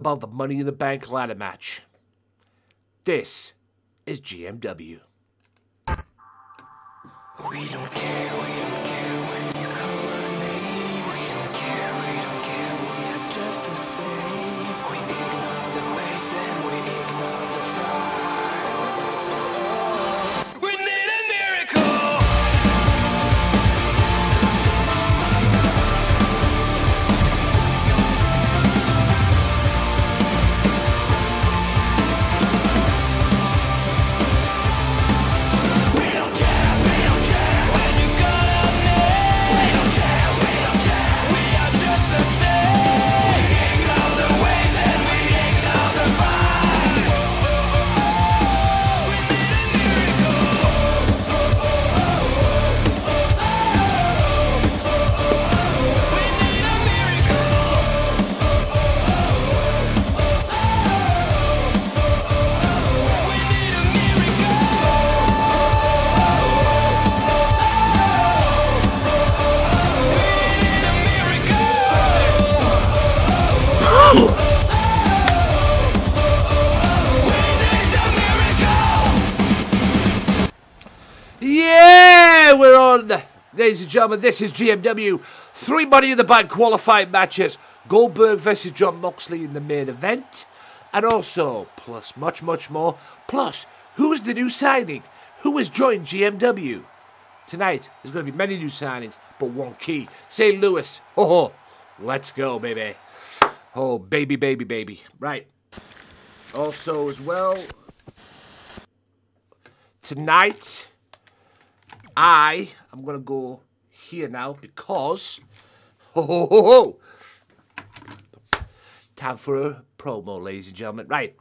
about the Money in the Bank ladder match. This is GMW. We don't care when you call our name. We don't care, we are just the same. We ignore the waste and we ignore the fire. We need a miracle. We don't care when you call our name. We don't care, we are just the same. We ignore the waste and we ignore the fire. We need a miracle. We need a miracle. We need a Yeah, we're on. Ladies and gentlemen, this is GMW. 3 Money in the Bank qualifying matches. Goldberg versus John Moxley in the main event. And also, plus much more. Plus, who's the new signing? Who has joined GMW? Tonight, there's going to be many new signings, but one key. St. Louis. Oh, let's go, baby. Oh, baby. Right. Also, as well, tonight, I am going to go here now because... Time for a promo, ladies and gentlemen. Right.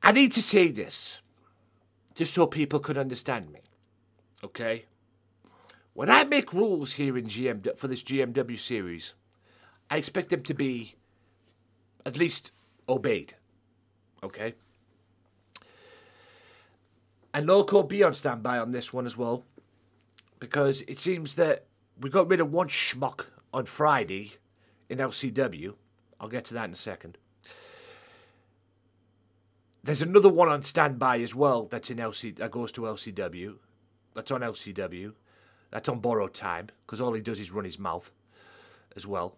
I need to say this, just so people can understand me. Okay? When I make rules here in for this GMW series, I expect them to be at least obeyed. Okay? And Loco, be on standby on this one as well, because it seems that we got rid of one schmuck on Friday in LCW. I'll get to that in a second. There's another one on standby as well that goes to LCW. That's on LCW. That's on borrowed time, because all he does is run his mouth as well.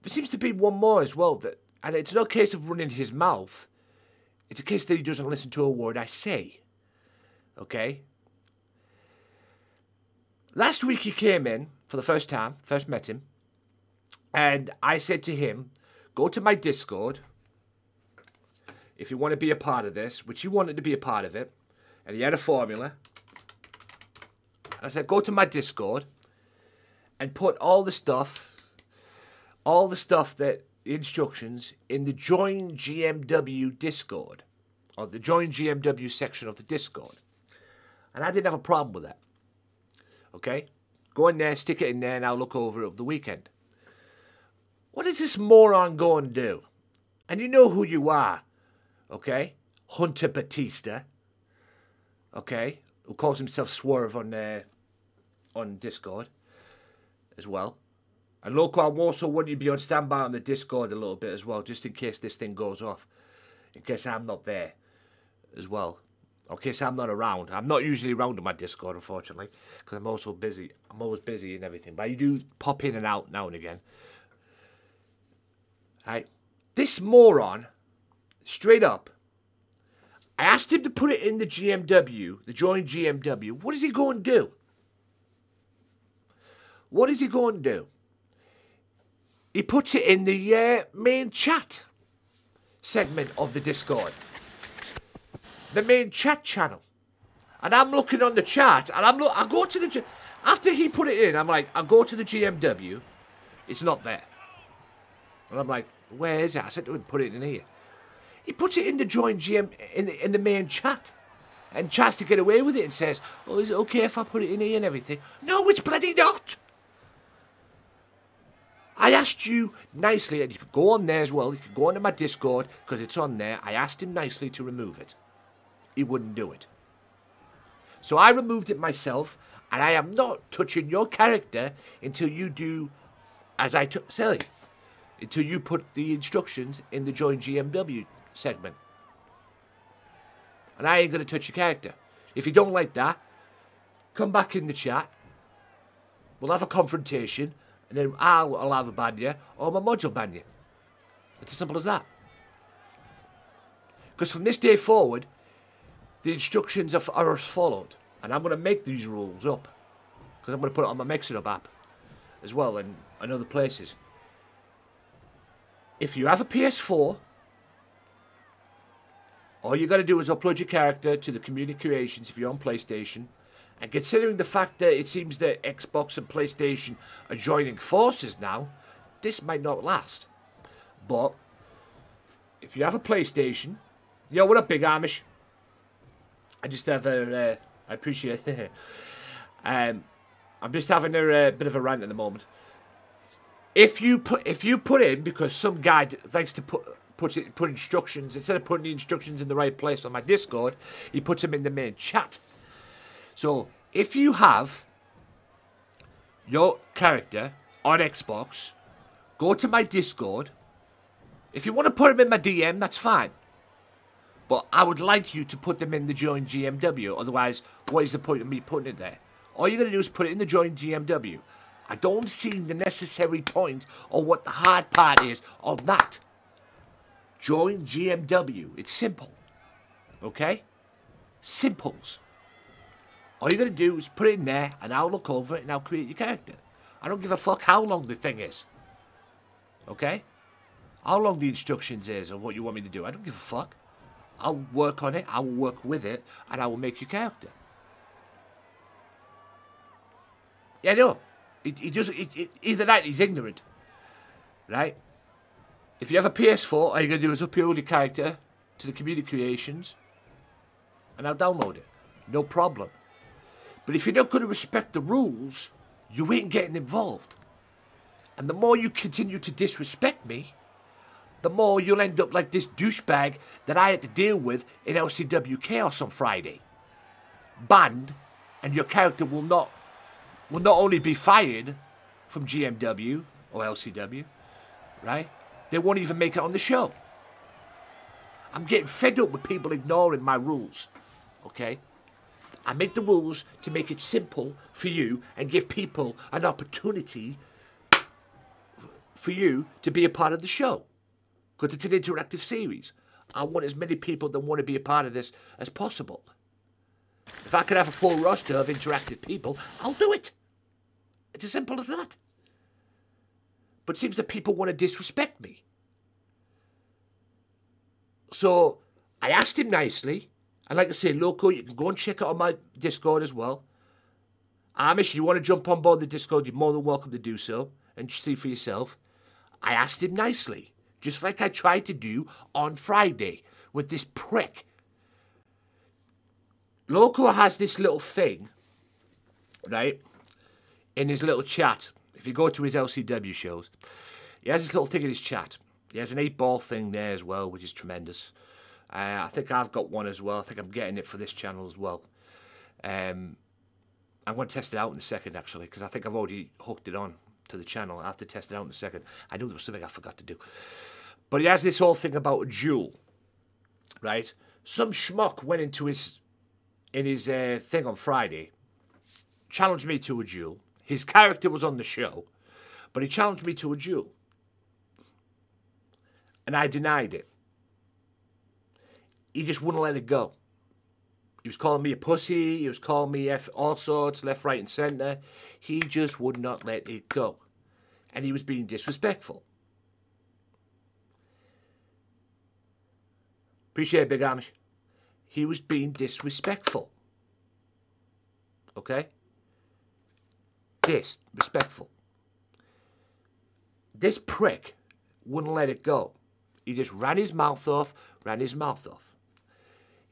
There seems to be one more as well, and it's no case of running his mouth. It's a case that he doesn't listen to a word I say. Okay? Last week he came in for the first time, first met him, and I said to him, go to my Discord if you want to be a part of this, which he wanted to be a part of it, and he had a formula. I said, go to my Discord and put all the stuff that the instructions in the Join GMW Discord, or the Join GMW section of the Discord. And I didn't have a problem with that. Okay? Go in there, stick it in there, and I'll look over it over the weekend. What is this moron going to do? And you know who you are. Okay? Hunter Batista. Okay? Who calls himself Swerve on Discord as well. And Loco, I also want you to be on standby on the Discord a little bit as well, just in case this thing goes off. In case I'm not there as well. In case I'm not around. I'm not usually around on my Discord, unfortunately, because I'm also busy. I'm always busy and everything. But you do pop in and out now and again. Right? This moron, straight up, I asked him to put it in the GMW, the Join GMW. What is he going to do? What is he going to do? He puts it in the main chat segment of the Discord. The main chat channel. And I'm looking on the chat, and I go to the... After he put it in, I'm like, I go to the GMW. It's not there. And I'm like, where is it? I said to him, put it in here. He puts it in the Join GM, in the main chat. And tries to get away with it and says, oh, is it okay if I put it in here and everything? No, it's bloody not. I asked you nicely, and you could go on there as well. You could go onto my Discord, because it's on there. I asked him nicely to remove it. He wouldn't do it. So I removed it myself, and I am not touching your character until you do as I tell you. until you put the instructions in the Join GMW segment. And I ain't going to touch your character. If you don't like that, come back in the chat. We'll have a confrontation, and then I'll either ban you, or my mod will ban you. It's as simple as that. Because from this day forward, the instructions are as followed. And I'm going to make these rules up. Because I'm going to put it on my Mixer Up app as well, and other places. If you have a PS4, all you got to do is upload your character to the community creations if you're on PlayStation. And considering the fact that it seems that Xbox and PlayStation are joining forces now, this might not last. But if you have a PlayStation, yo, what up, Big Amish? I just have a, I appreciate it. I'm just having a bit of a rant at the moment. If you put in, because some guy likes to put instructions, instead of putting the instructions in the right place on my Discord, he puts them in the main chat. So if you have your character on Xbox, go to my Discord. If you want to put them in my DM, that's fine. But I would like you to put them in the Join GMW. Otherwise, what is the point of me putting it there? All you're going to do is put it in the Join GMW. I don't see the necessary point or what the hard part is of that. Join GMW. It's simple. Okay? Simples. All you're going to do is put it in there, and I'll look over it, and I'll create your character. I don't give a fuck how long the thing is. Okay? How long the instructions is, or what you want me to do. I don't give a fuck. I'll work on it, I will work with it, and I will make your character. Yeah, no. Either that, he's ignorant. Right? If you have a PS4, all you're going to do is upload your character to the community creations, and I'll download it. No problem. But if you're not going to respect the rules, you ain't getting involved. And the more you continue to disrespect me, the more you'll end up like this douchebag that I had to deal with in LCW Chaos on Friday. Banned, and your character will not only be fired from GMW or LCW, right? They won't even make it on the show. I'm getting fed up with people ignoring my rules, okay? I make the rules to make it simple for you and give people an opportunity for you to be a part of the show. Because it's an interactive series. I want as many people that want to be a part of this as possible. If I could have a full roster of interactive people, I'll do it. It's as simple as that. But it seems that people want to disrespect me. So I asked him nicely. And like I say, Loco, you can go and check it on my Discord as well. Amish, you want to jump on board the Discord, you're more than welcome to do so. And see for yourself. I asked him nicely. Just like I tried to do on Friday with this prick. Loco has this little thing, right, in his little chat. If you go to his LCW shows, he has this little thing in his chat. He has an 8-ball thing there as well, which is tremendous. I think I've got one as well. I think I'm getting it for this channel as well. I'm going to test it out in a second, actually, because I think I've already hooked it on to the channel. I have to test it out in a second. I knew there was something I forgot to do. But he has this whole thing about a duel, right? Some schmuck went into his thing on Friday, challenged me to a duel. His character was on the show, but he challenged me to a duel. And I denied it. He just wouldn't let it go. He was calling me a pussy. He was calling me all sorts, left, right, and centre. He just would not let it go. And he was being disrespectful. Appreciate it, Big Amish. He was being disrespectful. Okay? Disrespectful. This prick wouldn't let it go. He just ran his mouth off. He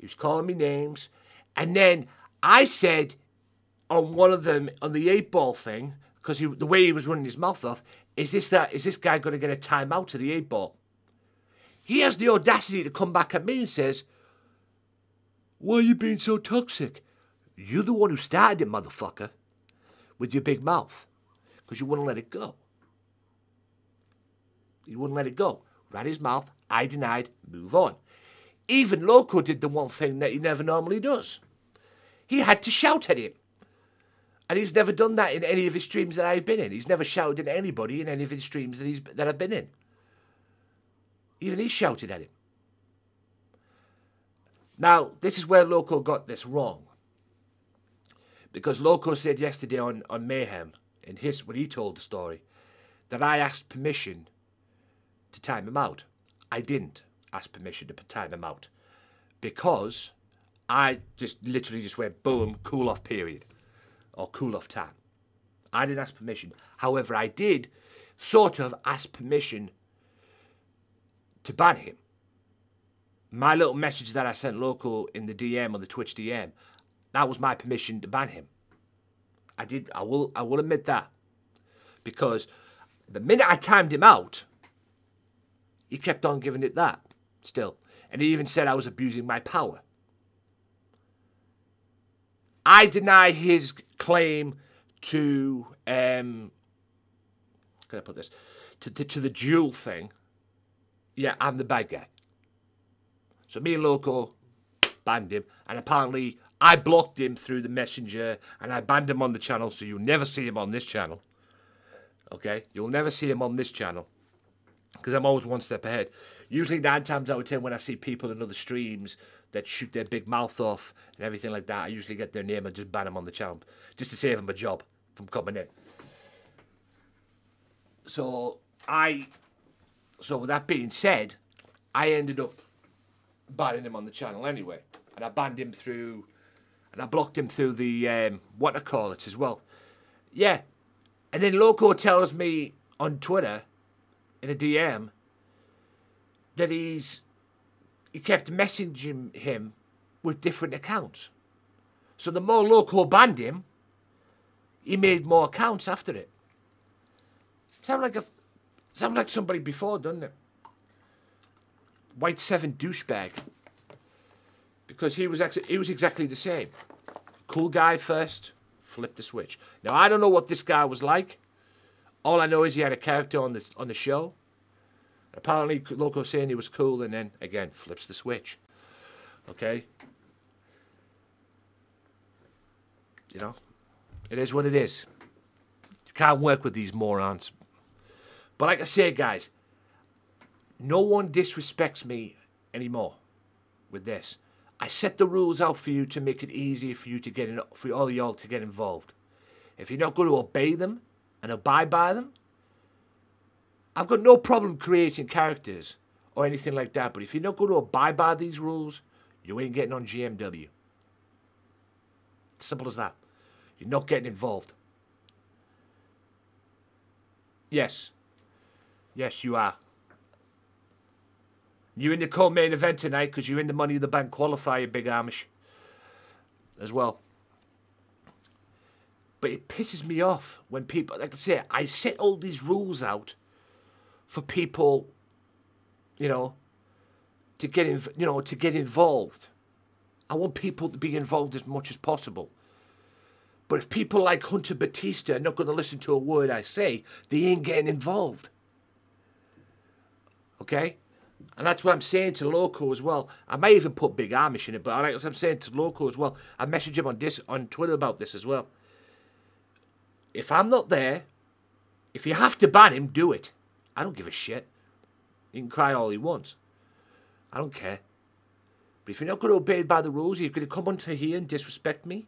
was calling me names. And then I said on one of them, on the 8-ball thing, because the way he was running his mouth off, is this guy going to get a timeout to the 8-ball? He has the audacity to come back at me and says, why are you being so toxic? You're the one who started it, motherfucker, with your big mouth, because you wouldn't let it go. He wouldn't let it go. Ran his mouth. I denied. Move on. Even Loco did the one thing that he never normally does. He had to shout at him. And he's never done that in any of his streams that I've been in. He's never shouted at anybody in any of his streams that I've been in. Even he shouted at him. Now, this is where Loco got this wrong. Because Loco said yesterday on Mayhem, when he told the story, that I asked permission to time him out. I didn't ask permission to time him out. Because I literally just went, boom, cool off period. Or cool off time. I didn't ask permission. However, I did sort of ask permission to ban him. My little message that I sent Loco in the DM, on the Twitch DM, that was my permission to ban him. I did. I will admit that. Because the minute I timed him out, he kept on giving it that still. And he even said I was abusing my power. I deny his claim to, how can I put this, to the duel thing. Yeah, I'm the bad guy. So me and Loco banned him, and apparently I blocked him through the messenger, and I banned him on the channel, so you'll never see him on this channel. Okay? You'll never see him on this channel, because I'm always one step ahead. Usually 9 times out of 10 when I see people in other streams that shoot their big mouth off and everything like that, I usually get their name and just ban them on the channel, just to save them a job from coming in. So with that being said, I ended up banning him on the channel anyway. And I banned him through, and I blocked him through the, what I call it as well. Yeah. And then Loco tells me on Twitter, in a DM, that he kept messaging him with different accounts. So the more Loco banned him, he made more accounts after it. Sound like somebody before, doesn't it? White 7 douchebag. Because he was exactly the same. Cool guy first, flip the switch. Now I don't know what this guy was like. All I know is he had a character on the show. Apparently Loco saying he was cool, and then again flips the switch. Okay? You know? It is what it is. You can't work with these morons. But like I say, guys, no one disrespects me anymore with this. I set the rules out for you to make it easier for you to get in, for all y'all to get involved. If you're not going to obey them and abide by them, I've got no problem creating characters or anything like that. But if you're not going to abide by these rules, you ain't getting on GMW. Simple as that. You're not getting involved. Yes. Yes, you are. You're in the co-main event tonight because you're in the Money in the Bank qualifier, Big Amish, as well. But it pisses me off when people, like I say, I set all these rules out for people, you know, to get involved. I want people to be involved as much as possible. But if people like Hunter Batista are not going to listen to a word I say, they ain't getting involved. Okay? And that's what I'm saying to Loco as well. I may even put Big Amish in it, but like I'm saying to Loco as well, I messaged him on Twitter about this as well. If I'm not there, if you have to ban him, do it. I don't give a shit. He can cry all he wants. I don't care. But if you're not going to obey by the rules, you're going to come onto here and disrespect me.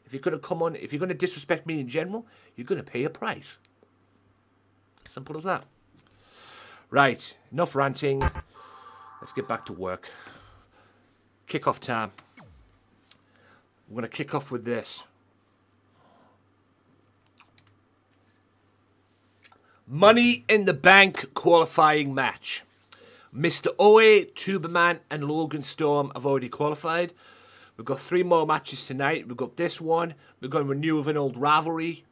If you're going to disrespect me in general, you're going to pay a price. Simple as that. Right, enough ranting. Let's get back to work. Kick-off time. We're going to kick off with this. Money in the Bank qualifying match. Mr. Oe, Tuberman and Logan Storm have already qualified. We've got 3 more matches tonight. We've got this one. We're going to renew an old rivalry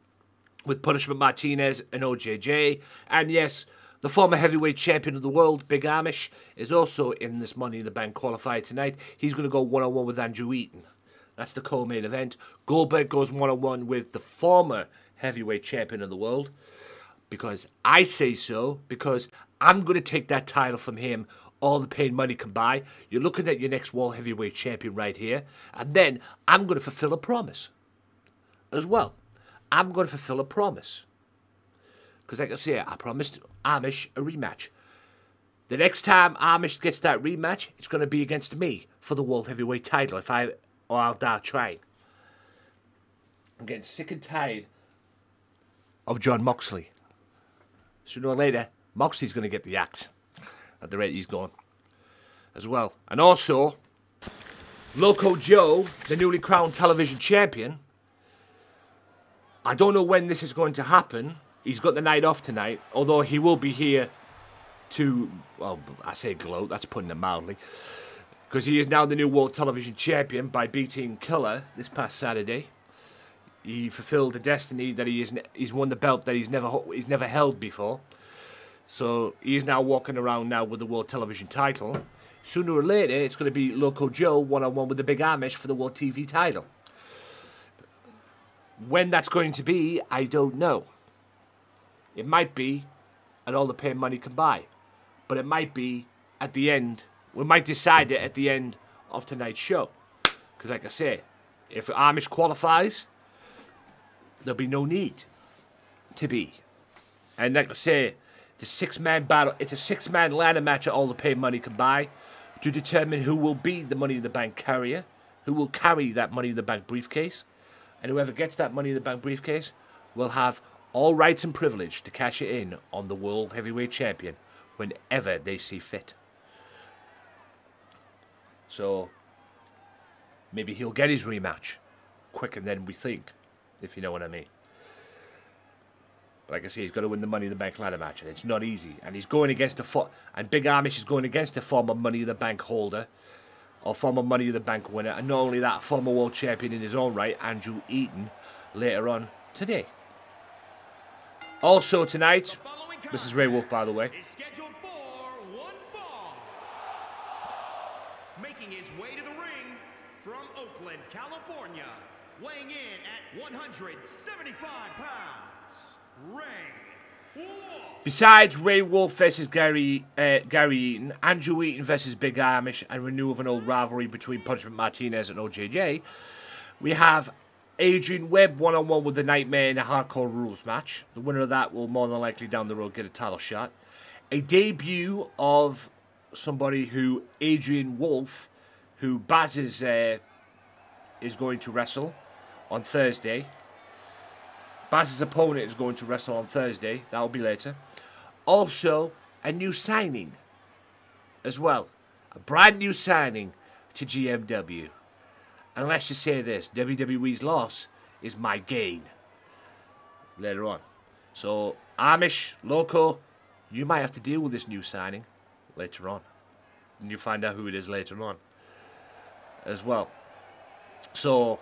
with Punishment Martinez and OJJ. And yes, the former heavyweight champion of the world, Big Amish, is also in this Money in the Bank qualifier tonight. He's going to go one-on-one with Andrew Eaton. That's the co-main event. Goldberg goes one-on-one with the former heavyweight champion of the world. Because I say so, because I'm going to take that title from him. All the pain money can buy. You're looking at your next World Heavyweight Champion right here. And then I'm going to fulfill a promise as well. I'm going to fulfill a promise. Because like I say, I promised Amish a rematch. The next time Amish gets that rematch, it's going to be against me for the World Heavyweight title. Or I'll die trying. I'm getting sick and tired of John Moxley. Sooner or later, Moxley's going to get the axe at the rate he's going as well. And also, Loco Joe, the newly crowned television champion, I don't know when this is going to happen. He's got the night off tonight, although he will be here to, well, I say gloat, that's putting it mildly, because he is now the new world television champion by beating Killer this past Saturday. He fulfilled the destiny that he's won the belt that he's never held before. So he is now walking around now with the world television title. Sooner or later, it's going to be Loco Joe one-on-one with the Big Amish for the world TV title. When that's going to be, I don't know. It might be at all the pay money can buy. But it might be at the end. We might decide it at the end of tonight's show. Because like I say, if Amish qualifies, there'll be no need to be. And like I say, the six-man battle, it's a six-man ladder match at all the pay money can buy to determine who will be the Money in the Bank carrier, who will carry that Money in the Bank briefcase, and whoever gets that Money in the Bank briefcase will have all rights and privilege to cash it in on the World Heavyweight Champion whenever they see fit. So, maybe he'll get his rematch quicker than we think, if you know what I mean. But like I say, he's got to win the Money in the Bank ladder match, and it's not easy. And he's going against and Big Amish is going against a former Money in the Bank holder, or former Money in the Bank winner, and not only that, former world champion in his own right, Andrew Eaton, later on today. Also tonight, this is Ray Wolf, by the way. Is scheduled for one fall. Making his way to the ring from Oakland, California, weighing in at 175 pounds, Ray Wolf. Besides Ray Wolf versus Gary Eaton, Andrew Eaton versus Big Amish, and renewal of an old rivalry between Punishment Martinez and OJJ, we have Adrian Webb one-on-one with the Nightmare in a Hardcore Rules match. The winner of that will more than likely down the road get a title shot. A debut of somebody who, Adrian Wolf, who Baz is going to wrestle on Thursday. Baz's opponent is going to wrestle on Thursday. That will be later. Also, a new signing as well. A brand new signing to GMW. And let's just say this, WWE's loss is my gain later on. So, Amish, Loco, you might have to deal with this new signing later on. And you'll find out who it is later on as well. So,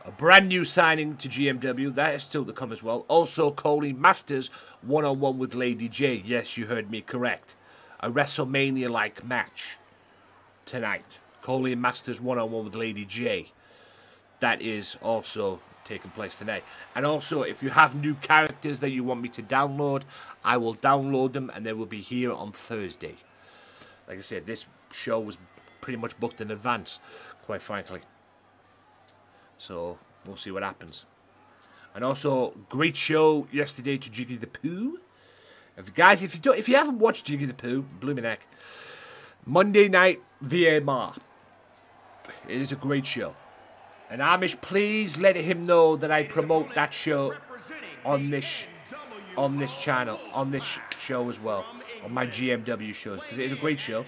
a brand new signing to GMW. That is still to come as well. Also, Colleen Masters one-on-one with Lady J. Yes, you heard me correct. A WrestleMania-like match tonight. Colleen Masters one-on-one with Lady J. That is also taking place tonight. And also, if you have new characters that you want me to download, I will download them and they will be here on Thursday. Like I said, this show was pretty much booked in advance, quite frankly. So, we'll see what happens. And also, great show yesterday to Jiggy the Pooh. If you haven't watched Jiggy the Pooh, blooming heck, Monday night VMR. It is a great show. And Amish, please let him know that I promote that show on this channel, on this show as well, on my GMW shows, because it is a great show.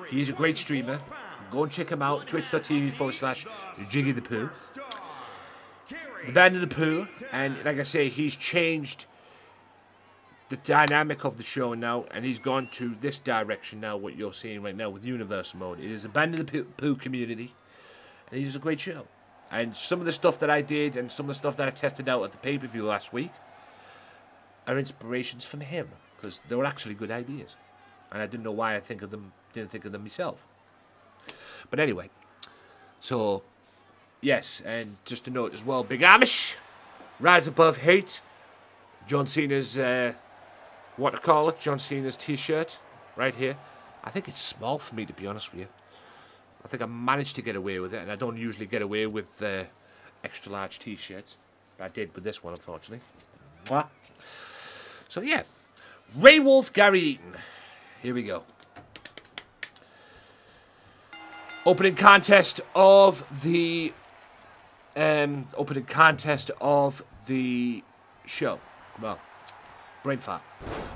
He is a great streamer. Go and check him out, twitch.tv/Jiggy the Pooh. The Band of the Pooh, and like I say, he's changed the dynamic of the show now, and he's gone to this direction now, what you're seeing right now with Universal Mode. It is a Band of the Pooh community, and it is a great show. And some of the stuff that I did, and some of the stuff that I tested out at the pay-per-view last week, are inspirations from him, because they were actually good ideas. And I didn't know why didn't think of them myself. But anyway, so, yes, and just a note as well, Big Amish, rise above hate. John Cena's what to call it, John Cena's t-shirt right here. I think it's small for me, to be honest with you. I think I managed to get away with it, and I don't usually get away with extra large t-shirts, but I did with this one, unfortunately. Mwah. So yeah, Ray Wolf, Gary Eaton. Here we go. Opening contest of the show. Well, brain fart.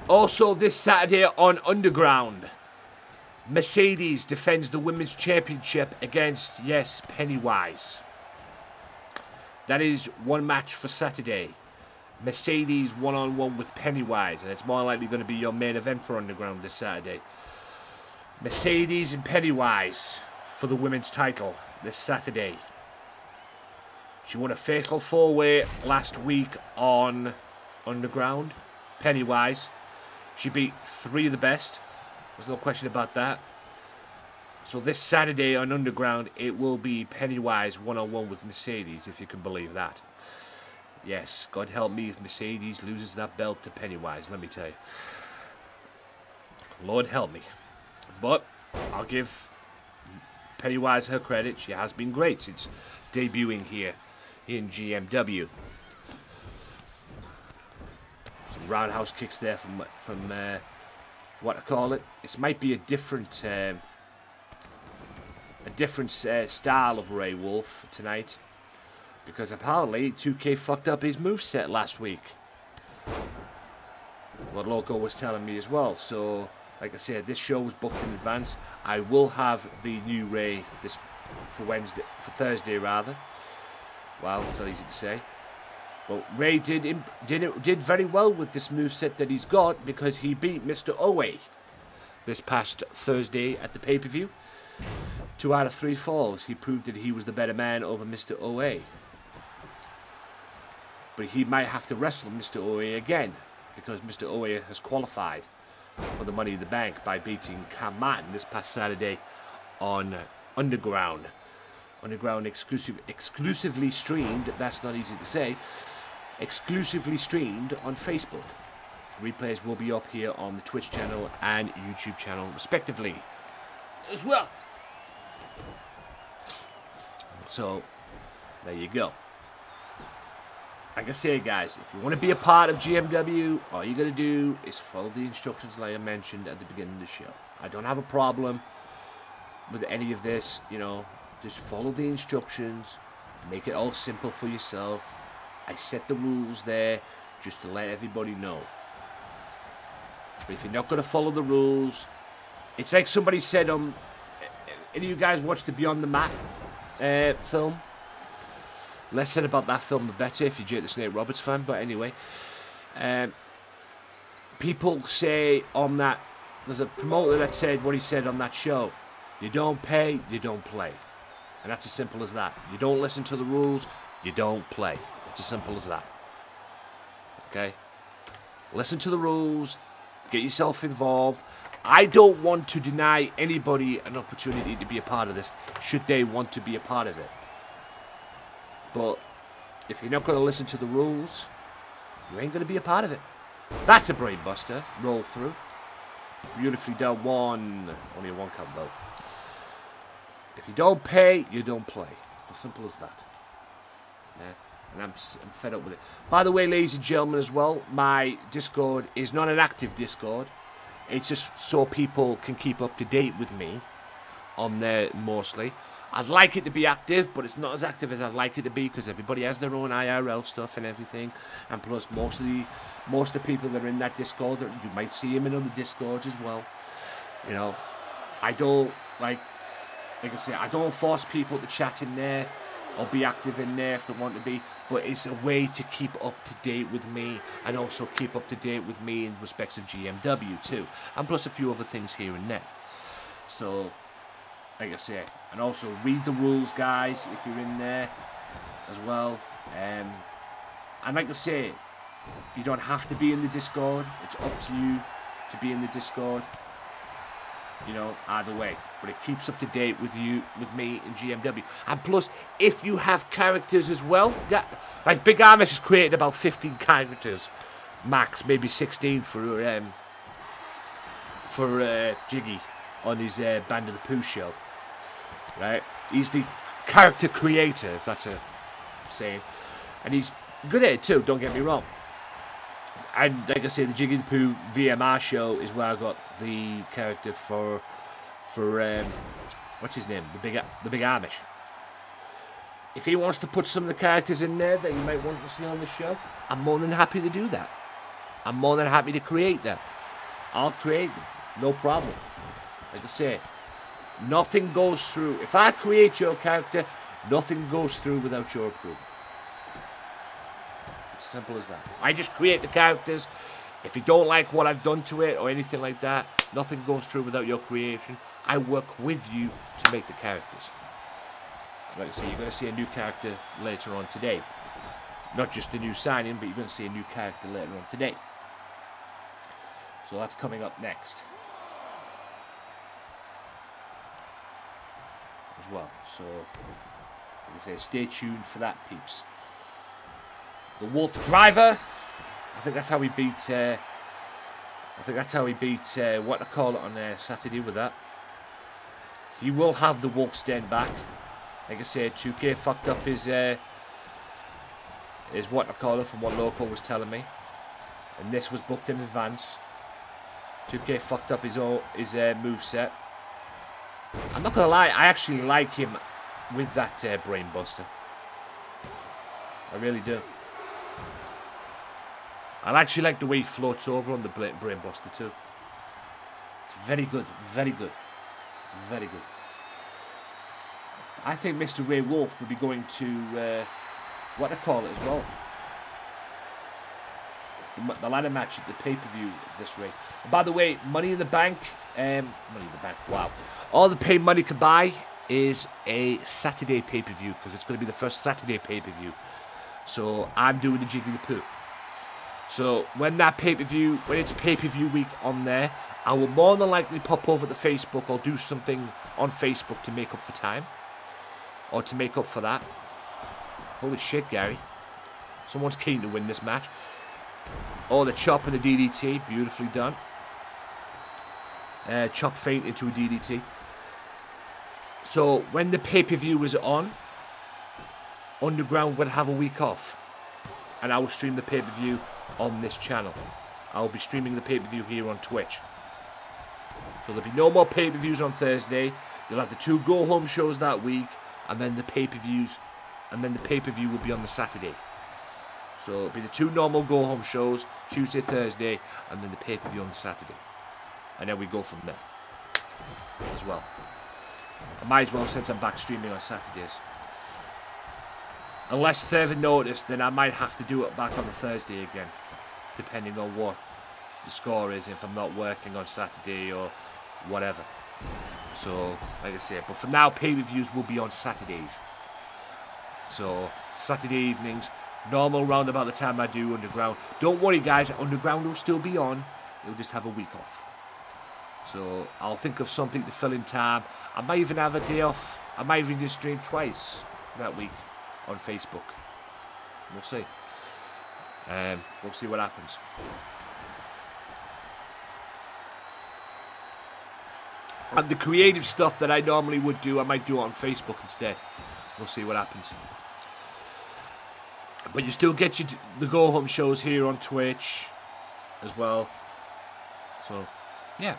Also this Saturday on Underground, Mercedes defends the Women's Championship against, yes, Pennywise. That is one match for Saturday. Mercedes one-on-one with Pennywise, and it's more likely going to be your main event for Underground this Saturday. Mercedes and Pennywise for the women's title this Saturday. She won a fatal 4-way last week on Underground. Pennywise. She beat 3 of the best. There's no question about that. So this Saturday on Underground, it will be Pennywise one-on-one with Mercedes, if you can believe that. Yes, God help me if Mercedes loses that belt to Pennywise, let me tell you. Lord help me. But I'll give Pennywise her credit. She has been great since debuting here in GMW. Some roundhouse kicks there from what I call it. This might be a different style of Ray Wolf tonight, because apparently 2K fucked up his moveset last week. What Loco was telling me as well. So, like I said, this show was booked in advance. I will have the new Ray for Thursday rather. Wow, it's not easy to say. But Ray did very well with this moveset that he's got, because he beat Mr. Owe this past Thursday at the pay-per-view. 2 out of 3 falls. He proved that he was the better man over Mr. Owe. But he might have to wrestle Mr. Owe again, because Mr. Owe has qualified for the Money in the Bank by beating Cam Martin this past Saturday on Underground. Underground exclusively streamed, that's not easy to say, exclusively streamed on Facebook. Replays will be up here on the Twitch channel and YouTube channel respectively as well. So there you go. Like I say, guys, if you want to be a part of GMW, all you got to do is follow the instructions like I mentioned at the beginning of the show. I don't have a problem with any of this, you know. Just follow the instructions, make it all simple for yourself. I set the rules there just to let everybody know. But if you're not going to follow the rules, it's like somebody said, any of you guys watched the Beyond the Mat film? Less said about that film the better if you're Jake the Snake Roberts fan, but anyway. People say on that, there's a promoter that said what he said on that show. You don't pay, you don't play. And that's as simple as that. You don't listen to the rules, you don't play. It's as simple as that. Okay? Listen to the rules, get yourself involved. I don't want to deny anybody an opportunity to be a part of this, should they want to be a part of it. But if you're not going to listen to the rules, you ain't going to be a part of it. That's a brain buster. Roll through. Beautifully done. Only a 1 count though. If you don't pay, you don't play. As simple as that. Yeah. And I'm fed up with it. By the way, ladies and gentlemen, as well, my Discord is not an active Discord. It's just so people can keep up to date with me on there mostly. I'd like it to be active, but it's not as active as I'd like it to be, because everybody has their own IRL stuff and everything. And plus, most of the people that are in that Discord, you might see them in other Discords as well. You know, I don't like I say, I don't force people to chat in there or be active in there if they want to be, but it's a way to keep up to date with me, and also keep up to date with me in respects of GMW too, and plus a few other things here and there. So, like I say, and also read the rules, guys, if you're in there as well. And like I say, you don't have to be in the Discord. It's up to you to be in the Discord. You know, either way. But it keeps up to date with you, with me in GMW. And plus, if you have characters as well, like Big Amish has created about 15 characters max, maybe 16 for Jiggy on his Band of the Pooh show. Right? He's the character creator, if that's a saying. And he's good at it too, don't get me wrong. And like I say, the Jiggy the Pooh VMR show is where I got the character for what's his name? The Big Amish. If he wants to put some of the characters in there that you might want to see on the show, I'm more than happy to do that. I'm more than happy to create that. I'll create them, no problem. Like I say, nothing goes through. If I create your character, nothing goes through without your approval. It's simple as that. I just create the characters. If you don't like what I've done to it or anything like that, nothing goes through without your creation. I work with you to make the characters. Like I say, you're going to see a new character later on today. Not just a new signing, but you're going to see a new character later on today. So that's coming up next as well. So, like I say, stay tuned for that, peeps. The Wolf Driver. I think that's how we beat. What I call it on Saturday with that. He will have the Wolf's Den back. Like I say, 2K fucked up his what I call it from what Local was telling me, and this was booked in advance. 2K fucked up his moveset. I'm not gonna lie, I actually like him with that brain buster. I really do. I actually like the way he floats over on the brain buster too. It's very good, very good, very good. I think Mr. Ray Wolf will be going to what I call it as well. The ladder match at the pay-per-view this week. And by the way, Money in the Bank, wow. All the pay money can buy is a Saturday pay-per-view because it's going to be the first Saturday pay-per-view. So I'm doing the Jiggy the Pooh. So when that pay-per-view, when it's pay-per-view week on there, I will more than likely pop over to Facebook or do something on Facebook to make up for time. Or to make up for that. Holy shit, Gary. Someone's keen to win this match. Oh, the chop and the DDT. Beautifully done. Chop feint into a DDT. So, when the pay-per-view was on, Underground would have a week off. And I will stream the pay-per-view on this channel. I will be streaming the pay-per-view here on Twitch. So, there'll be no more pay-per-views on Thursday. You'll have the 2 go-home shows that week. And then the pay-per-views. And then the pay-per-view will be on the Saturday. So it'll be the 2 normal go-home shows, Tuesday, Thursday, and then the pay-per-view on the Saturday. And then we go from there as well. I might as well, since I'm back streaming on Saturdays. Unless further notice, then I might have to do it back on the Thursday again. Depending on what the score is, if I'm not working on Saturday or whatever. So, like I said, but for now, pay-per-views will be on Saturdays. So, Saturday evenings, normal round about the time I do Underground. Don't worry, guys, Underground will still be on. It'll just have a week off. So, I'll think of something to fill in time. I might even have a day off. I might even just stream twice that week on Facebook. We'll see. We'll see what happens. And the creative stuff that I normally would do, I might do it on Facebook instead. We'll see what happens. But you still get the go-home shows here on Twitch as well. So, yeah.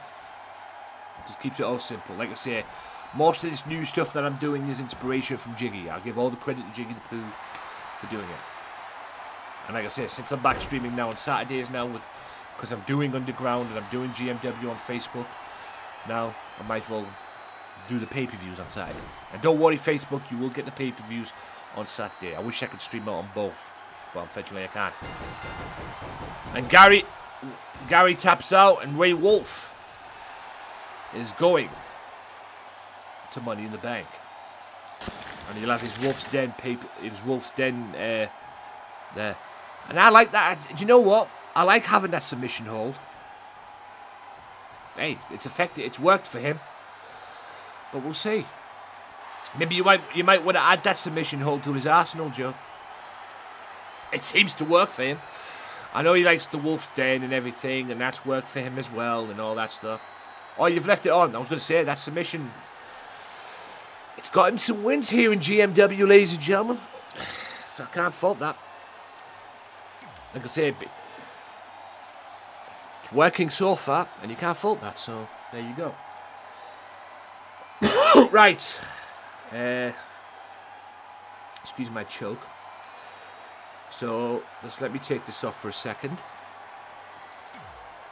Just keeps it all simple. Like I say, most of this new stuff that I'm doing is inspiration from Jiggy. I'll give all the credit to Jiggy the Pooh for doing it. And like I say, since I'm back streaming now on Saturdays now, because I'm doing Underground and I'm doing GMW on Facebook, now I might as well do the pay-per-views on Saturday. And don't worry, Facebook, you will get the pay-per-views on Saturday. I wish I could stream out on both, but unfortunately I can't. And Gary taps out, and Ray Wolf is going to Money in the Bank. And he'll have his Wolf's Den there. And I like that. Do you know what? I like having that submission hold. Hey, it's effective. It's worked for him. But we'll see. Maybe you might want to add that submission hold to his arsenal, Joe. It seems to work for him. I know he likes the Wolf Den and everything, and that's worked for him as well, and all that stuff. Oh, you've left it on. I was going to say, that submission, it's got him some wins here in GMW, ladies and gentlemen. So I can't fault that. Like I say, it's working so far, and you can't fault that, so there you go. Right. Excuse my choke. So, let me take this off for a second.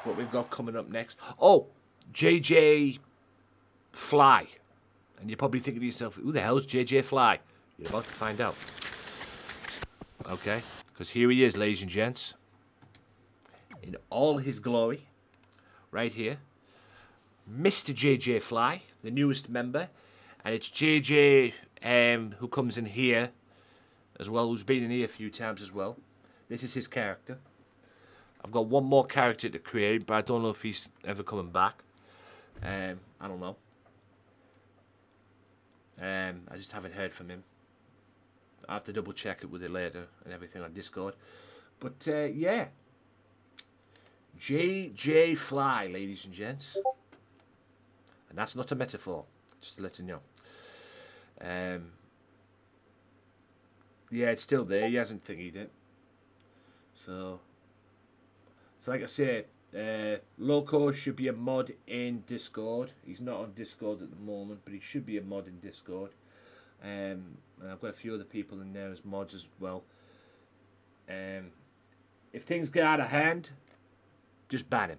What we've got coming up next. Oh, JJ Fly. And you're probably thinking to yourself, who the hell's JJ Fly? You're about to find out. Okay, because here he is, ladies and gents. In all his glory. Right here. Mr. JJ Fly, the newest member. And it's JJ who comes in here as well, who's been in here a few times as well. This is his character. I've got one more character to create, but I don't know if he's ever coming back. I don't know. I just haven't heard from him. I'll have to double check it with it later and everything on Discord. But yeah. JJ Fly, ladies and gents. And that's not a metaphor, just to let you know. Yeah, it's still there. He hasn't thingied it. So like I said, Loco should be a mod in Discord. He's not on Discord at the moment, but he should be a mod in Discord. And I've got a few other people in there as mods as well. If things get out of hand, just ban him.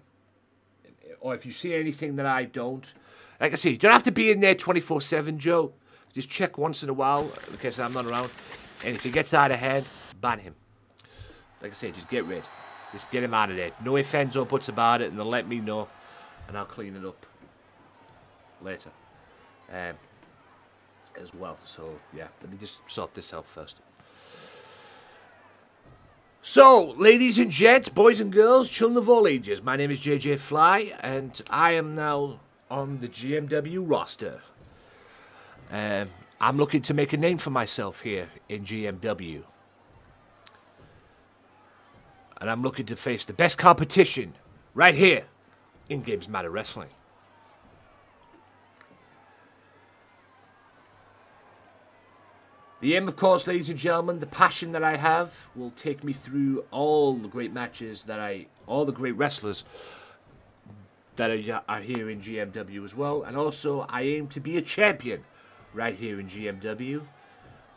Or if you see anything that I don't, like I say, you don't have to be in there 24/7, Joe. Just check once in a while in case I'm not around. And if he gets out of hand, ban him. Like I say, just get rid. Just get him out of there. No ifs, ands, or buts about it, and then let me know, and I'll clean it up later as well. So, yeah, let me just sort this out first. So, ladies and gents, boys and girls, children of all ages, my name is JJ Fly, and I am now on the GMW roster. I'm looking to make a name for myself here in GMW. And I'm looking to face the best competition right here in Gamesmatter Wrestling. The aim, of course, ladies and gentlemen, the passion that I have will take me through all the great matches all the great wrestlers that are here in GMW as well. And also, I aim to be a champion right here in GMW.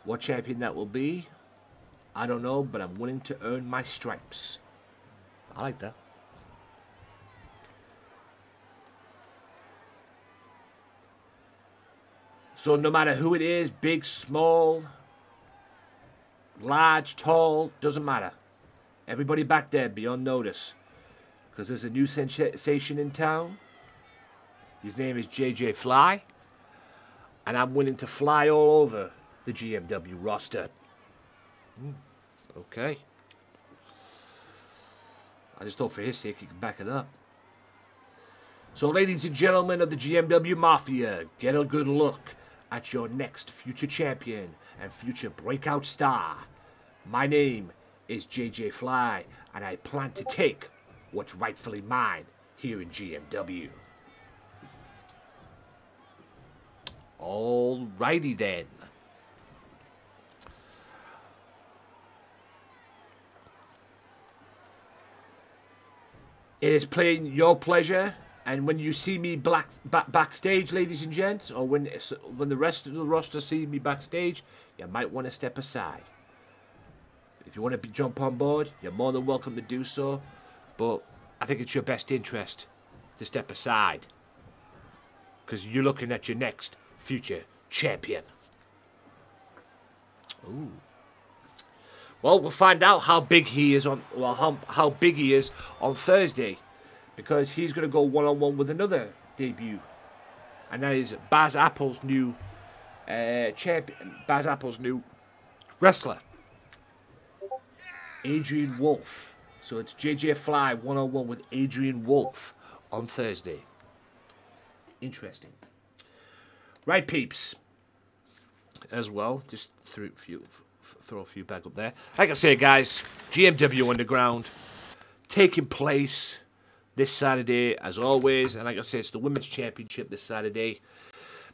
What champion that will be, I don't know, but I'm willing to earn my stripes. I like that. So no matter who it is, big, small, large, tall, doesn't matter. Everybody back there be on notice. Because there's a new sensation in town. His name is JJ Fly. And I'm willing to fly all over the GMW roster. Okay. I just hope for his sake he can back it up. So, ladies and gentlemen of the GMW Mafia, get a good look at your next future champion and future breakout star. My name is JJ Fly, and I plan to take what's rightfully mine here in GMW. Alrighty then. It is playing your pleasure, and when you see me backstage, ladies and gents, or when the rest of the roster see me backstage, you might want to step aside. If you want to jump on board, you're more than welcome to do so, but I think it's your best interest to step aside, because you're looking at your next future champion. Ooh. Well, we'll find out how big he is on how big he is on Thursday, because he's going to go one-on-one with another debut, and that is Baz Apple's new champion, Baz Apple's new wrestler, Adrian Wolf. So it's JJ Fly one-on-one with Adrian Wolf on Thursday. Interesting. Right, peeps. As well, just throw a few back up there. Like I say, guys, GMW Underground. taking place this Saturday, as always. And like I said, it's the Women's Championship this Saturday.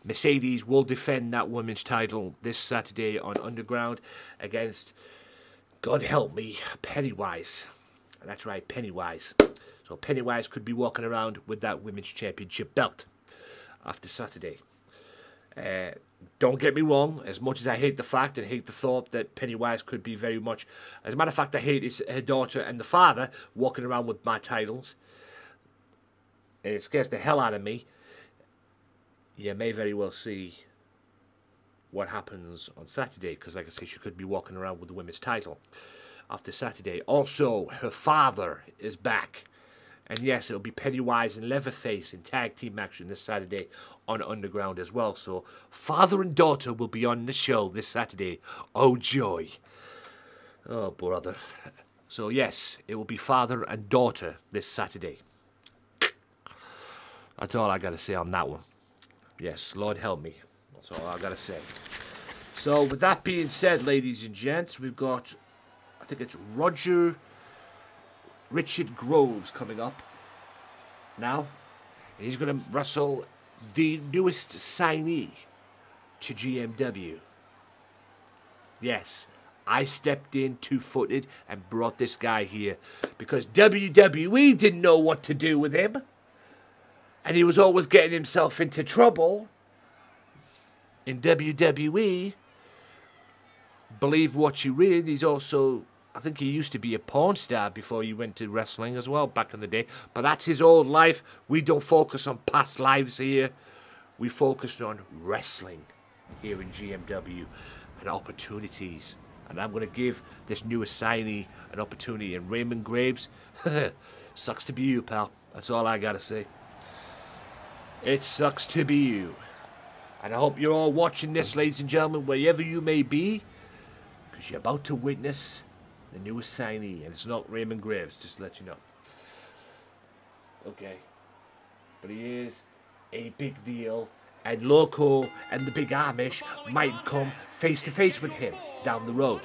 Mercedes will defend that women's title this Saturday on Underground against, God help me, Pennywise. That's right, Pennywise. So Pennywise could be walking around with that Women's Championship belt after Saturday. Don't get me wrong, as much as I hate the fact and hate the thought that Pennywise could be very much... As a matter of fact, I hate her daughter and the father walking around with my titles. And it scares the hell out of me. You may very well see what happens on Saturday, because like I say, she could be walking around with the women's title after Saturday. Also, her father is back. And yes, it'll be Pennywise and Leatherface in tag team action this Saturday on Underground as well. So, father and daughter will be on the show this Saturday. Oh, joy. Oh, brother. So, yes, it will be father and daughter this Saturday. That's all I got to say on that one. Yes, Lord help me. That's all I got to say. So, with that being said, ladies and gents, we've got, I think it's Richard Groves coming up now. And he's going to wrestle the newest signee to GMW. Yes, I stepped in two-footed and brought this guy here because WWE didn't know what to do with him. And he was always getting himself into trouble. In WWE, believe what you read, he's also... I think he used to be a porn star before he went to wrestling as well back in the day. But that's his old life. We don't focus on past lives here. We focus on wrestling here in GMW and opportunities. And I'm going to give this newest signee an opportunity. And Raymond Graves, sucks to be you, pal. That's all I got to say. It sucks to be you. And I hope you're all watching this, ladies and gentlemen, wherever you may be. Because you're about to witness... the newest signee, and it's not Raymond Graves, just to let you know. Okay. But he is a big deal, and Loco and the Big Amish might come face to face with him down the road.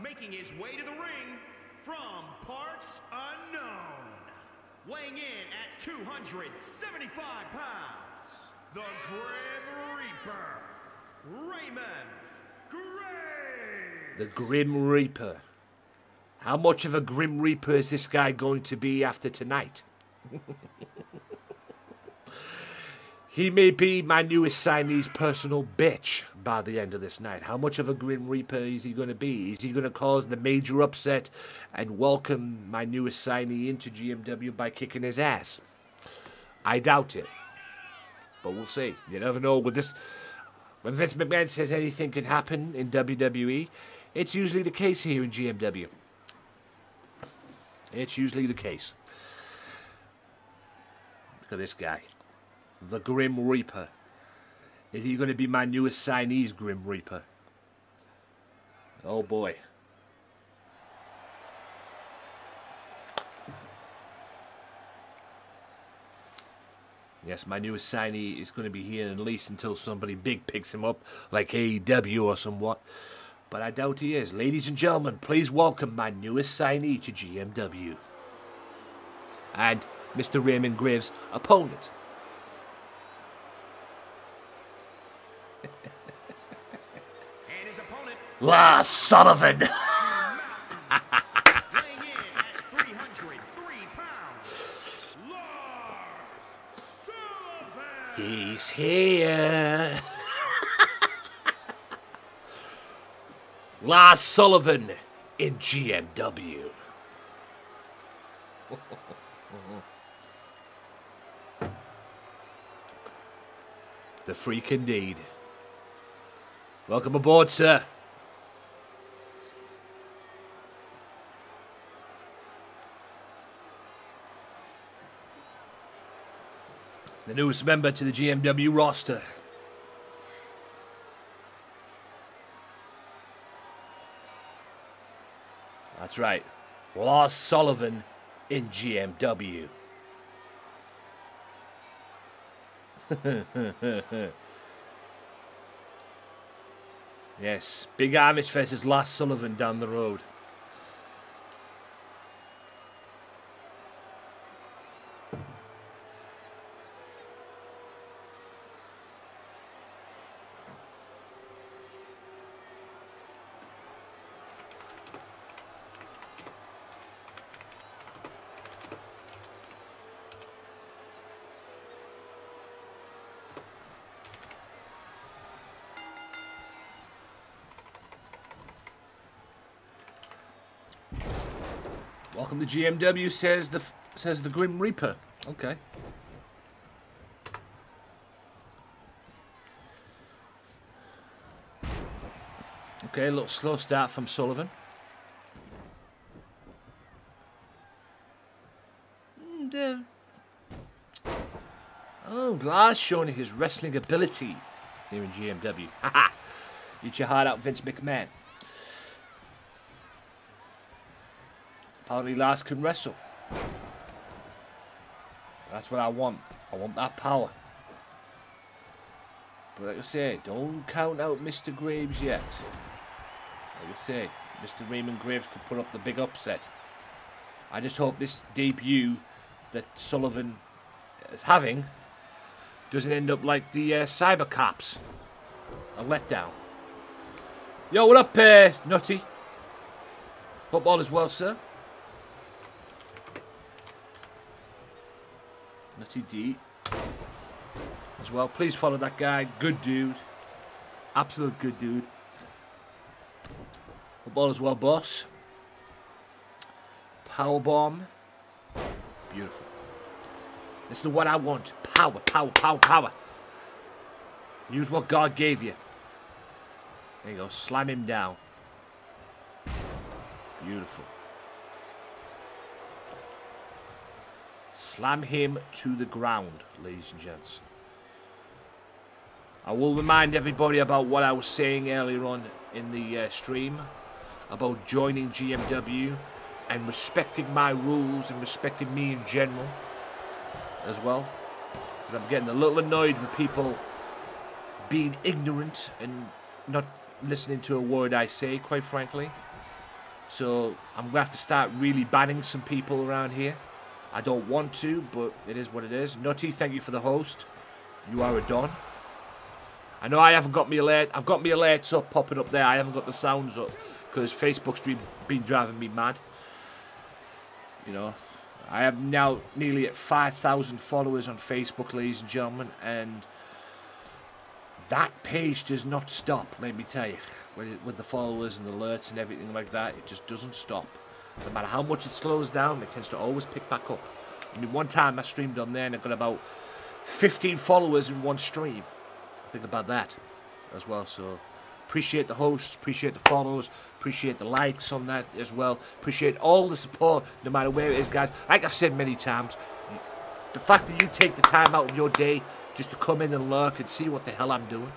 Making his way to the ring from parts unknown. Weighing in at 275 pounds, the Grim Reaper, Raymond Graves. The Grim Reaper. How much of a Grim Reaper is this guy going to be after tonight? He may be my newest signee's personal bitch by the end of this night. How much of a Grim Reaper is he going to be? Is he going to cause the major upset and welcome my newest signee into GMW by kicking his ass? I doubt it. But we'll see. You never know with this. When Vince McMahon says anything can happen in WWE, it's usually the case here in GMW. It's usually the case. Look at this guy. The Grim Reaper. Is he going to be my newest signee's Grim Reaper? Oh boy. Yes, my newest signee is going to be here at least until somebody big picks him up, like AEW or somewhat. But I doubt he is. Ladies and gentlemen, please welcome my newest signee to GMW. And Mr. Raymond Graves' opponent. And his opponent, Lars Sullivan. weighing in at 303 pounds, Lars Sullivan. He's here. Lars Sullivan in GMW. The freak indeed. Welcome aboard, sir. The newest member to the GMW roster. That's right. Lars Sullivan in GMW. Yes, Big Amish versus Lars Sullivan down the road. Welcome to GMW, says the Grim Reaper. Okay. Okay, a little slow start from Sullivan. And, oh, Glass showing his wrestling ability here in GMW. Haha! Eat your heart out, Vince McMahon. Apparently Lars can wrestle. That's what I want. I want that power. But like I say, don't count out Mr. Graves yet. Like I say, Mr. Raymond Graves could put up the big upset. I just hope this debut that Sullivan is having doesn't end up like the Cyber Cops. A letdown. Yo, what up, Nutty? Hope all is well, sir. Nutty D. As well. Please follow that guy. Good dude. Absolute good dude. Hope all is well, boss. Powerbomb. Beautiful. This is what I want. Power, power, power, power. Use what God gave you. There you go. Slam him down. Beautiful. Slam him to the ground, ladies and gents. I will remind everybody about what I was saying earlier on in the stream about joining GMW and respecting my rules and respecting me in general as well. Because I'm getting a little annoyed with people being ignorant and not listening to a word I say, quite frankly. So I'm going to have to start really banning some people around here. I don't want to, but it is what it is. Nutty, thank you for the host. You are a don. I know I haven't got me alert. I've got me alerts up, popping up there. I haven't got the sounds up because Facebook's been driving me mad. You know, I am now nearly at 5,000 followers on Facebook, ladies and gentlemen, and that page does not stop, let me tell you. With the followers and the alerts and everything like that, it just doesn't stop. No matter how much it slows down, it tends to always pick back up. I mean, one time I streamed on there and I got about 15 followers in one stream. Think about that as well. So appreciate the hosts, appreciate the follows, appreciate the likes on that as well. Appreciate all the support, no matter where it is, guys. Like I've said many times, the fact that you take the time out of your day just to come in and lurk and see what the hell I'm doing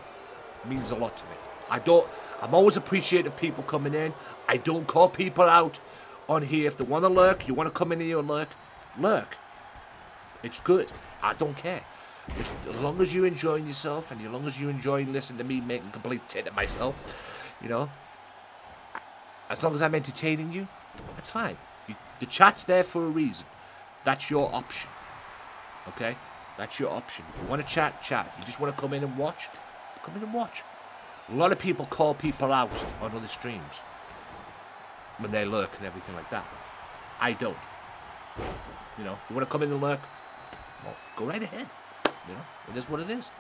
means a lot to me. I'm always appreciative of people coming in. I don't call people out on here. If they want to lurk, you want to come in here and lurk. It's good. I don't care. Just as long as you're enjoying yourself and as long as you're enjoying listening to me making complete tit of myself, you know, as long as I'm entertaining you, that's fine. The chat's there for a reason. That's your option. Okay? That's your option. If you want to chat, chat. If you just want to come in and watch, come in and watch. A lot of people call people out on other streams when they lurk and everything like that. I don't. You know, you want to come in and lurk? Well, go right ahead. You know, it is what it is.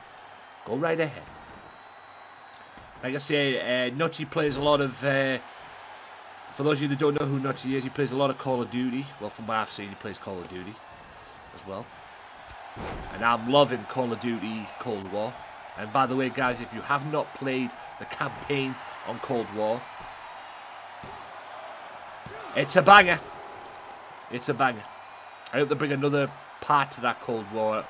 Go right ahead. Like I say, Nutty plays a lot of... for those of you that don't know who Nutty is, he plays a lot of Call of Duty. Well, from what I've seen, he plays Call of Duty as well. And I'm loving Call of Duty Cold War. And by the way, guys, if you have not played the campaign on Cold War, it's a banger. It's a banger. I hope they bring another part to that Cold War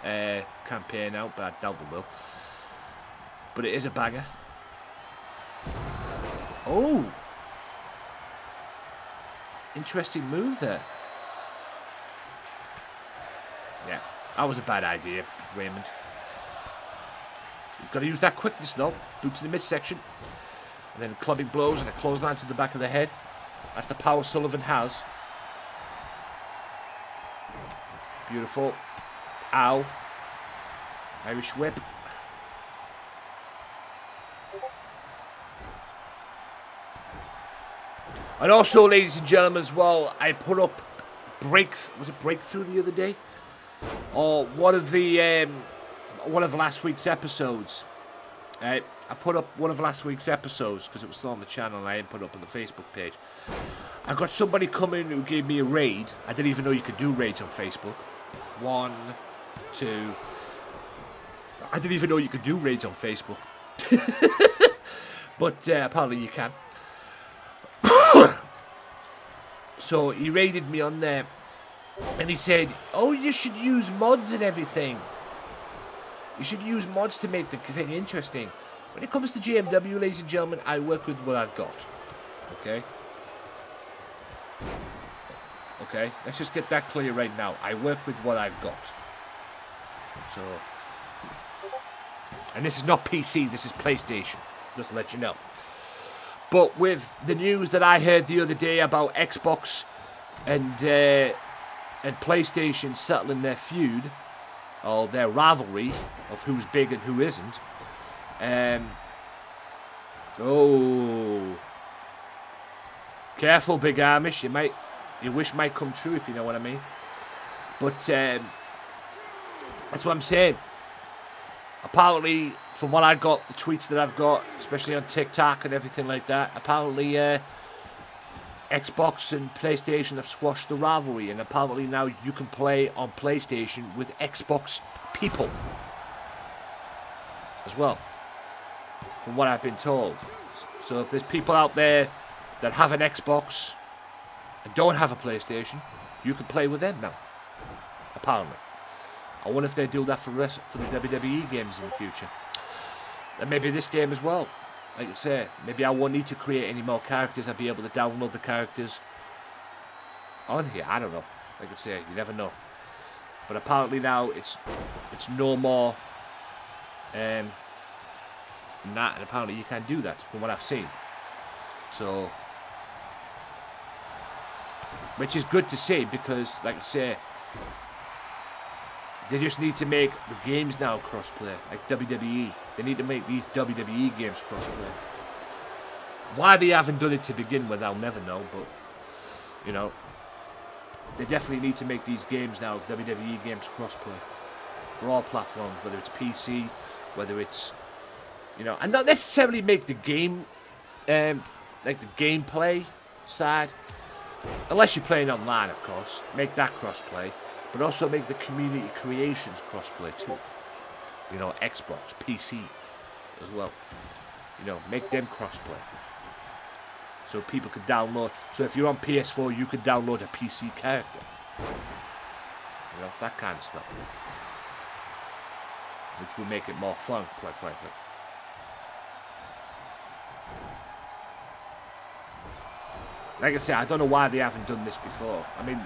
campaign out, but I doubt they will. But it is a banger. Oh! Interesting move there. Yeah, that was a bad idea, Raymond. You've got to use that quickness though. Boot to the midsection. And then clubbing blows and a clothesline to the back of the head. That's the power Sullivan has. Beautiful. Ow. Irish whip. And also, ladies and gentlemen, as well, I put up Breakthrough the other day? Or one of last week's episodes. I put up one of last week's episodes because it was still on the channel and I didn't put it up on the Facebook page. I got somebody coming who gave me a raid. I didn't even know you could do raids on Facebook. 1, 2. I didn't even know you could do raids on Facebook. But apparently you can. So he raided me on there. And he said, oh, you should use mods and everything. You should use mods to make the thing interesting. When it comes to GMW, ladies and gentlemen, I work with what I've got. Okay? Okay? Let's just get that clear right now. I work with what I've got. So... And this is not PC, this is PlayStation. Just to let you know. But with the news that I heard the other day about Xbox and PlayStation settling their feud, or their rivalry of who's big and who isn't, oh, careful, Big Amish. Your wish might come true, if you know what I mean. But that's what I'm saying. Apparently, from what I got, the tweets that I've got, especially on TikTok and everything like that, apparently Xbox and PlayStation have squashed the rivalry, and apparently now you can play on PlayStation with Xbox people as well, from what I've been told. So if there's people out there that have an Xbox and don't have a PlayStation, you can play with them now, apparently. I wonder if they do that for the WWE games in the future. And maybe this game as well. Like I say, maybe I won't need to create any more characters. I'll be able to download the characters on here. I don't know. Like I say, you never know. But apparently now it's no more than that. And apparently you can do that from what I've seen. So, which is good to see because, like I say, they just need to make the games now crossplay, like WWE. They need to make these WWE games crossplay. Why they haven't done it to begin with, I'll never know, but, you know, they definitely need to make these games now, WWE games crossplay, for all platforms, whether it's PC, whether it's, you know, and not necessarily make the game, like the gameplay side, unless you're playing online, of course, make that crossplay. But also make the community creations crossplay too. You know, Xbox, PC as well. You know, make them crossplay. So people could download. So if you're on PS4, you could download a PC character. You know, that kind of stuff. Which will make it more fun, quite frankly. Like I said, I don't know why they haven't done this before. I mean,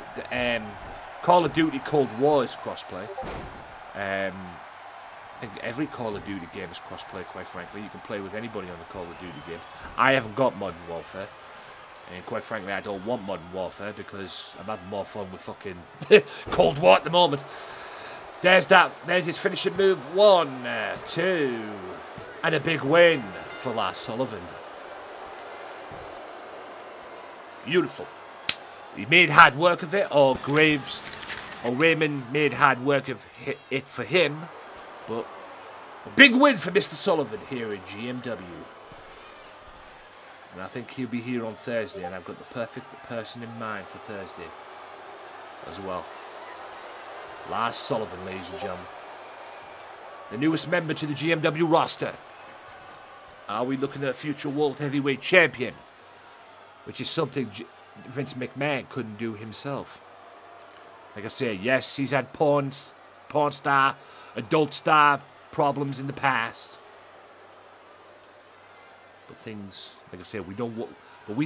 Call of Duty Cold War is crossplay. I think every Call of Duty game is crossplay, quite frankly. You can play with anybody on the Call of Duty game. I haven't got Modern Warfare. And quite frankly, I don't want Modern Warfare because I'm having more fun with fucking Cold War at the moment. There's his finishing move. 1, 2. And a big win for Lars Sullivan. Beautiful. He made hard work of it, or Graves or Raymond made hard work of it for him. But a big win for Mr. Sullivan here in GMW. And I think he'll be here on Thursday, and I've got the perfect person in mind for Thursday as well. Lars Sullivan, ladies and gentlemen. The newest member to the GMW roster. Are we looking at a future World Heavyweight Champion? Which is something Vince McMahon couldn't do himself. Like I say, yes, he's had porn star, adult star problems in the past. But things, like I say, we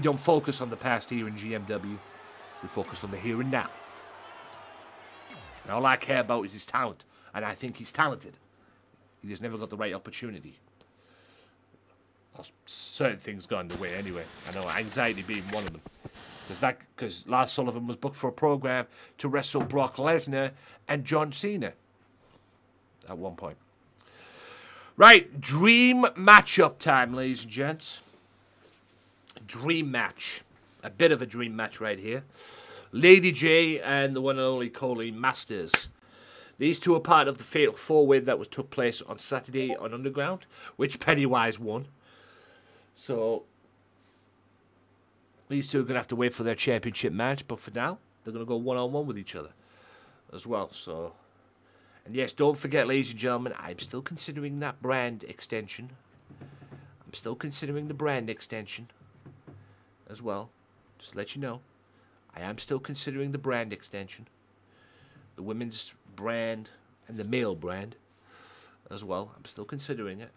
don't focus on the past here in GMW. We focus on the here and now. And all I care about is his talent. And I think he's talented. He just never got the right opportunity. Certain things got in the way anyway. I know, anxiety being one of them. Because Lars Sullivan was booked for a program to wrestle Brock Lesnar and John Cena at one point. Right, dream matchup time, ladies and gents. Dream match. A bit of a dream match right here. Lady J and the one and only Colleen Masters. These two are part of the Fatal 4-Way that took place on Saturday on Underground, which Pennywise won. So, These two are going to have to wait for their championship match, but for now, they're going to go one-on-one with each other as well. So, and yes, don't forget, ladies and gentlemen, I'm still considering that brand extension. I'm still considering the brand extension as well. Just to let you know, I am still considering the brand extension. The women's brand and the male brand as well. I'm still considering it.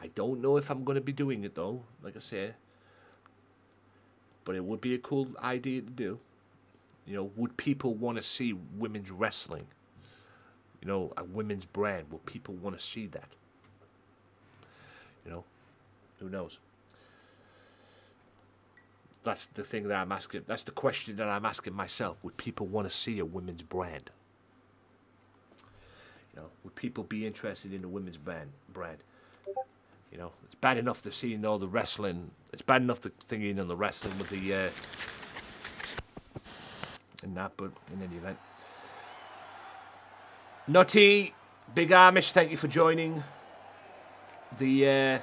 I don't know if I'm going to be doing it, though, like I say. But it would be a cool idea to do. You know, would people want to see women's wrestling? You know, a women's brand. Would people want to see that? You know, who knows? That's the thing that I'm asking. That's the question that I'm asking myself. Would people want to see a women's brand? You know, would people be interested in a women's brand? You know, it's bad enough to see all the wrestling. It's bad enough to thinking on the wrestling with the and that, but in any event. Nutty, Big Amish, thank you for joining the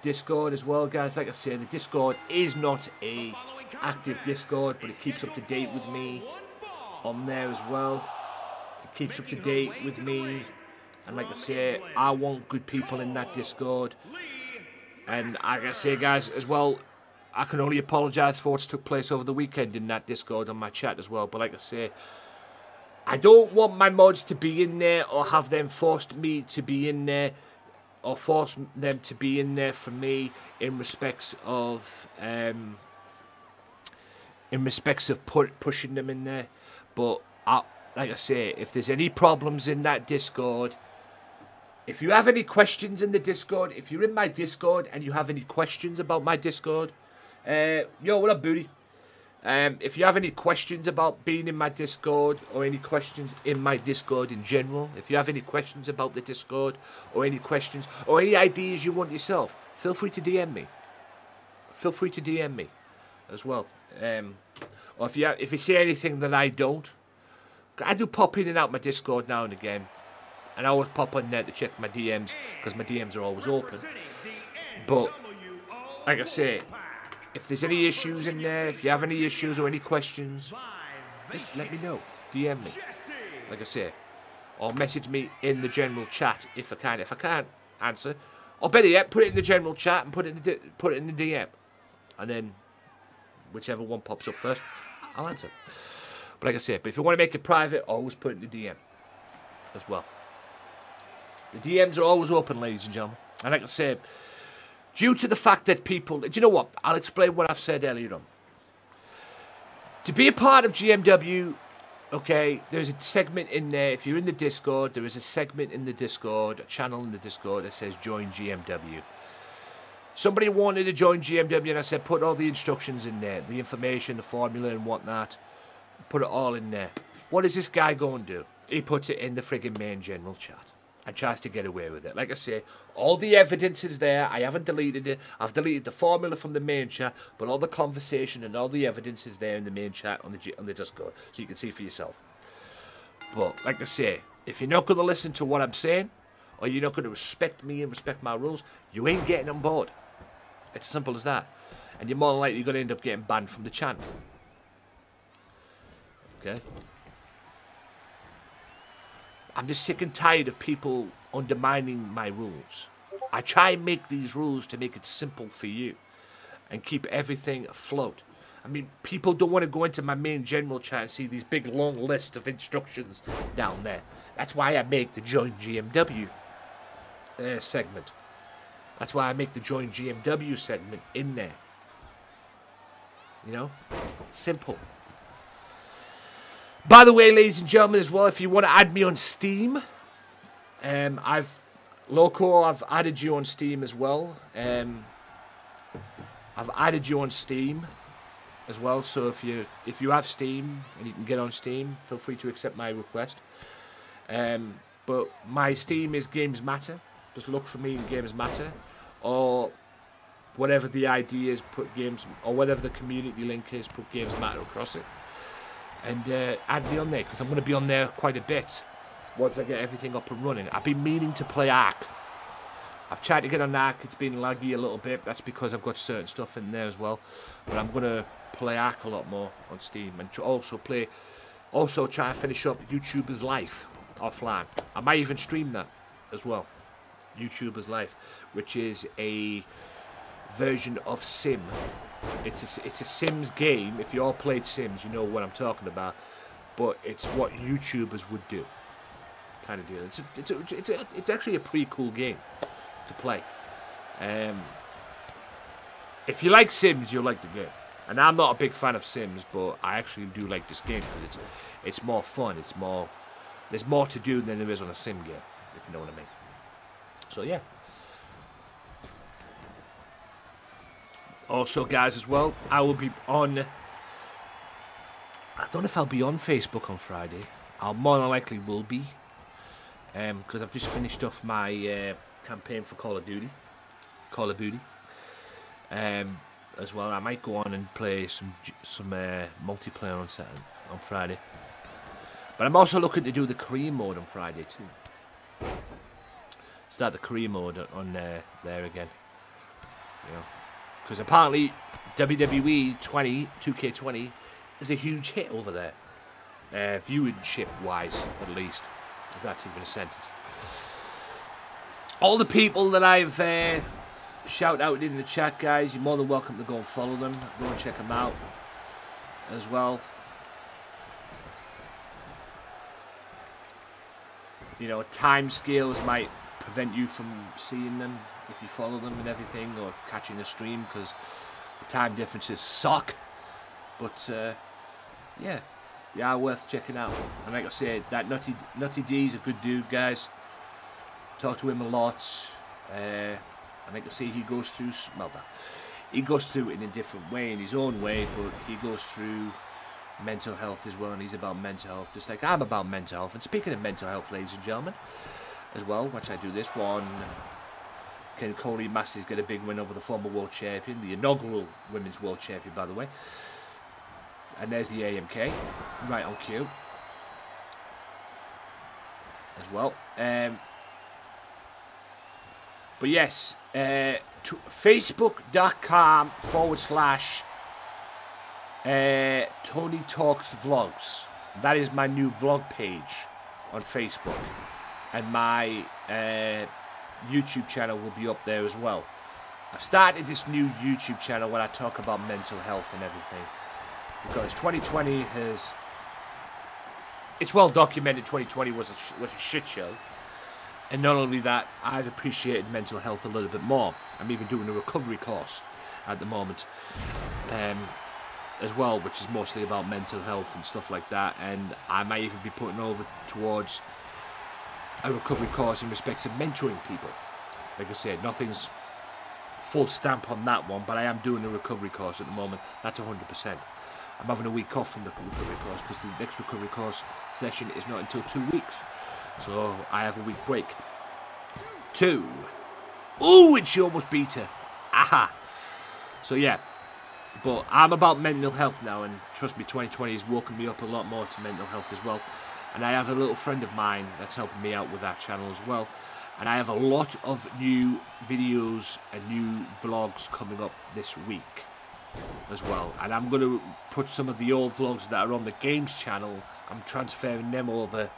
Discord as well, guys. Like I said, the Discord is not a active Discord, but it keeps up to date with me on there as well. It keeps up to date with me. And like I say, I want good people in that Discord. And like I say, guys, as well, I can only apologise for what took place over the weekend in that Discord on my chat as well. But like I say, I don't want my mods to be in there or have them forced me to be in there or force them to be in there for me in respects of pushing them in there. But like I say, if there's any problems in that Discord, if you have any questions in the Discord, if you're in my Discord and you have any questions about my Discord, yo, what up, booty? If you have any questions about being in my Discord or any questions in my Discord in general, if you have any questions about the Discord or any questions or any ideas you want yourself, feel free to DM me. Feel free to DM me as well. Or if you see anything that I don't, I do pop in and out my Discord now and again. And I always pop on there to check my DMs, because my DMs are always open. But, like I say, if there's any issues in there, if you have any issues or any questions, just let me know. DM me, like I say. Or message me in the general chat if I can. If I can't answer, or better yet, put it in the general chat and put it in the DM. And then, whichever one pops up first, I'll answer. But like I said, but if you want to make it private, always put it in the DM as well. The DMs are always open, ladies and gentlemen. And like I said, due to the fact that people... Do you know what? I'll explain what I've said earlier on. To be a part of GMW, okay, there's a segment in there. If you're in the Discord, there is a segment in the Discord, a channel in the Discord that says Join GMW. Somebody wanted to join GMW, and I said, put all the instructions in there, the information, the formula and whatnot. Put it all in there. What does this guy go and do? He puts it in the friggin' main general chat and tries to get away with it. Like I say, all the evidence is there. I haven't deleted it. I've deleted the formula from the main chat, but all the conversation and all the evidence is there in the main chat on the Discord, so you can see for yourself. But like I say, if you're not going to listen to what I'm saying, or you're not going to respect me and respect my rules, you ain't getting on board. It's as simple as that. And you're more than likely going to end up getting banned from the channel. Okay? I'm just sick and tired of people undermining my rules. I try and make these rules to make it simple for you and keep everything afloat. I mean, people don't want to go into my main general chat and see these big long lists of instructions down there. That's why I make the Join GMW segment. That's why I make the Join GMW segment in there. You know? Simple. By the way, ladies and gentlemen, as well, if you want to add me on Steam, I've added you on Steam as well. I've added you on Steam as well. So if you have Steam and you can get on Steam, feel free to accept my request. But my Steam is Gamesmatter. Just look for me in Gamesmatter, or whatever the ID is, put games, or whatever the community link is, put Gamesmatter across it. And add me on there, because I'm going to be on there quite a bit once I get everything up and running. I've been meaning to play Ark. I've tried to get on Ark. It's been laggy a little bit. That's because I've got certain stuff in there as well. But I'm going to play Ark a lot more on Steam, and also try and finish up YouTuber's Life offline. I might even stream that as well. YouTuber's Life, which is a version of Sim. It's a Sims game. If you all played Sims, you know what I'm talking about. But it's what YouTubers would do, kind of deal. It's actually a pretty cool game to play. If you like Sims, you'll like the game. And I'm not a big fan of Sims, but I actually do like this game because it's more fun. There's more to do than there is on a Sim game, if you know what I mean. So yeah. Also, guys, as well, I will be on. I don't know if I'll be on Facebook on Friday. I more than likely will be, because I've just finished off my campaign for Call of Duty. As well, I might go on and play some multiplayer on Friday. But I'm also looking to do the career mode on Friday too. Start the career mode on there again. You know, because apparently WWE 2K20 is a huge hit over there, viewership wise, at least, if that's even a sentence. All the people that I've shout out in the chat, guys, you're more than welcome to go and follow them. Go and check them out as well. You know, time scales might prevent you from seeing them if you follow them and everything, or catching the stream, because the time differences suck. But yeah, they are worth checking out. And like I said, that Nutty D's a good dude, guys. Talk to him a lot. And like I say, he goes through, well, he goes through it in a different way, in his own way, but he goes through mental health as well, and he's about mental health, just like I'm about mental health. And speaking of mental health, ladies and gentlemen, as well, watch I do this one. Can Cody Masters get a big win over the former world champion, the inaugural women's world champion, by the way. And there's the AMK, right on cue, as well. But yes, facebook.com/ Tony Talks Vlogs. That is my new vlog page on Facebook. And my YouTube channel will be up there as well. I've started this new YouTube channel where I talk about mental health and everything. Because 2020 has... It's well documented 2020 was a shit show. And not only that, I've appreciated mental health a little bit more. I'm even doing a recovery course at the moment. As well, which is mostly about mental health and stuff like that. And I might even be putting over towards a recovery course in respects of mentoring people. Like I said, nothing's full stamp on that one, but I am doing a recovery course at the moment. That's 100%. I'm having a week off from the recovery course because the next recovery course session is not until 2 weeks. So I have a week break. 2. Ooh, and she almost beat her. Aha. So yeah. But I'm about mental health now, and trust me, 2020 has woken me up a lot more to mental health as well. And I have a little friend of mine that's helping me out with that channel as well. And I have a lot of new videos and new vlogs coming up this week as well. And I'm going to put some of the old vlogs that are on the games channel, I'm transferring them over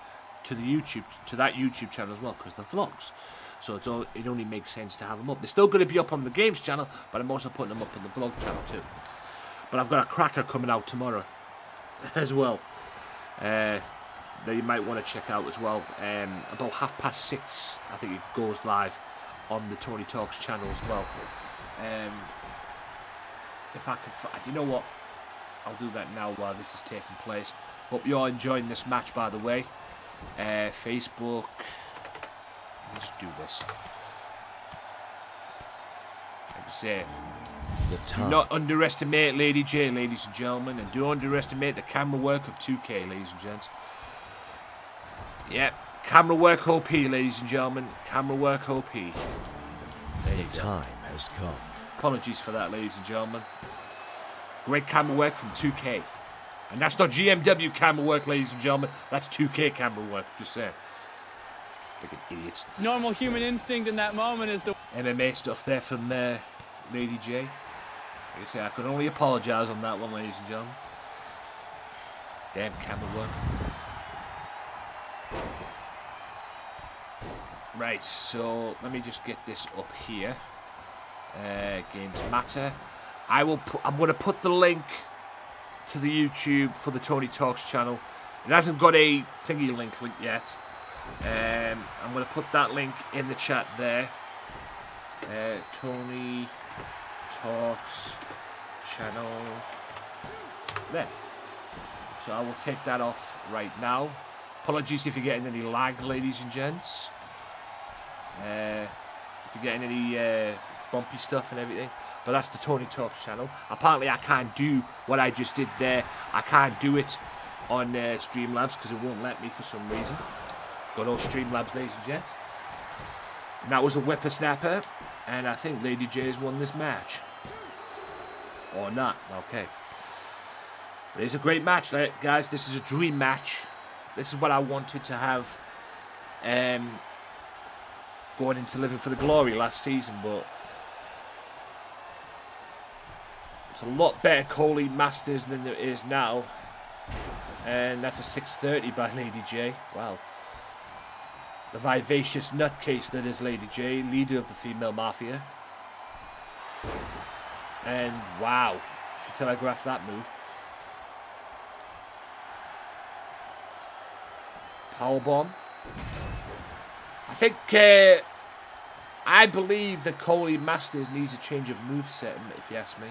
to that YouTube channel as well, because they're vlogs. So it only makes sense to have them up. They're still going to be up on the games channel, but I'm also putting them up on the vlog channel too. But I've got a cracker coming out tomorrow as well, that you might want to check out as well. About 6:30, I think it goes live on the Tony Talks channel as well. If I can, do you know what? I'll do that now while this is taking place. Hope you're enjoying this match, by the way. Facebook. Let me just do this. Like I say, do not underestimate Lady J, ladies and gentlemen, and do underestimate the camera work of 2K, ladies and gents. Yep, camera work OP, ladies and gentlemen. Camera work OP. There you go. Time has come. Apologies for that, ladies and gentlemen. Great camera work from 2K. And that's not GMW camera work, ladies and gentlemen. That's 2K camera work, just saying. Freaking idiots. Normal human instinct in that moment is the MMA stuff there from Lady J. Like I say, I can only apologise on that one, ladies and gentlemen. Damn camera work. Right, so let me just get this up here. Gamesmatter. I'm going to put the link to the YouTube for the Tony Talks channel. It hasn't got a thingy link yet. I'm going to put that link in the chat there. Tony Talks channel. There. So I will take that off right now. Apologies if you're getting any lag, ladies and gents. If you're getting any bumpy stuff and everything. But that's the Tony Talks channel. Apparently I can't do what I just did there. I can't do it on Streamlabs because it won't let me for some reason. Got no Streamlabs, ladies and gents. And that was a whippersnapper. And I think Lady J's won this match. Or not. Okay. But it's a great match, guys. This is a dream match. This is what I wanted to have going into Living for the Glory last season, but it's a lot better Coley Masters than there is now. And that's a 630 by Lady J. Wow. The vivacious nutcase that is Lady J, leader of the female mafia. And wow, she telegraphed that move. Powerbomb. I think, I believe that Coley Masters needs a change of moveset, if you ask me.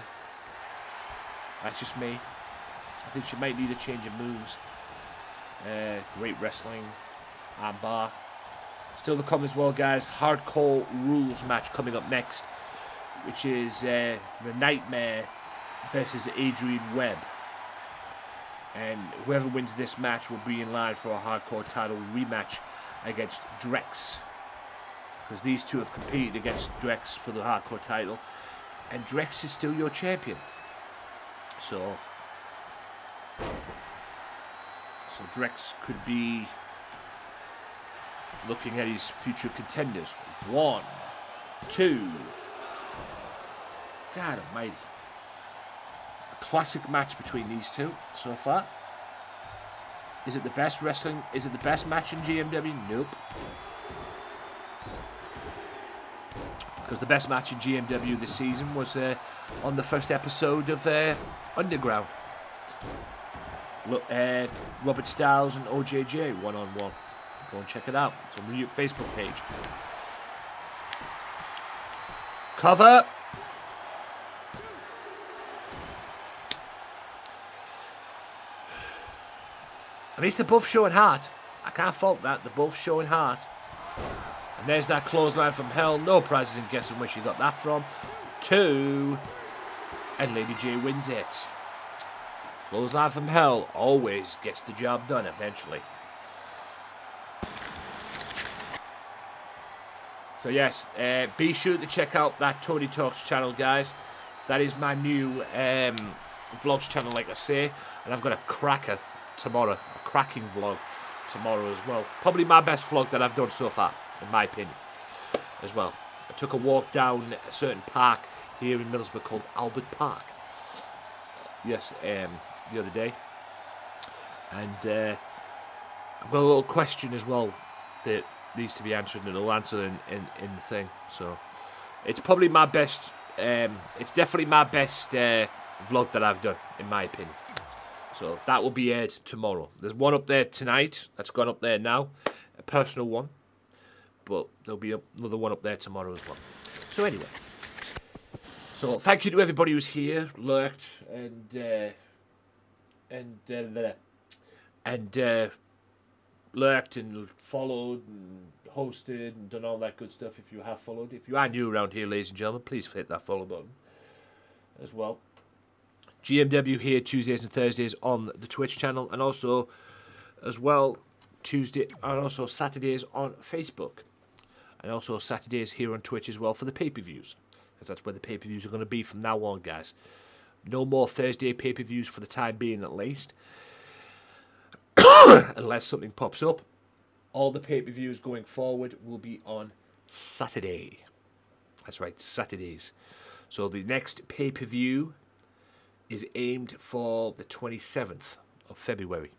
That's just me. I think she might need a change of moves. Great wrestling. Armbar. Still to come as well, guys. Hardcore rules match coming up next, which is the Nightmare versus Adrian Webb. And whoever wins this match will be in line for a hardcore title rematch against Drex. Because these two have competed against Drex for the hardcore title. And Drex is still your champion. So Drex could be looking at his future contenders. 1, 2. God almighty. A classic match between these two so far. Is it the best wrestling? Is it the best match in GMW? Nope. Because the best match in GMW this season was on the first episode of Underground. Look, Robert Styles and OJJ one-on-one. Go and check it out. It's on the Facebook page. Cover. At least they're both showing heart. I can't fault that. They're both showing heart. And there's that clothesline from hell. No prizes in guessing where she got that from. 2. And Lady J wins it. Clothesline from hell always gets the job done eventually. So yes, be sure to check out that Tony Talks channel, guys. That is my new vlogs channel, like I say. And I've got a cracker tomorrow. A cracking vlog tomorrow as well. Probably my best vlog that I've done so far, in my opinion, as well. I took a walk down a certain park here in Middlesbrough called Albert Park. Yes, the other day. And I've got a little question as well that needs to be answered, and it'll answer in the thing. So it's probably my best, it's definitely my best vlog that I've done, in my opinion. So that will be aired tomorrow. There's one up there tonight that's gone up there now, a personal one, but there'll be another one up there tomorrow as well. So anyway, so thank you to everybody who's here, lurked, and lurked and followed and hosted and done all that good stuff. If you have followed, if you are new around here, ladies and gentlemen, please hit that follow button as well. GMW here Tuesdays and Thursdays on the Twitch channel, and also as well Tuesday and also Saturdays on Facebook, and also Saturdays here on Twitch as well for the pay-per-views, because that's where the pay-per-views are going to be from now on, guys. No more Thursday pay-per-views for the time being, at least. Unless something pops up. All the pay-per-views going forward will be on Saturday. That's right, Saturdays. So the next pay-per-view is aimed for the 27th of February.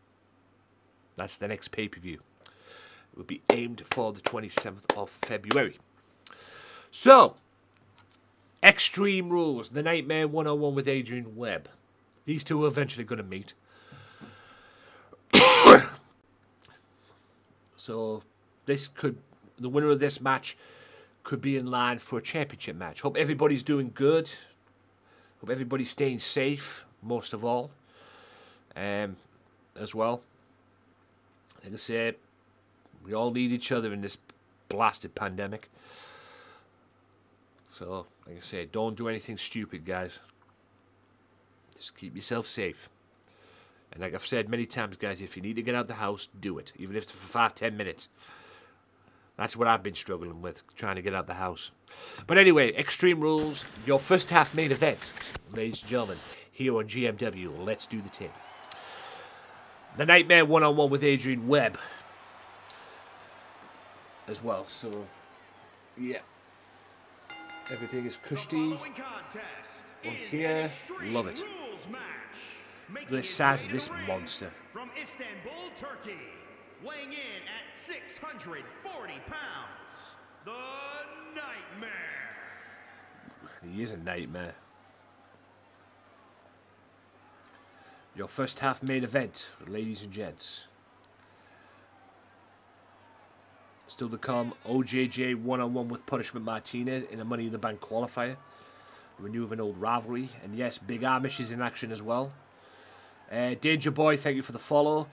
That's the next pay-per-view. It will be aimed for the 27th of February. So, Extreme Rules, the Nightmare 101 with Adrian Webb. These two are eventually going to meet. So, the winner of this match could be in line for a championship match. Hope everybody's doing good. Hope everybody's staying safe, most of all. As well. Like I said, we all need each other in this blasted pandemic. So, like I said, don't do anything stupid, guys. Just keep yourself safe. And like I've said many times, guys, if you need to get out the house, do it. Even if it's for 5-10 minutes. That's what I've been struggling with, trying to get out the house. But anyway, Extreme Rules, your first half main event, ladies and gentlemen, here on GMW. Let's do the thing. The Nightmare 101 with Adrian Webb. As well, so, yeah. Everything is cushy. On here, love it. The size of this monster. From Istanbul, Turkey, weighing in at 640 pounds, the Nightmare. He is a nightmare. Your first half main event, ladies and gents. Still to come, OJJ one-on-one with Punishment Martinez in a Money in the Bank qualifier. Renew of an old rivalry. And yes, Big Amish is in action as well. Danger Boy, thank you for the follow.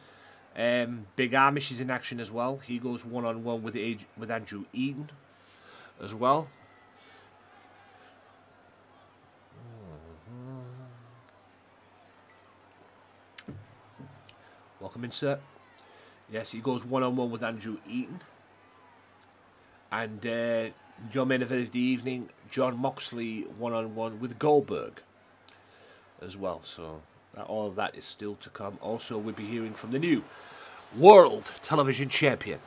Big Amish is in action as well. He goes one-on-one with Andrew Eaton as well. Welcome in, sir. Yes, he goes one-on-one with Andrew Eaton. And your main event of the evening, John Moxley one-on-one with Goldberg as well. So all of that is still to come. Also, we'll be hearing from the new World Television Champion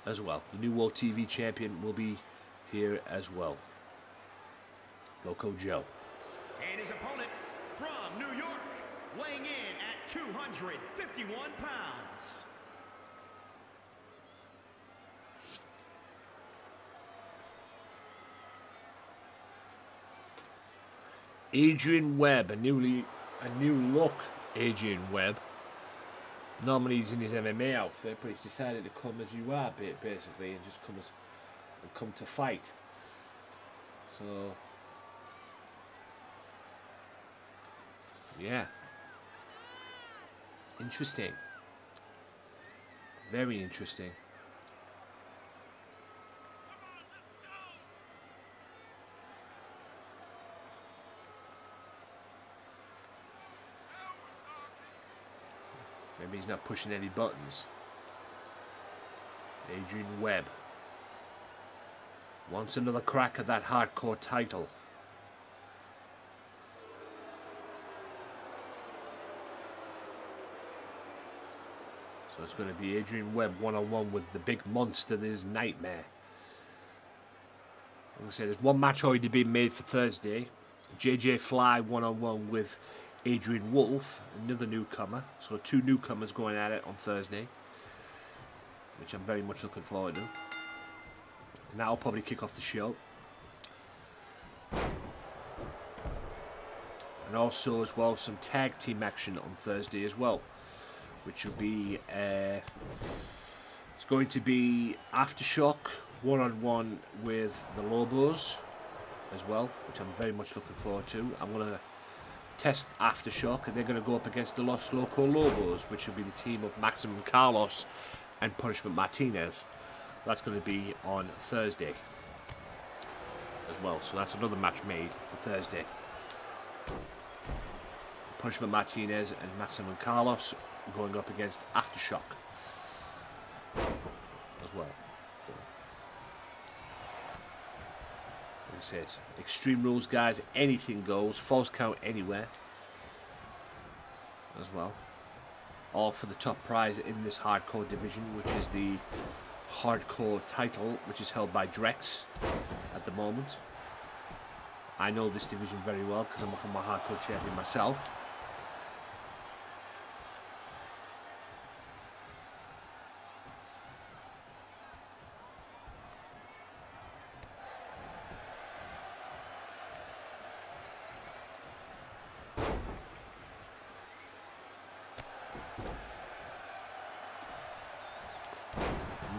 as well. The new World TV Champion will be here as well. Loco Joe. And his opponent from New York, weighing in at 251 pounds. Adrian Webb, a new look Adrian Webb. Normally he's in his MMA outfit, but he's decided to come as you are, basically, and just come to fight. So, yeah, interesting, very interesting. Maybe he's not pushing any buttons. Adrian Webb wants another crack at that hardcore title. So it's going to be Adrian Webb one-on-one with the big monster that is Nightmare. Like I said, there's one match already being made for Thursday. JJ Fly one-on-one with Adrian Wolf, another newcomer. So two newcomers going at it on Thursday, which I'm very much looking forward to. And that'll probably kick off the show. And also as well some tag team action on Thursday as well, which will be it's going to be Aftershock one-on-one with the Lobos as well, which I'm very much looking forward to. I'm going to test Aftershock, and they're going to go up against the Los Loco Lobos, which will be the team of Maximum Carlos and Punishment Martinez. That's going to be on Thursday as well. So that's another match made for Thursday. Punishment Martinez and Maximum Carlos going up against Aftershock as well. Like I said, Extreme Rules, guys, anything goes, false count anywhere as well. All for the top prize in this hardcore division, which is the hardcore title, which is held by Drex at the moment. I know this division very well because I'm a former hardcore champion myself.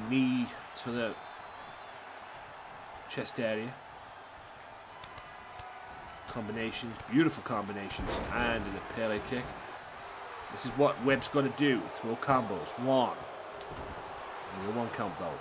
Knee to the chest area. Combinations, beautiful combinations, and in a Pele kick. This is what Webb's going to do. Throw combos. One. And a 1 count though.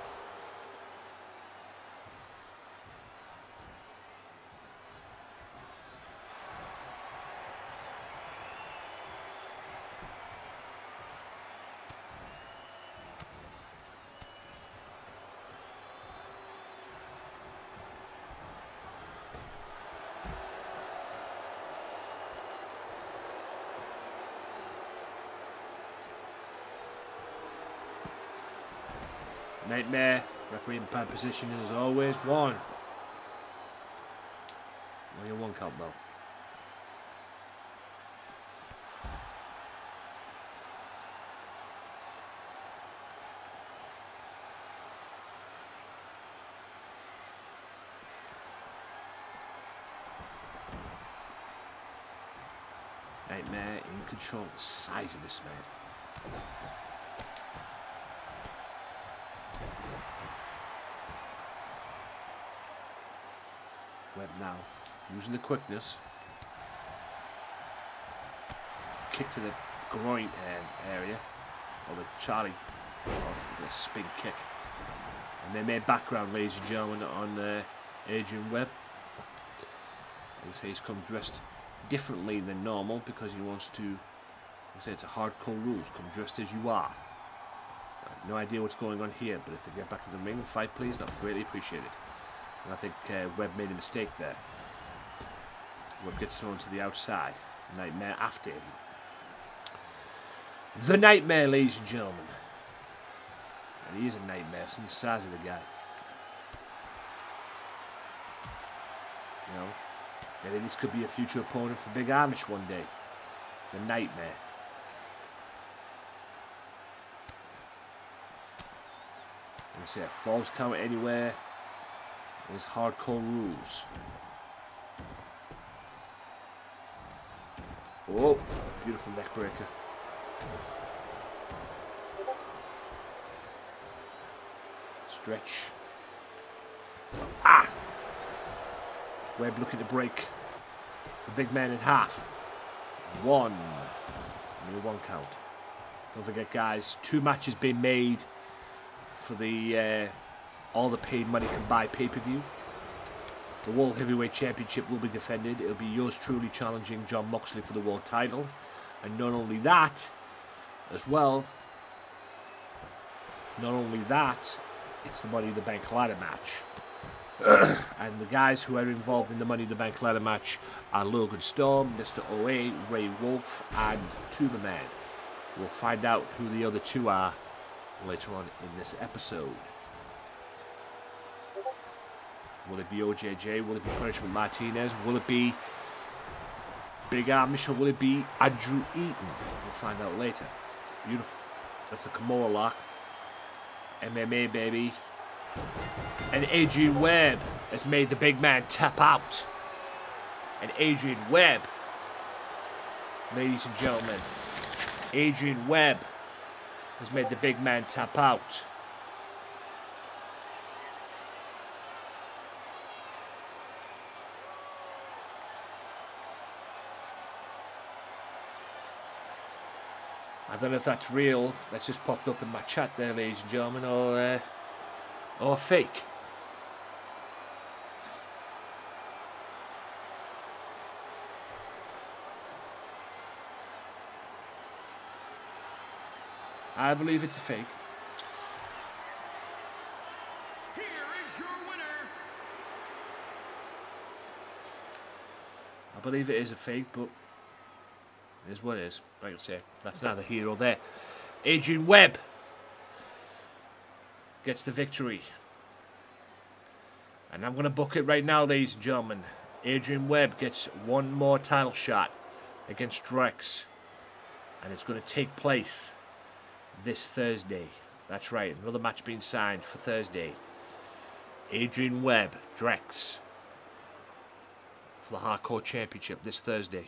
Nightmare, referee in bad position as always. 1. Only a 1 count though. Nightmare in control of the size of this man. Webb now, using the quickness. Kick to the groin area, or the Charlie, the spin kick. And then their background, ladies and gentlemen, on Adrian Webb. Like I say, he's come dressed differently than normal because he wants to, like I say, it's a hardcore rules, come dressed as you are. I have no idea what's going on here, but if they get back to the ring and fight, please, that would greatly appreciate it. And I think Webb made a mistake there. Webb gets thrown to the outside. Nightmare after him. The Nightmare, ladies and gentlemen. And he is a nightmare, since the size of the guy. You know, maybe this could be a future opponent for Big Amish one day. The Nightmare. Like I say, a falls count anywhere. There's hardcore rules. Oh, beautiful neck breaker. Stretch. Ah! Webb looking to break the big man in half. 1. Only 1 count. Don't forget, guys, 2 matches being made for the all the paid money can buy pay-per-view. The World Heavyweight Championship will be defended. It'll be yours truly challenging John Moxley for the world title. And not only that, as well, not only that, it's the Money in the Bank ladder match. And the guys who are involved in the Money in the Bank ladder match are Logan Storm, Mr. OA, Ray Wolf, and Tuba Man. We'll find out who the other 2 are later on in this episode. Will it be OJJ? Will it be Punishment Martinez? Will it be Big Amish? Or will it be Andrew Eaton? We'll find out later. Beautiful. That's a Kimura lock. MMA, baby. And Adrian Webb has made the big man tap out. And Adrian Webb, ladies and gentlemen, Adrian Webb has made the big man tap out. I don't know if that's real. That's just popped up in my chat there, ladies and gentlemen, or fake. I believe it's a fake. Here is your winner. I believe it is a fake, but it is what it is. Like I say, that's neither here or there. Adrian Webb gets the victory. And I'm going to book it right now, ladies and gentlemen. Adrian Webb gets one more title shot against Drex. And it's going to take place this Thursday. That's right, another match being signed for Thursday. Adrian Webb, Drex, for the Hardcore Championship this Thursday.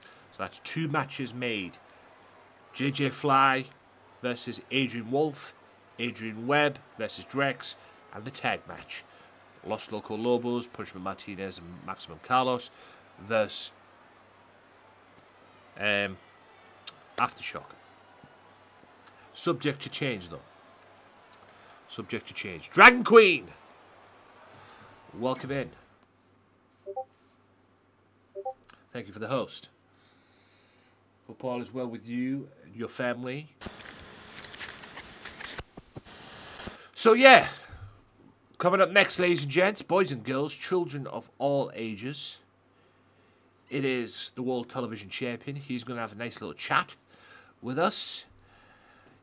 So that's 2 matches made. JJ Fly versus Adrian Wolf, Adrian Webb versus Drex, and the tag match. Los Loco Lobos, Punishment Martinez and Maximum Carlos versus Aftershock. Subject to change, though. Subject to change. Dragon Queen! Welcome in. Thank you for the host. Hope all is well with you and your family. So, yeah. Coming up next, ladies and gents, boys and girls, children of all ages. It is the World Television Champion. He's going to have a nice little chat with us.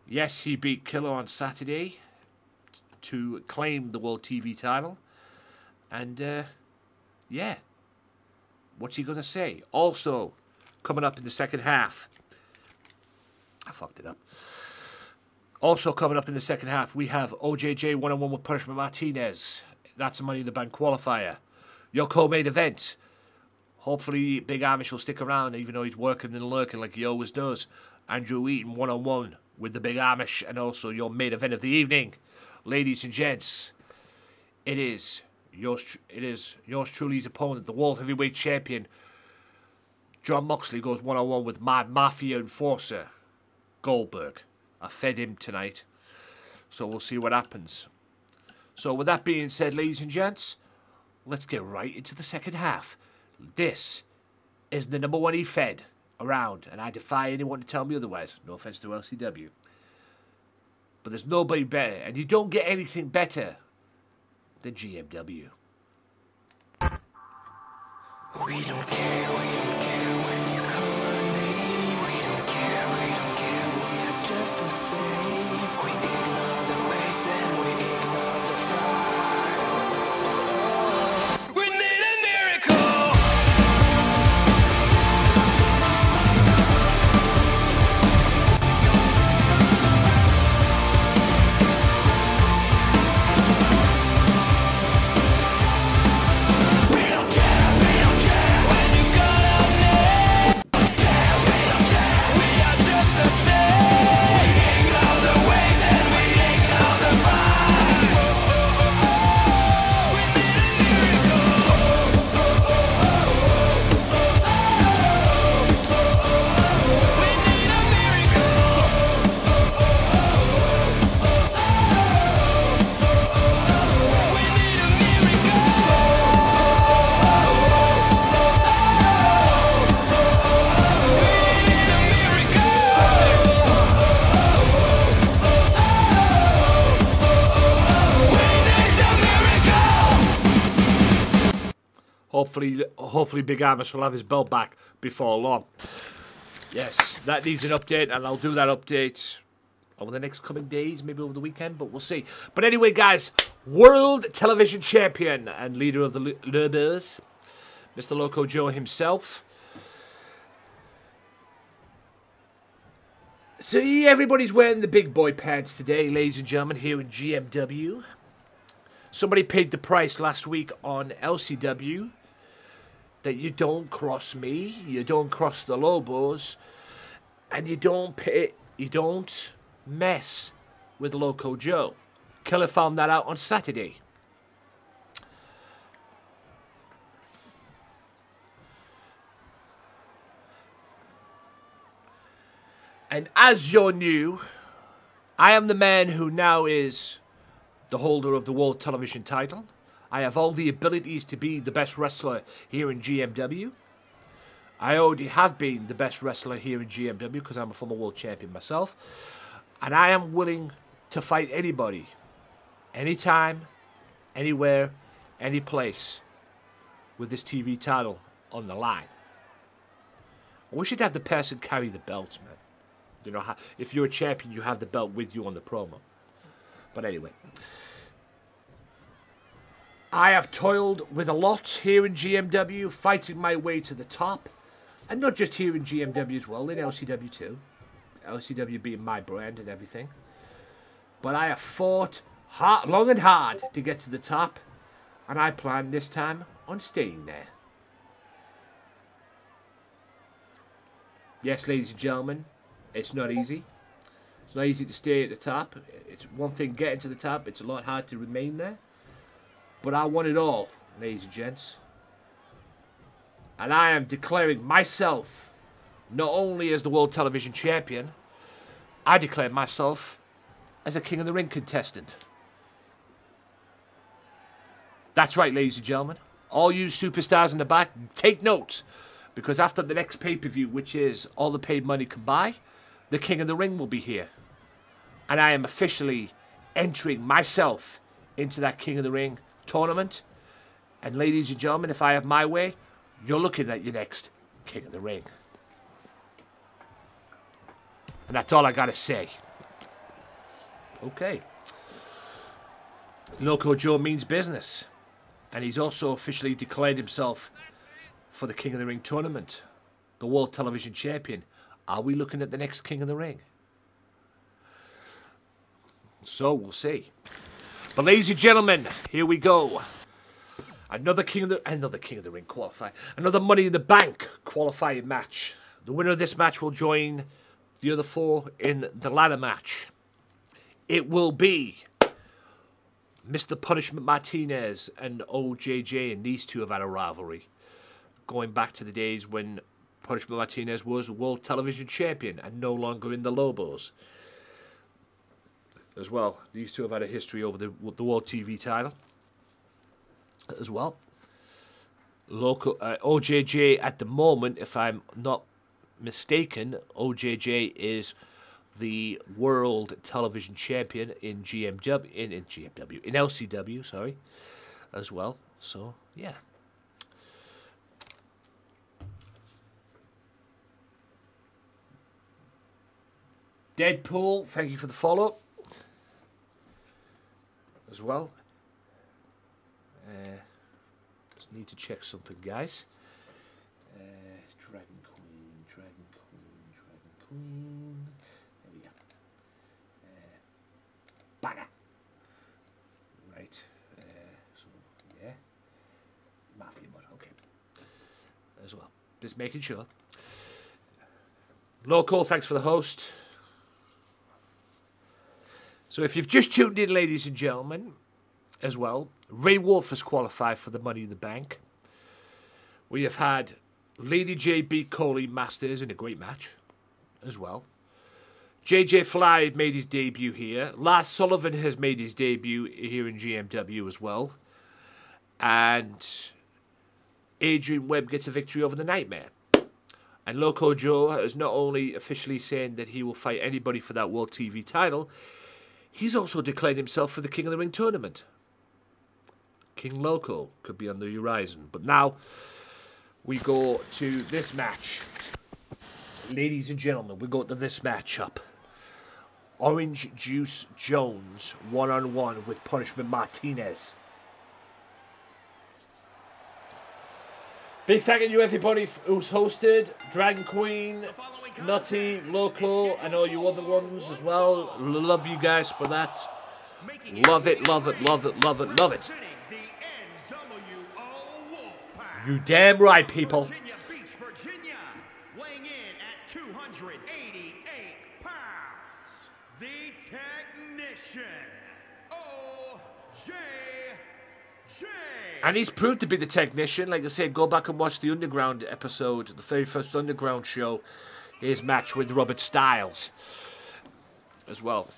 Yes, he beat Killer on Saturday to claim the World TV title. And, yeah. What's he going to say? Also, coming up in the second half. I fucked it up. Also coming up in the second half, we have OJJ one-on-one with Punishment Martinez. That's a Money in the Bank qualifier. Your co-main event. Hopefully, Big Amish will stick around, even though he's working and lurking like he always does. Andrew Eaton one-on-one with the Big Amish, and also your main event of the evening. Ladies and gents, it is yours truly, his opponent, the World Heavyweight Champion. John Moxley goes one-on-one with my Mafia enforcer, Goldberg. I fed him tonight, so we'll see what happens. So with that being said, ladies and gents, let's get right into the second half. This is the number one he fed around, and I defy anyone to tell me otherwise. No offense to LCW. But there's nobody better, and you don't get anything better than GMW. We don't care when you call our name. We don't care, we are just the same. We ignore the race and we ignore the fight. We need a miracle. We don't care when you call our name. We don't care, we are just the same. We ignore the ways and we ignore the fight. We need a miracle. We need a miracle. We need a Hopefully Big Amish will have his belt back before long. Yes, that needs an update, and I'll do that update over the next coming days, maybe over the weekend, but we'll see. But anyway, guys, World Television Champion and leader of the Lobos, Mr. Loco Joe himself. So everybody's wearing the big boy pants today, ladies and gentlemen, here in GMW. Somebody paid the price last week on LCW that you don't cross me, you don't cross the Lobos, and you don't mess with Loco Joe. Killer found that out on Saturday. And as you're new, I am the man who now is the holder of the World Television title. I have all the abilities to be the best wrestler here in GMW. I already have been the best wrestler here in GMW because I'm a former world champion myself. And I am willing to fight anybody, anytime, anywhere, any place, with this TV title on the line. We should have the person carry the belts, man. You know, if you're a champion, you have the belt with you on the promo. But anyway. I have toiled with a lot here in GMW, fighting my way to the top. And not just here in GMW as well, in LCW too. LCW being my brand and everything. But I have fought hard, long and hard to get to the top. And I plan this time on staying there. Yes, ladies and gentlemen, it's not easy. It's not easy to stay at the top. It's one thing getting to the top. It's a lot hard to remain there. But I want it all, ladies and gents. And I am declaring myself not only as the World Television Champion, I declare myself as a King of the Ring contestant. That's right, ladies and gentlemen. All you superstars in the back, take note. Because after the next pay-per-view, which is All the Paid Money Can Buy, the King of the Ring will be here. And I am officially entering myself into that King of the Ring tournament. And ladies and gentlemen, if I have my way, you're looking at your next King of the Ring. And that's all I gotta say. Okay. Loco Joe means business. And he's also officially declared himself for the King of the Ring tournament. The World Television Champion. Are we looking at the next King of the Ring? So we'll see. But ladies and gentlemen, here we go. Another King of the Ring qualifier. Another Money in the Bank qualifying match. The winner of this match will join the other four in the ladder match. It will be Mr. Punishment Martinez and OJJ, and these two have had a rivalry. Going back to the days when Punishment Martinez was World Television Champion and no longer in the Lobos. As well, these two have had a history over the World TV title. As well. Local OJJ at the moment, if I'm not mistaken, OJJ is the World Television Champion in GMW, in LCW, sorry, as well. So yeah. Deadpool, thank you for the follow as well. Just need to check something, guys. Dragon Queen. There we go. Bagger. Right. So, yeah. Mafia mod, okay. As well. Just making sure. Local, thanks for the host. So if you've just tuned in, ladies and gentlemen, as well, Ray Wolf has qualified for the Money in the Bank. We have had Lady J beat Colleen Masters in a great match, as well. JJ Fly made his debut here. Lars Sullivan has made his debut here in GMW as well. And Adrian Webb gets a victory over the Nightmare. And Loco Joe is not only officially saying that he will fight anybody for that World TV title, he's also declared himself for the King of the Ring tournament. King Loco could be on the horizon. But now we go to this match. Ladies and gentlemen, we go to this matchup. Orange Juice Jones, one-on-one with Punishment Martinez. Big thank you to everybody who's hosted. Dragon Queen, Nutty, Loco, and all you other ones as well. Love you guys for that. Love it, love it, love it, love it, love it. You damn right, people. Virginia Beach, Virginia, weighing in at 288 pounds, the technician, OJJ. And he's proved to be the technician. Like I said, go back and watch the Underground episode, the very first Underground show, his match with Robert Styles as well.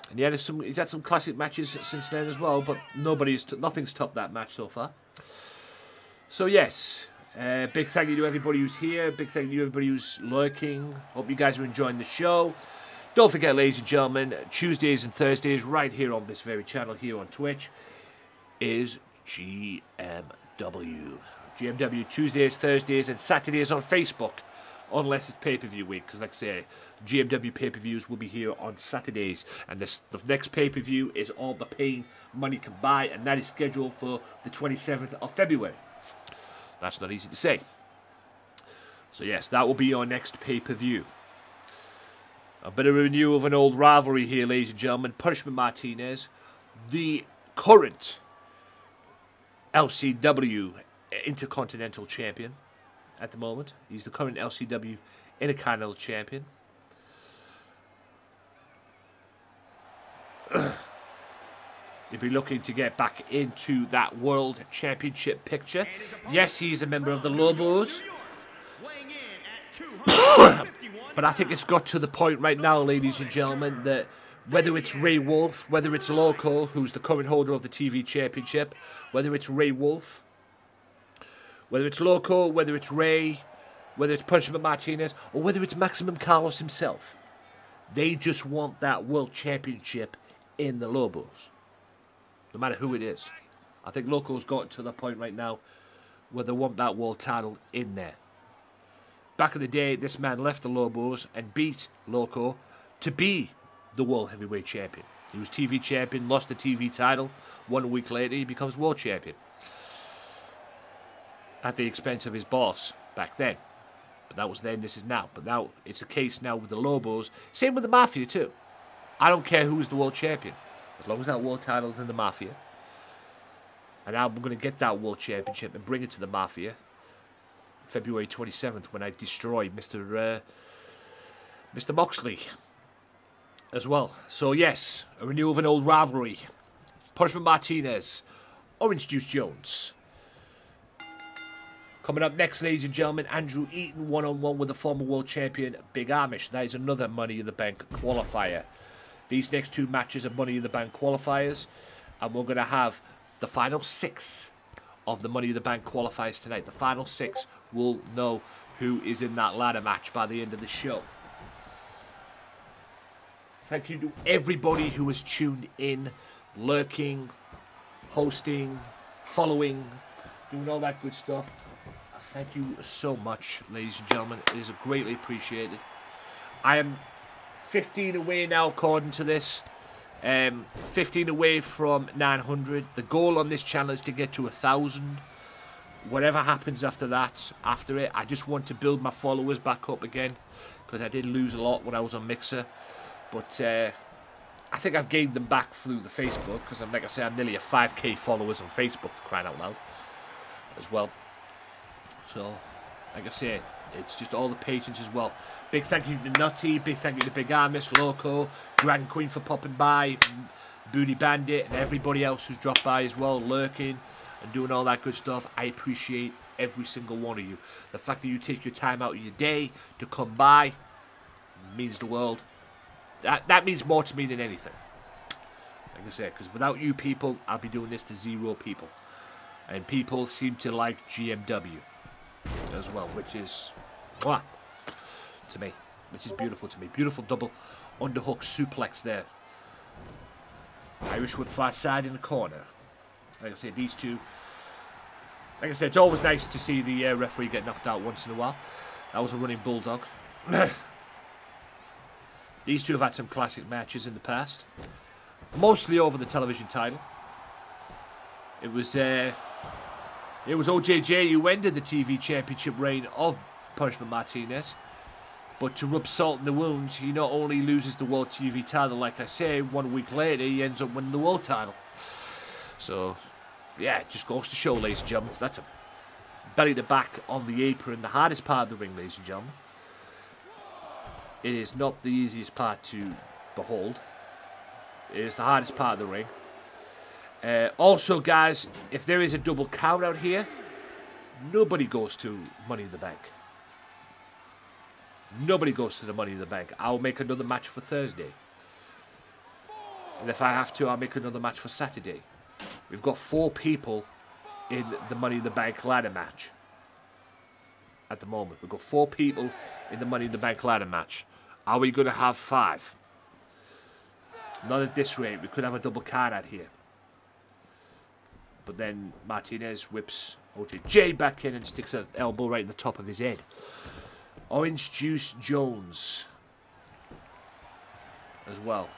And he's had some classic matches since then as well, but nothing's topped that match so far. So yes, big thank you to everybody who's here. Big thank you to everybody who's lurking. Hope you guys are enjoying the show. Don't forget, ladies and gentlemen, Tuesdays and Thursdays right here on this very channel here on Twitch is GMW. GMW Tuesdays, Thursdays, and Saturdays on Facebook unless it's pay-per-view week. Because, like I say, GMW pay-per-views will be here on Saturdays, and the next pay-per-view is All the Pain Money Can Buy, and that is scheduled for the 27th of February. That's not easy to say. So yes, that will be your next pay-per-view. A bit of a renewal of an old rivalry here, ladies and gentlemen. Punishment Martinez, the current LCW Intercontinental Champion at the moment. He's the current LCW Intercontinental Champion. He'll be looking to get back into that World Championship picture. Yes, he's a member of the Lobos. But I think it's got to the point right now, ladies and gentlemen, that whether it's Ray Wolf, whether it's Loco, who's the current holder of the TV Championship, whether it's Ray Wolf, whether it's Loco, whether it's Ray, whether it's Punishment Martinez, or whether it's Maximum Carlos himself, they just want that World Championship in the Lobos. No matter who it is. I think Loco's got to the point right now where they want that world title in there. Back in the day, this man left the Lobos and beat Loco to be the World Heavyweight Champion. He was TV Champion, lost the TV title. 1 week later, he becomes World Champion. At the expense of his boss back then. But that was then, this is now. But now, it's a case now with the Lobos. Same with the Mafia, too. I don't care who's the World Champion. As long as that World title's in the Mafia. And I'm going to get that World Championship and bring it to the Mafia. February 27th, when I destroy Mr. Moxley as well. So yes, a renewal of an old rivalry. Punishment Martinez, Orange Juice Jones. Coming up next, ladies and gentlemen, Andrew Eaton one-on-one with the former world champion Big Amish. That is another Money in the Bank qualifier. These next two matches are Money in the Bank qualifiers, and we're going to have the final 6 of the Money in the Bank qualifiers tonight. The final 6 will know who is in that ladder match by the end of the show. Thank you to everybody who has tuned in, lurking, hosting, following, doing all that good stuff. Thank you so much, ladies and gentlemen. It is greatly appreciated. I am 15 away now, according to this. 15 away from 900. The goal on this channel is to get to 1,000. Whatever happens after that, I just want to build my followers back up again, because I did lose a lot when I was on Mixer. But I think I've gained them back through the Facebook, because like I say, I'm nearly at 5k followers on Facebook, for crying out loud, as well. So, like I say, it's just all the patience as well. Big thank you to Nutty, big thank you to Big Amish, Loco, Grand Queen for popping by, Booty Bandit, and everybody else who's dropped by as well, lurking and doing all that good stuff. I appreciate every single one of you. The fact that you take your time out of your day to come by means the world. That means more to me than anything. Like I said, because without you people, I'll be doing this to 0 people. And people seem to like GMW as well, which is mwah, to me, which is beautiful to me. Beautiful double underhook suplex there. Irish whip far side in the corner. Like I said, these two. Like I said, it's always nice to see the referee get knocked out once in a while. That was a running bulldog. These two have had some classic matches in the past, mostly over the television title. It was OJJ who ended the TV championship reign of Punishment Martinez. But to rub salt in the wounds, he not only loses the World TV title, like I say, 1 week later he ends up winning the World title. So, yeah, it just goes to show, ladies and gentlemen, that's a belly to back on the apron, the hardest part of the ring, ladies and gentlemen. It is not the easiest part to behold. It is the hardest part of the ring. Also, guys, if there is a double count out here, nobody goes to Money in the Bank. Nobody goes to the Money in the Bank. I'll make another match for Thursday. And if I have to, I'll make another match for Saturday. We've got 4 people in the Money in the Bank ladder match. At the moment. We've got 4 people in the Money in the Bank ladder match. Are we going to have 5? Not at this rate. We could have a double card out here. But then Martinez whips OJJ back in and sticks an elbow right in the top of his head. Orange Juice Jones as well.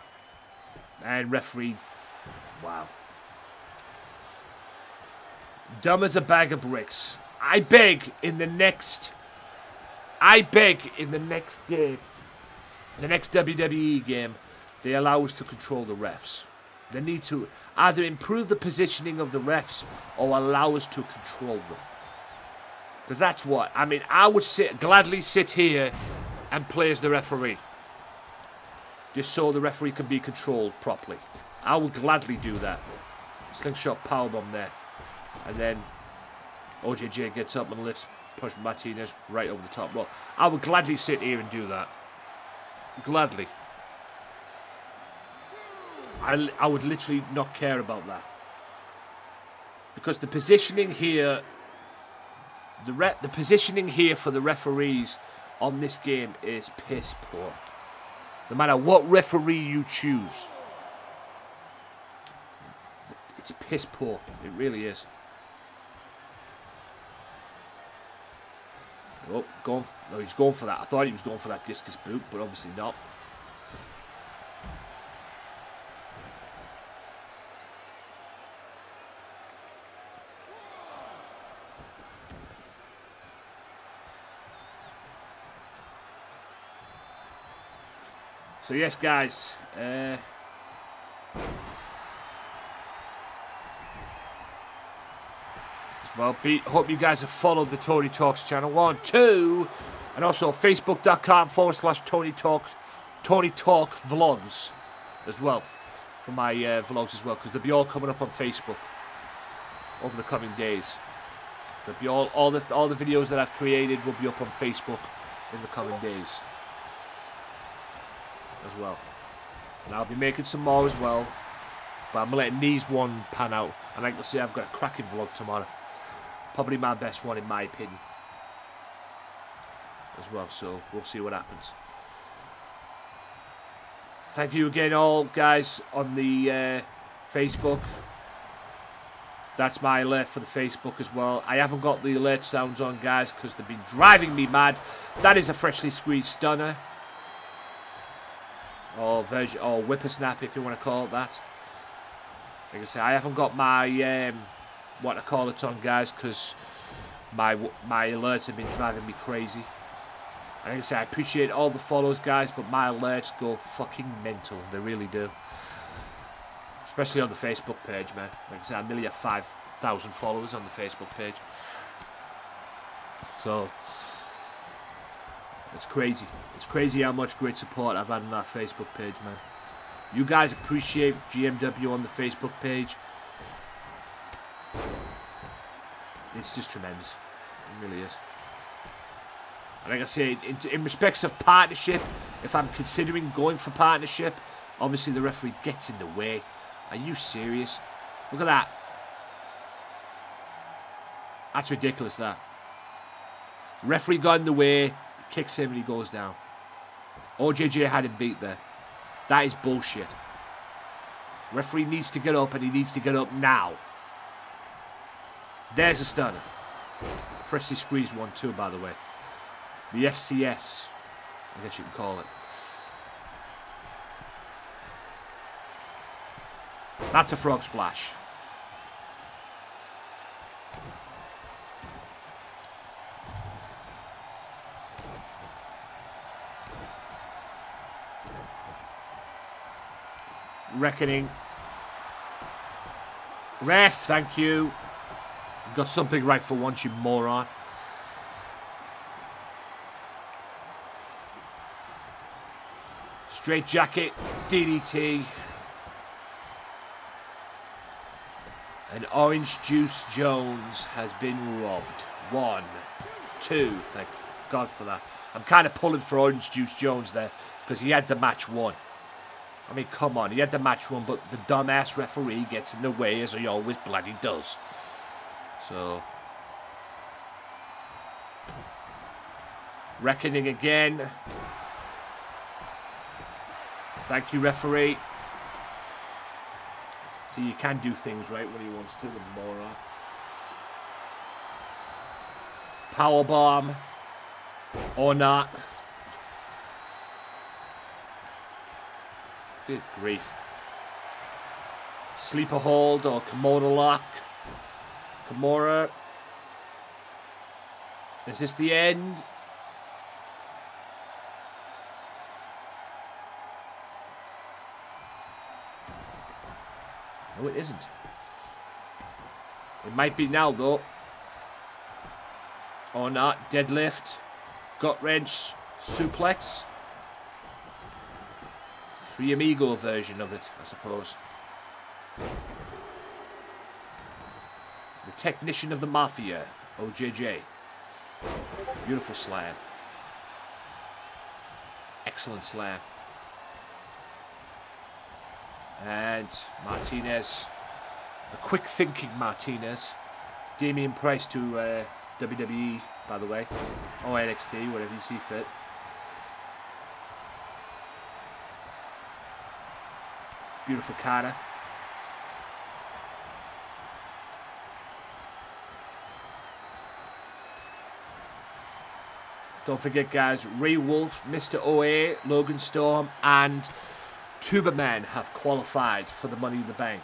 And referee, wow. Dumb as a bag of bricks. I beg in the next game, the next WWE game, they allow us to control the refs. They need to either improve the positioning of the refs or allow us to control them. Because that's what, I mean, I would gladly sit here and play as the referee. Just so the referee can be controlled properly. I would gladly do that. Slingshot powerbomb there. And then OJJ gets up and lifts, push Martinez right over the top rope. I would gladly sit here and do that. Gladly. I would literally not care about that. Because the positioning here, the positioning here for the referees on this game is piss poor. No matter what referee you choose, it's piss poor. It really is. Oh, no, he's going for that. I thought he was going for that discus boot, but obviously not. So yes, guys. Well, hope you guys have followed the Tony Talks channel. 1, 2, and also facebook.com/Tony Talks, Tony Talk vlogs as well for my vlogs as well, because they'll be all coming up on Facebook over the coming days. They'll be all the videos that I've created will be up on Facebook in the coming days as well, and I'll be making some more as well. But I'm letting these one pan out, and like I say, I've got a cracking vlog tomorrow. Probably my best one in my opinion as well, so we'll see what happens. Thank you again all guys on the Facebook. That's my alert for the Facebook as well. I haven't got the alert sounds on, guys, because they've been driving me mad. That is a freshly squeezed stunner, or whippersnap if you want to call it that. Like I say, I haven't got my what I call it on, guys, because my alerts have been driving me crazy. And like I say, I appreciate all the follows, guys, but my alerts go fucking mental. They really do. Especially on the Facebook page, man. Like I say, I nearly have 5,000 followers on the Facebook page. So it's crazy. It's crazy how much great support I've had on that Facebook page, man. You guys appreciate GMW on the Facebook page. It's just tremendous. It really is. And like I say, in respects of partnership, if I'm considering going for partnership, obviously the referee gets in the way. Are you serious? Look at that. That's ridiculous, that. Referee got in the way, kicks him and he goes down. OJJ had him beat there. That is bullshit. Referee needs to get up, and he needs to get up now. There's a stunner. Freshly squeezed one too, by the way. The FCS, I guess you can call it. That's a frog splash. Reckoning. Ref, thank you. Got something right for once, you moron. Straight jacket, DDT. And Orange Juice Jones has been robbed. 1, 2, thank God for that. I'm kind of pulling for Orange Juice Jones there, because he had the match won. I mean, come on, he had the match won, but the dumbass referee gets in the way, as he always bloody does. So, reckoning again. Thank you, referee. See, you can do things right when he wants to, the moron. Powerbomb. Or not. Good grief. Sleeper hold or Kimura lock. Kimura. Is this the end? No, it isn't. It might be now, though. Or not. Deadlift. Gut wrench. Suplex. Three Amigo version of it, I suppose. The technician of the mafia, OJJ. Beautiful slam. Excellent slam. And Martinez, the quick thinking Martinez. Damian Price to WWE, by the way, or NXT, whatever you see fit. Beautiful kata. Don't forget, guys, Ray Wolf, Mr. OA, Logan Storm, and Tuberman have qualified for the Money in the Bank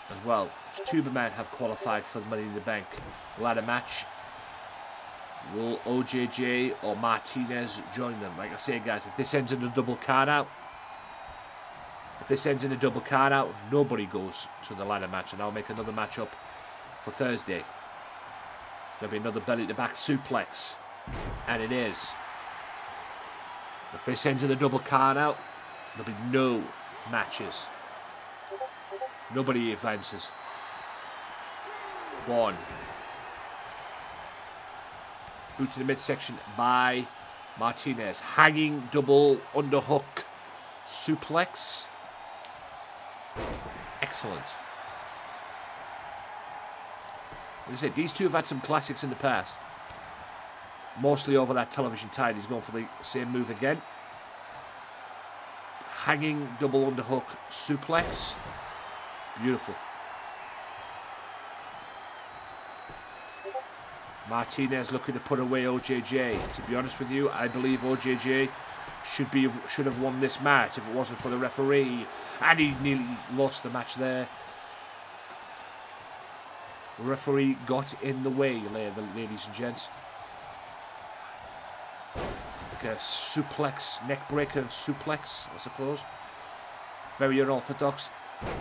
as well. Tuberman have qualified for the Money in the Bank ladder match. Will OJJ or Martinez join them? Like I say, guys, if this ends in a double count out, nobody goes to the ladder match, and I'll make another match up for Thursday. There'll be another belly to back suplex, and it is. If this ends in a double count out, there'll be no matches. Nobody advances. 1. Boot to the midsection by Martinez. Hanging double underhook suplex. Excellent. Like I said, these two have had some classics in the past. Mostly over that television tide. He's going for the same move again. Hanging double underhook suplex. Beautiful. Martinez looking to put away OJJ. To be honest with you, I believe OJJ should have won this match if it wasn't for the referee. And he nearly lost the match there. The referee got in the way, ladies and gents. Like a suplex, neckbreaker suplex, I suppose. Very unorthodox.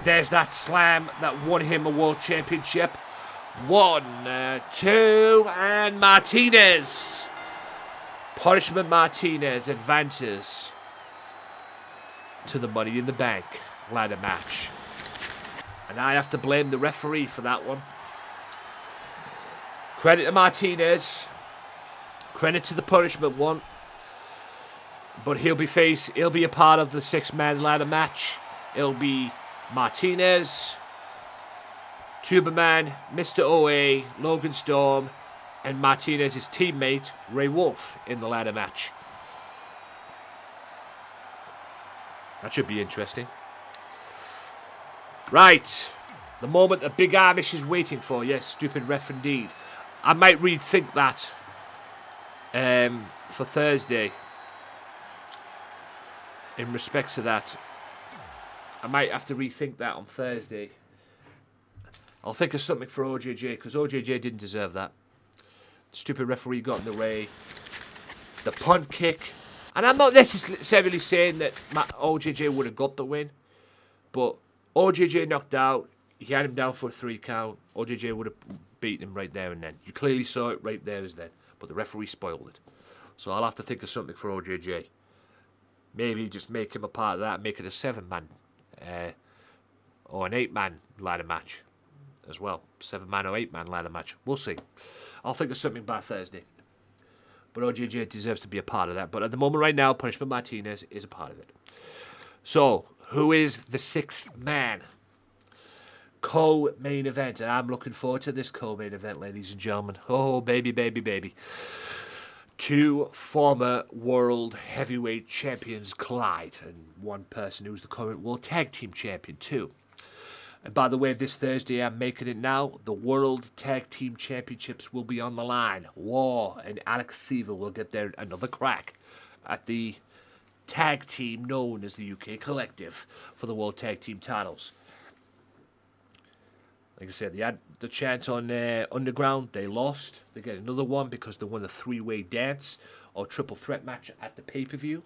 There's that slam that won him a world championship. 1, 2, and Martinez. Punishment Martinez advances to the Money in the Bank ladder match. And I have to blame the referee for that one. Credit to Martinez. Credit to the punishment one. But he'll be a part of the 6-man ladder match. It'll be Martinez, Tuberman, Mr. OA, Logan Storm, and Martinez's teammate, Ray Wolf, in the ladder match. That should be interesting. Right. The moment that Big Amish is waiting for. Yes, stupid ref indeed. I might rethink that for Thursday. In respect to that, I might have to rethink that on Thursday. I'll think of something for OJJ, because OJJ didn't deserve that. The stupid referee got in the way. The punt kick. And I'm not necessarily saying that OJJ would have got the win, but OJJ knocked out. He had him down for a 3 count. OJJ would have beaten him right there and then. You clearly saw it right there and then, but the referee spoiled it. So I'll have to think of something for OJJ. Maybe just make him a part of that, make it a 7-man or an 8-man ladder match as well. 7-man or 8-man ladder match. We'll see. I'll think of something by Thursday. But OJJ deserves to be a part of that. But at the moment right now, Punishment Martinez is a part of it. So, who is the 6th man? Co-main event. And I'm looking forward to this co-main event, ladies and gentlemen. Oh, baby, baby, baby. 2 former world heavyweight champions collide. And one person who's the current world tag team champion, too. And by the way, this Thursday, I'm making it now, the World Tag Team Championships will be on the line. War and Alex Seaver will get their another crack at the tag team known as the UK Collective for the World Tag Team titles. Like I said, they had the chance on Underground. They lost. They get another one because they won a three-way dance or triple threat match at the pay-per-view.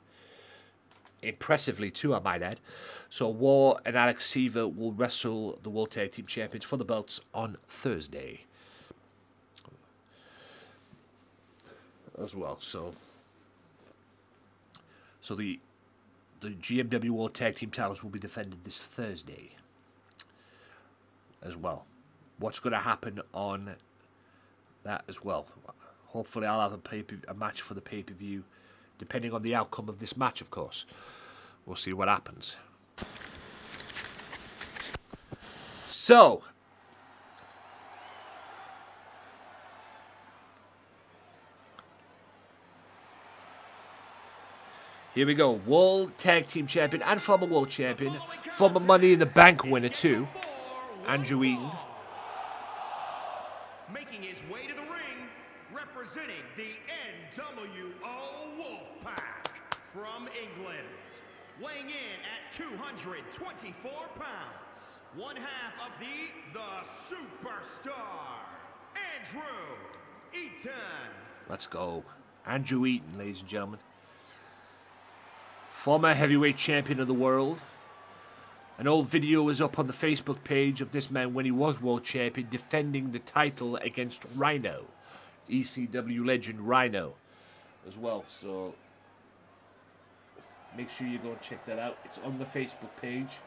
Impressively, too, I might add. So War and Alex Seaver will wrestle the World Tag Team Champions for the belts on Thursday as well. So the GMW World Tag Team titles will be defended this Thursday as well. What's going to happen on that as well? Hopefully I'll have a match for the pay-per-view, depending on the outcome of this match, of course. We'll see what happens. So, here we go. World Tag Team Champion and former World Champion, former Money in the Bank winner too, Andrew Eaton. Making his way to the ring, representing the NWO Wolfpack from England. Weighing in at 224 pounds, one half of the Superstar, Andrew Eaton. Let's go. Andrew Eaton, ladies and gentlemen. Former heavyweight champion of the world. An old video is up on the Facebook page of this man when he was world champion, defending the title against Rhino. ECW legend Rhino as well. So make sure you go and check that out. It's on the Facebook page.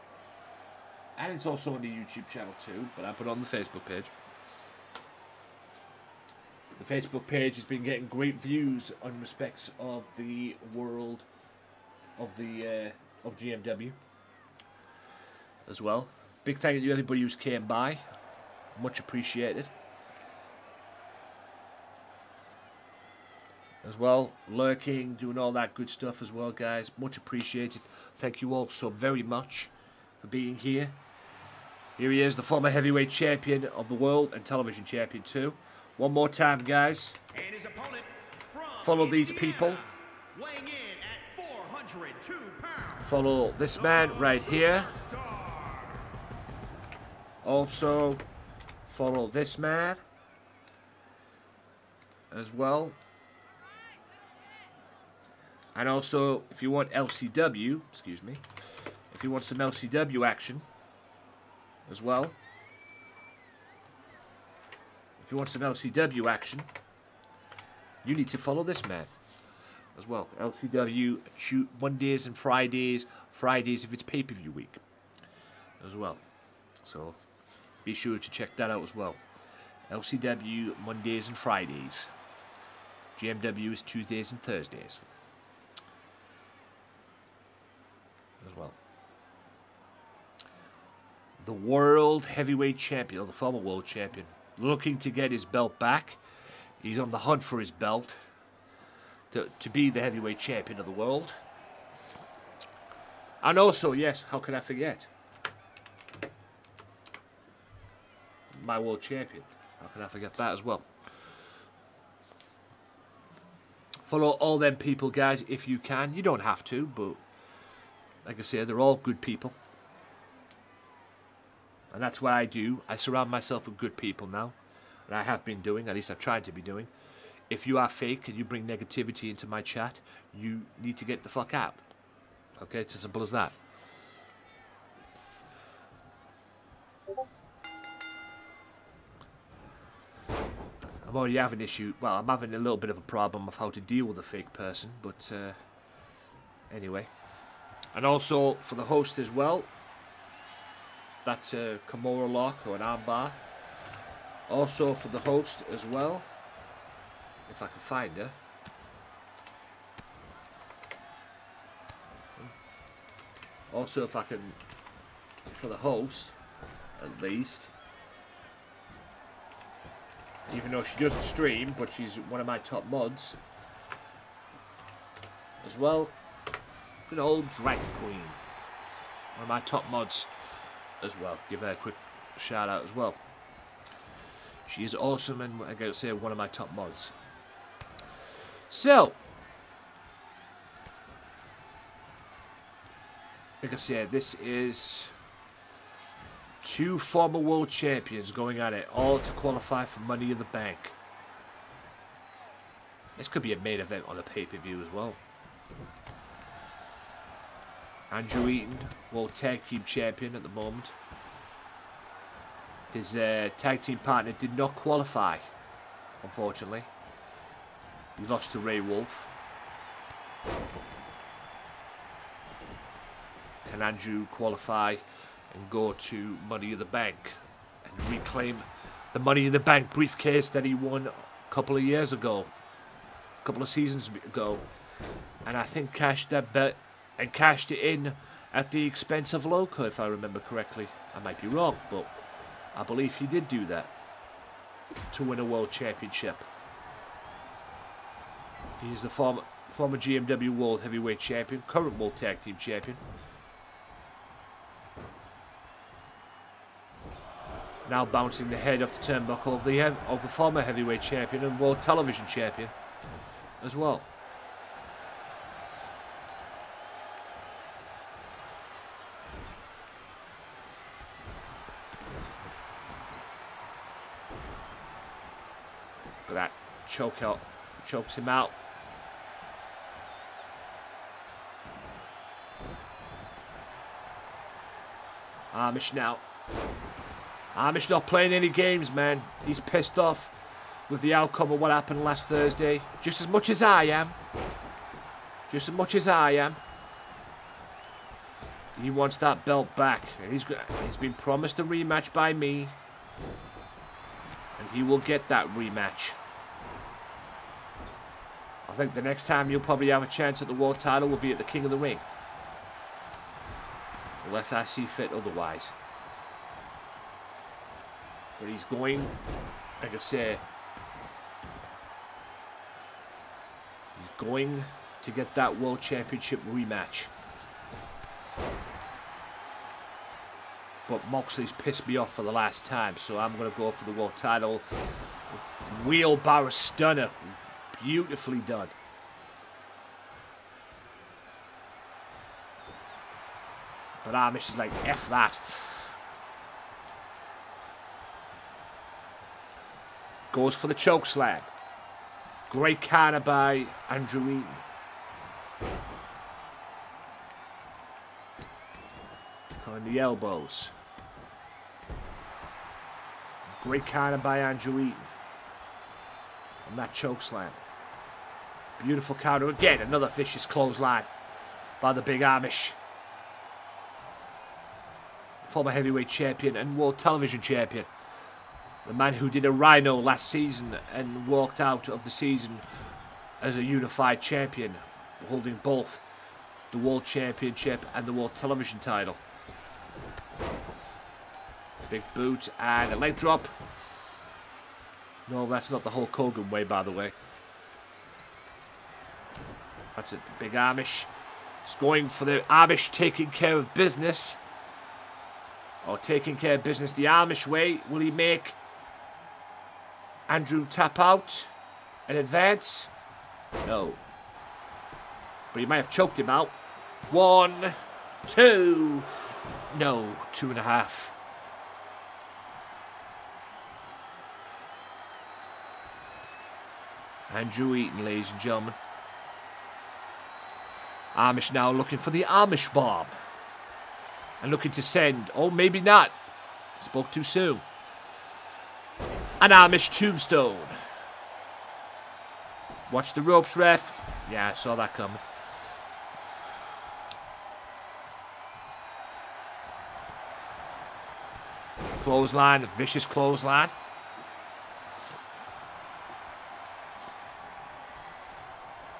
And it's also on the YouTube channel too, but I put it on the Facebook page. The Facebook page has been getting great views on respects of the world of GMW as well. Big thank you to everybody who's came by. Much appreciated. As well, lurking, doing all that good stuff as well, guys. Much appreciated. Thank you all so very much for being here. Here he is, the former heavyweight champion of the world and television champion too. One more time, guys. And his opponent from Follow these Indiana, people. weighing in at 402 pounds. Follow this man right here. Also, follow this man as well. And also, if you want LCW, excuse me, if you want some LCW action as well. If you want some LCW action, you need to follow this man as well. LCW, shoot Mondays and Fridays. Fridays if it's pay-per-view week as well. So be sure to check that out as well. LCW, Mondays and Fridays. GMW is Tuesdays and Thursdays as well. The World Heavyweight Champion, or the former World Champion, looking to get his belt back. He's on the hunt for his belt to be the heavyweight champion of the world. And also, yes, how can I forget? My world champion. How can I forget that as well? Follow all them people, guys, if you can. You don't have to, but like I said, they're all good people. And that's what I do. I surround myself with good people now. And I have been doing, at least I've tried to be doing. If you are fake and you bring negativity into my chat, you need to get the fuck out. Okay, it's as simple as that. I'm already having issue. Well, I'm having a little bit of a problem of how to deal with a fake person, but anyway. And also for the host as well. That's a Kimura lock or an armbar. Also for the host as well, if I can find her. Also, if I can, for the host, at least. Even though she doesn't stream, but she's one of my top mods. As well, an old drag queen. One of my top mods as well. Give her a quick shout out as well. She is awesome, and I gotta say, one of my top mods. So, like I said, this is 2 former world champions going at it, all to qualify for Money in the Bank. This could be a main event on a pay-per-view as well. Andrew Eaton, World Tag Team Champion at the moment. His tag team partner did not qualify, unfortunately. He lost to Ray Wolf. Can Andrew qualify and go to Money in the Bank and reclaim the Money in the Bank briefcase that he won a couple of years ago, a couple of seasons ago, and I think cashed that bet and cashed it in at the expense of Loco, if I remember correctly. I might be wrong, but I believe he did do that to win a world championship. He's the former GMW World Heavyweight Champion, current World Tag Team Champion. Now bouncing the head off the turnbuckle of the former Heavyweight Champion and World Television Champion as well. Look at that choke out, chokes him out. Amish now. Amish not playing any games, man. He's pissed off with the outcome of what happened last Thursday. Just as much as I am. Just as much as I am. He wants that belt back. And he's been promised a rematch by me. And he will get that rematch. I think the next time you'll probably have a chance at the world title will be at the King of the Ring. Unless I see fit otherwise. But he's going, like I say, he's going to get that World Championship rematch. But Moxley's pissed me off for the last time, so I'm going to go for the world title. Wheelbarrow stunner. Beautifully done. But Amish is like, F that. Goes for the choke slam. Great counter by Andrew Eaton. On the elbows. Great counter by Andrew Eaton. On that choke slam. Beautiful counter again. Another vicious clothesline by the Big Amish. Former heavyweight champion and world television champion. The man who did a rhino last season and walked out of the season as a unified champion, holding both the world championship and the world television title. Big boot and a leg drop. No, that's not the Hulk Hogan way, by the way. That's it. The Big Amish is going for the Amish taking care of business. Or taking care of business the Amish way. Will he make Andrew tap out and advance? No. But he might have choked him out. 1, 2. No, 2.5. Andrew Eaton, ladies and gentlemen. Amish now looking for the Amish bomb. And looking to send, or maybe not. Spoke too soon. An Amish tombstone. Watch the ropes, ref. Yeah, I saw that coming. Clothesline, vicious clothesline.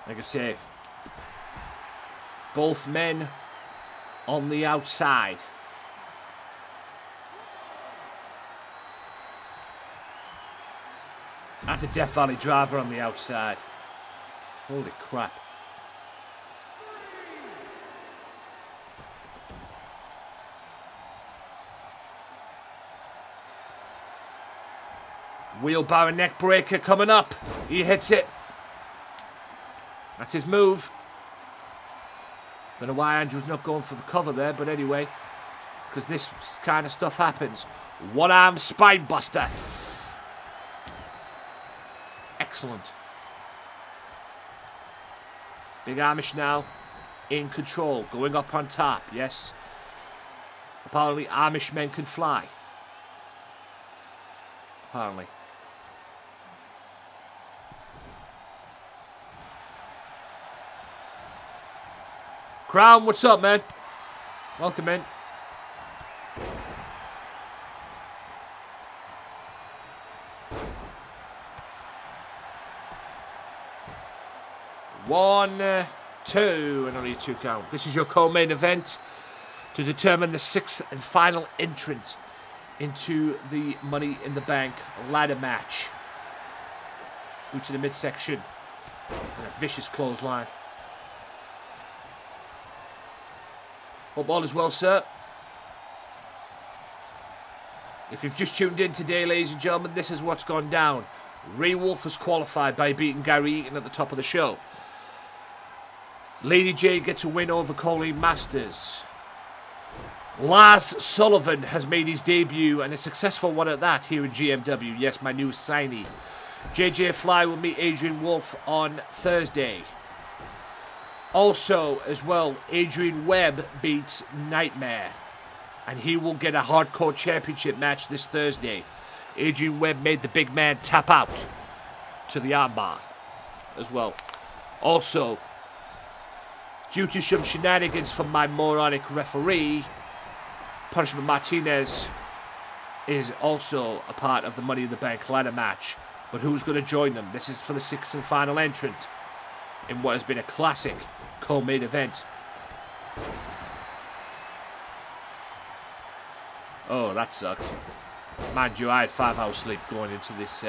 Like I say, both men on the outside. That's a Death Valley driver on the outside. Holy crap. Wheelbarrow neck breaker coming up. He hits it. That's his move. Don't know why Andrew's not going for the cover there, but anyway, because this kind of stuff happens. One-arm spine buster. Excellent. Big Amish now in control, going up on top. Yes. Apparently Amish men can fly. Apparently. Crown, what's up, man? Welcome in. One, two, and only a 2 count. This is your co-main event to determine the 6th and final entrant into the Money in the Bank ladder match. Boot to the midsection and a vicious clothesline. Hope all is well, sir. If you've just tuned in today, ladies and gentlemen, this is what's gone down. Ray Wolf was qualified by beating Gary Eaton at the top of the show. Lady J gets a win over Colleen Masters. Lars Sullivan has made his debut, and a successful one at that, here in GMW. Yes, my new signee. JJ Fly will meet Adrian Wolf on Thursday. Also, as well, Adrian Webb beats Nightmare, and he will get a hardcore championship match this Thursday. Adrian Webb made the big man tap out to the armbar as well. Also, due to some shenanigans from my moronic referee, Punishment Martinez is also a part of the Money in the Bank ladder match. But who's going to join them? This is for the 6th and final entrant in what has been a classic co-main event. Oh, that sucks. Mind you, I had 5 hours sleep going into this,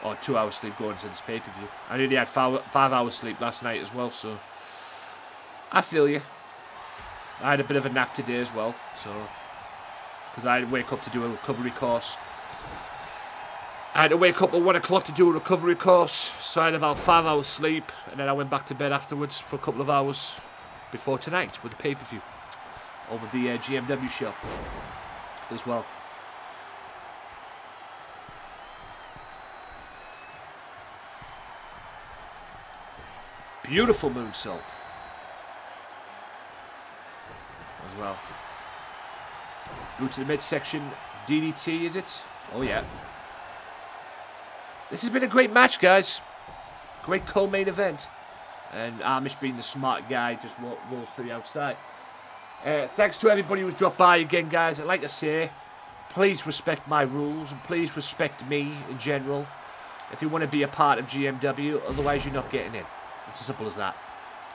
or 2 hours sleep going into this pay-per-view. I nearly had 5 hours sleep last night as well, so I feel you. I had a bit of a nap today as well, so because I had to wake up to do a recovery course. I had to wake up at 1 o'clock to do a recovery course, so I had about 5 hours sleep, and then I went back to bed afterwards for a couple of hours before tonight with the pay-per-view over the GMW show as well. Beautiful moonsault as well. Boot to the midsection. DDT, is it? Oh, yeah. This has been a great match, guys. Great co-main event. And Amish, being the smart guy, just rolls to the outside. Thanks to everybody who's dropped by again, guys. I'd like to say, please respect my rules and please respect me in general if you want to be a part of GMW. Otherwise, you're not getting in. It's as simple as that.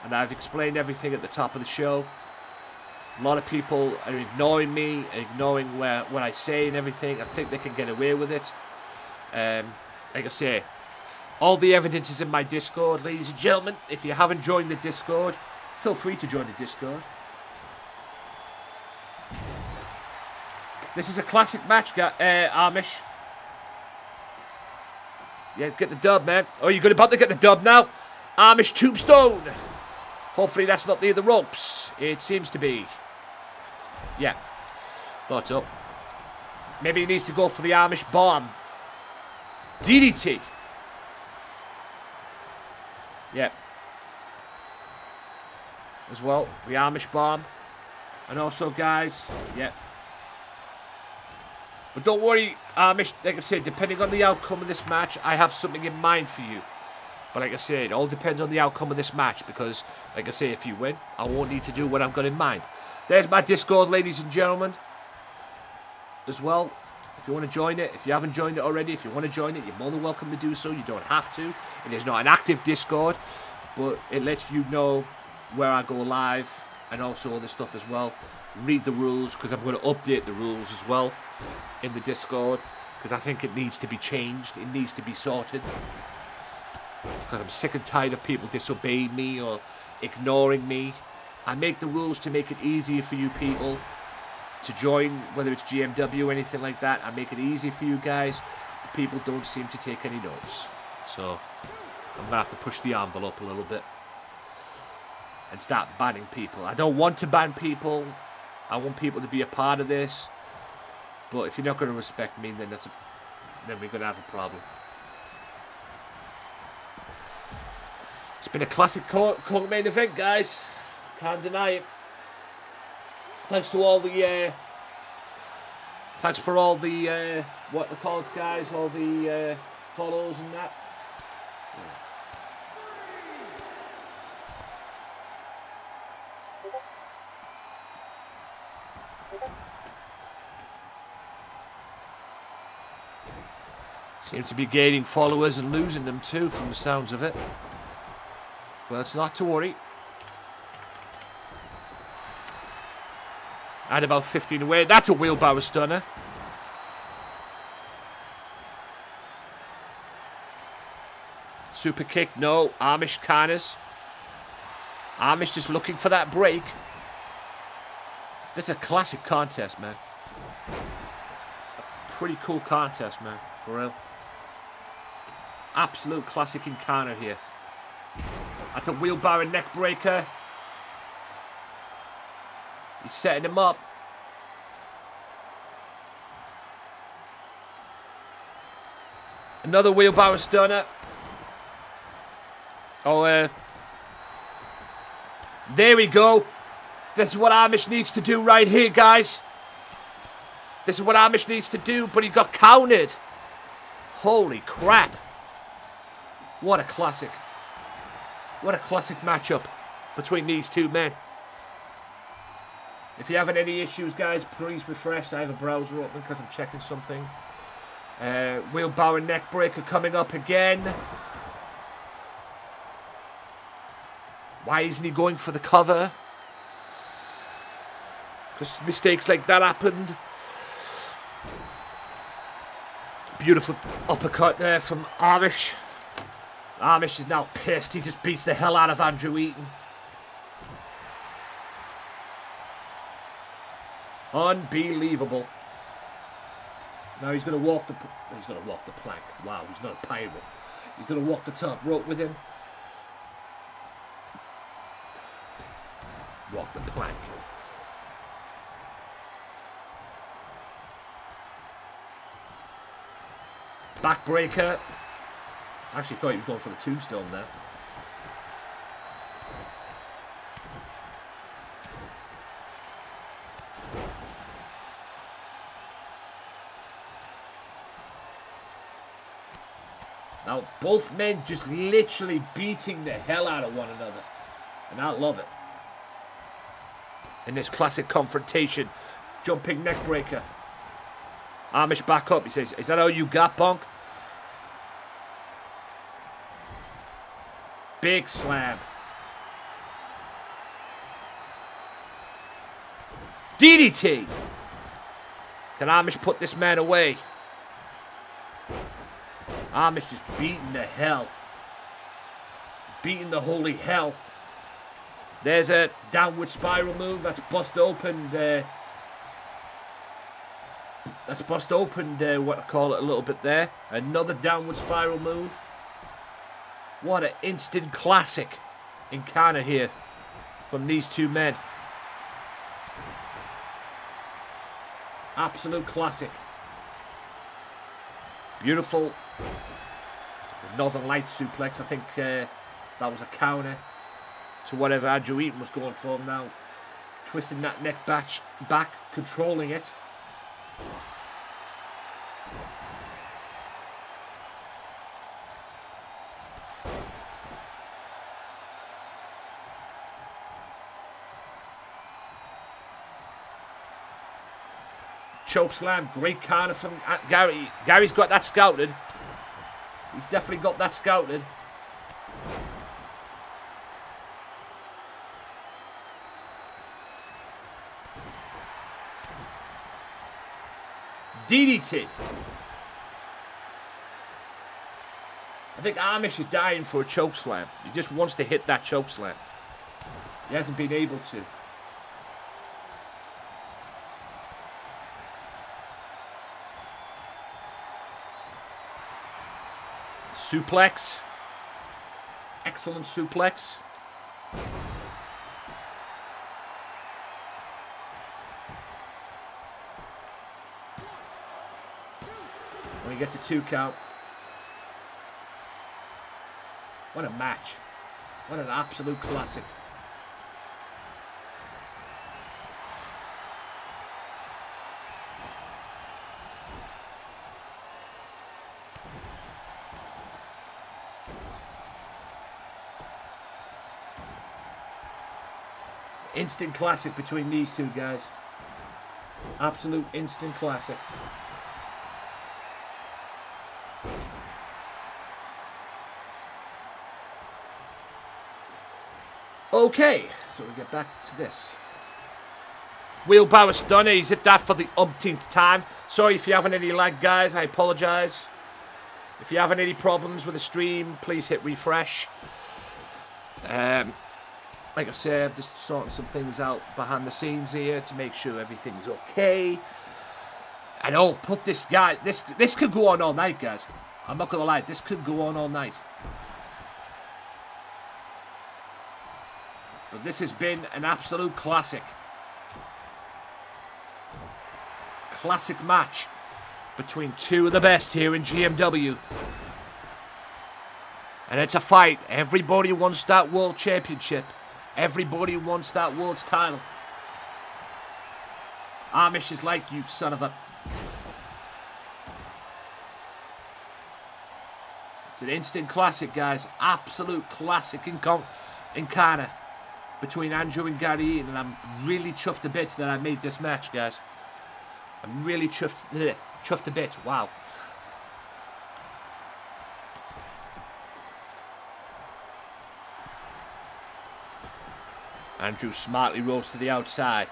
And I've explained everything at the top of the show. A lot of people are ignoring me, ignoring what I say and everything. I think they can get away with it. Like I say, all the evidence is in my Discord, ladies and gentlemen. If you haven't joined the Discord, feel free to join the Discord. This is a classic match, Amish. Yeah, get the dub, man. Oh, you're about to get the dub now? Amish tombstone. Hopefully that's not near the ropes. It seems to be. Yeah, thought so. Maybe he needs to go for the Amish bomb. DDT. Yeah. As well, the Amish bomb. And also, guys, yeah. But don't worry, Amish, like I said, depending on the outcome of this match, I have something in mind for you. But like I said, it all depends on the outcome of this match, because, like I say, if you win, I won't need to do what I've got in mind. There's my Discord, ladies and gentlemen. As well, if you want to join it, if you haven't joined it already, if you want to join it, you're more than welcome to do so. You don't have to. It is not an active Discord, but it lets you know where I go live and also other stuff as well. Read the rules, because I'm going to update the rules as well in the Discord, because I think it needs to be changed. It needs to be sorted. Because I'm sick and tired of people disobeying me or ignoring me. I make the rules to make it easier for you people to join, whether it's GMW or anything like that. I make it easy for you guys. people don't seem to take any notice. So I'm going to have to push the envelope a little bit and start banning people. I don't want to ban people. I want people to be a part of this. But if you're not going to respect me, then then we're going to have a problem. It's been a classic court main event, guys. Can't deny it. Thanks to all the thanks for all the what they call it, guys, all the follows and that. Seem to be gaining followers and losing them too, from the sounds of it. But it's not to worry. Add about 15 away. That's a wheelbarrow stunner. Super kick, no. Amish Carners. Amish just looking for that break. This is a classic contest, man. A pretty cool contest, man. For real. Absolute classic encounter here. That's a wheelbarrow neck breaker. He's setting him up. Another wheelbarrow stunner. Oh, there we go. This is what Amish needs to do right here, guys. This is what Amish needs to do, but he got countered. Holy crap. What a classic. What a classic matchup between these two men. If you're having any issues, guys, please refresh. I have a browser open because I'm checking something. Wheelbarrow neck breaker coming up again. Why isn't he going for the cover? Because mistakes like that happened. Beautiful uppercut there from Amish. Amish is now pissed. He just beats the hell out of Andrew Eaton. Unbelievable. Now he's going to walk the plank. Wow, he's not a pirate. He's going to walk the top rope with him. Walk the plank. Backbreaker. I actually thought he was going for the tombstone there. Now, both men just literally beating the hell out of one another. And I love it. In this classic confrontation. Jumping neck breaker. Amish back up. He says, "Is that all you got, punk?" Big slam. DDT. Can Amish put this man away? Amish just beating the hell. Beating the holy hell. There's a downward spiral move. That's bust open. What I call it a little bit there. Another downward spiral move. What an instant classic encounter here from these two men. Absolute classic. Beautiful. The Northern Lights suplex. I think that was a counter to whatever Andrew Eaton was going for now. Twisting that neck back, controlling it. Choke slam, great counter from Gary. Gary's got that scouted. He's definitely got that scouted. DDT. I think Amish is dying for a choke slam. He just wants to hit that choke slam. He hasn't been able to. Suplex. Excellent suplex. When he gets a 2 count. What a match. What an absolute classic. Instant classic between these two guys. Absolute instant classic. Okay, so we get back to this. Wheelbarrow Stunner, he's hit that for the umpteenth time. Sorry if you're having any lag, guys, I apologise. If you're having any problems with the stream, please hit refresh. Like I said, I'm just sorting some things out behind the scenes here to make sure everything's okay. And oh, put this guy, this could go on all night, guys. I'm not gonna lie, this could go on all night. But this has been an absolute classic. Classic match between two of the best here in GMW. And it's a fight. Everybody wants that world championship. Everybody wants that world's title. Amish is like, you son of a... It's an instant classic, guys. Absolute classic encounter between Andrew and Gary Eaton. And I'm really chuffed to bits that I made this match, guys. I'm really chuffed to bits. Wow. Andrew smartly rolls to the outside.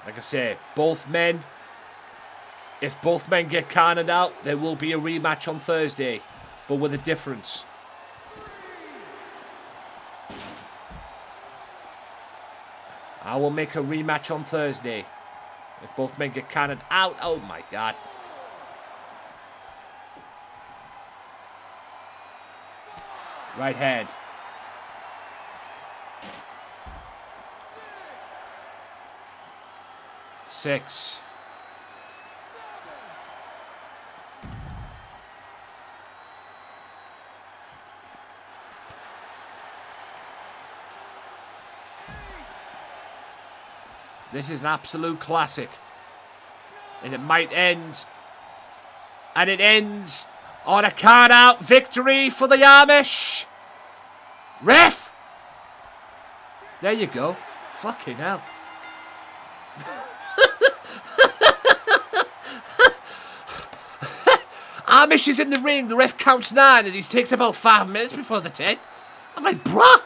Like I say, both men, if both men get counted out, there will be a rematch on Thursday, but with a difference. I will make a rematch on Thursday. If both men get counted out, oh my God. Right hand. Six. This is an absolute classic. And it might end. And it ends on a count-out victory for the Amish. Ref! There you go. Fucking hell. Amish is in the ring. The ref counts 9 and he takes about 5 minutes before the 10. I'm like, bruh.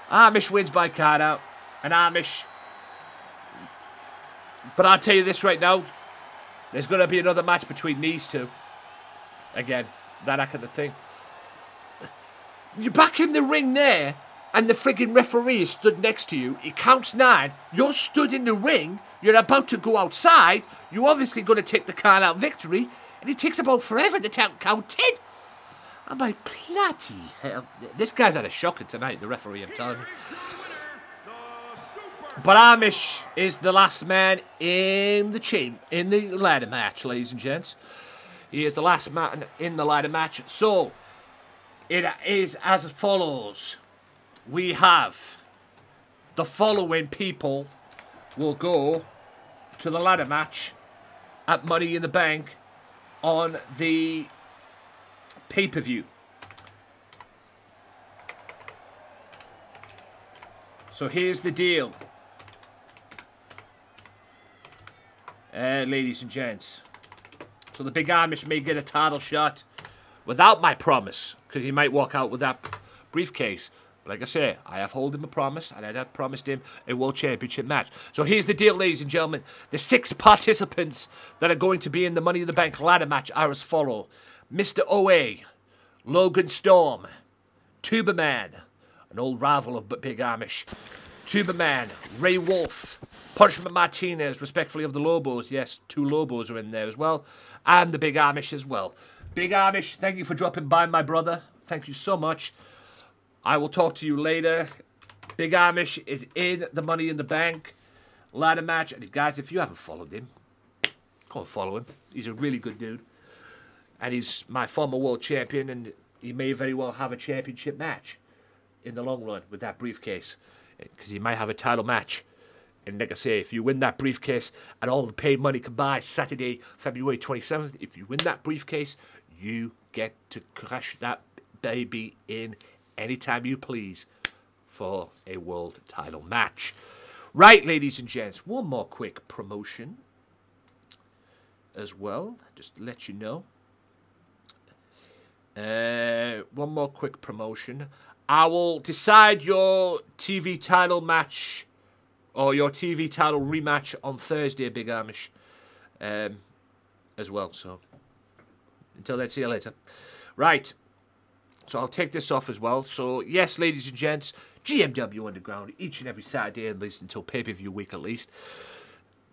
Amish wins by count-out. And Amish... But I'll tell you this right now. There's going to be another match between these two. Again, that kind of thing. You're back in the ring there, and the friggin' referee is stood next to you. He counts 9. You're stood in the ring. You're about to go outside. You're obviously going to take the count-out victory, and it takes about forever to count 10. I'm like, bloody hell. This guy's had a shocker tonight, the referee, I'm telling you. But Amish is the last man in the ladder match, ladies and gents. He is the last man in the ladder match. So, it is as follows. We have the following people will go to the ladder match at Money in the Bank on the pay-per-view. So here's the deal. Ladies and gents. So the Big Amish may get a title shot without my promise, because he might walk out with that briefcase. But like I say, I have hold him a promise, and I have promised him a World Championship match. So here's the deal, ladies and gentlemen. The 6 participants that are going to be in the Money in the Bank ladder match are as follow. Mr. OA, Logan Storm, Tuberman, an old rival of Big Amish, Tuba Man, Ray Wolf, Punishment Martinez, respectfully of the Lobos. Yes, 2 Lobos are in there as well. And the Big Amish as well. Big Amish, thank you for dropping by, my brother. Thank you so much. I will talk to you later. Big Amish is in the Money in the Bank ladder match. And guys, if you haven't followed him, go and follow him. He's a really good dude. And he's my former world champion, and he may very well have a championship match in the long run with that briefcase. Because he might have a title match. And like I say, if you win that briefcase and all the paid money combined, Saturday, February 27th, if you win that briefcase, you get to crash that baby in anytime you please for a world title match. Right, ladies and gents, one more quick promotion as well, just to let you know. One more quick promotion. I will decide your TV title match or your TV title rematch on Thursday, Big Amish, as well. So, until then, see you later. Right, so I'll take this off as well. So, yes, ladies and gents, GMW Underground, each and every Saturday, at least until pay-per-view week at least.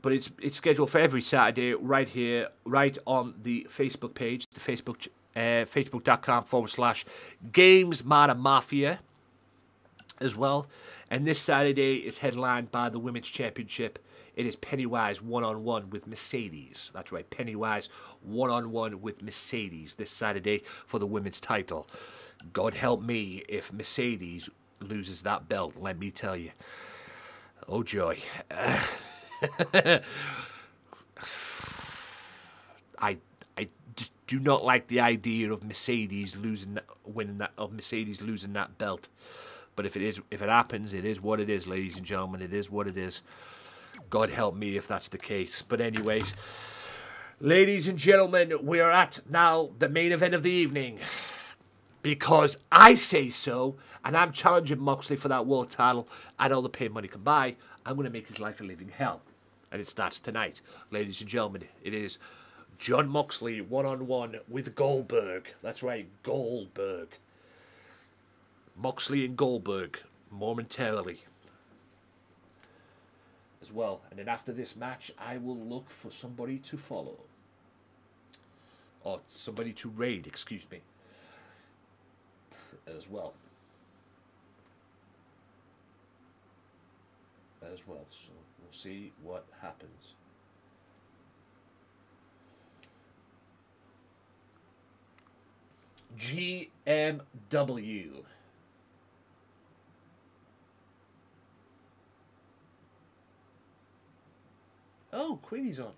But it's scheduled for every Saturday right here, right on the Facebook page, the Facebook facebook.com/Gamesmatter Mafia as well. And this Saturday is headlined by the Women's Championship. It is Pennywise one-on-one with Mercedes. That's right, Pennywise one-on-one with Mercedes this Saturday for the women's title. God help me if Mercedes loses that belt, let me tell you. Oh, joy. I just do not like the idea of Mercedes losing that belt. But if it happens, it is what it is, ladies and gentlemen. It is what it is. God help me if that's the case. But anyways, ladies and gentlemen, we are at now the main event of the evening. Because I say so, and I'm challenging Moxley for that world title, and all the paid money can buy. I'm going to make his life a living hell. And it starts tonight. Ladies and gentlemen, it is John Moxley one-on-one with Goldberg. That's right, Goldberg. Moxley and Goldberg momentarily as well. And then after this match, I will look for somebody to follow. Or somebody to raid, excuse me. As well. So we'll see what happens. GMW. Oh, Queenie's on.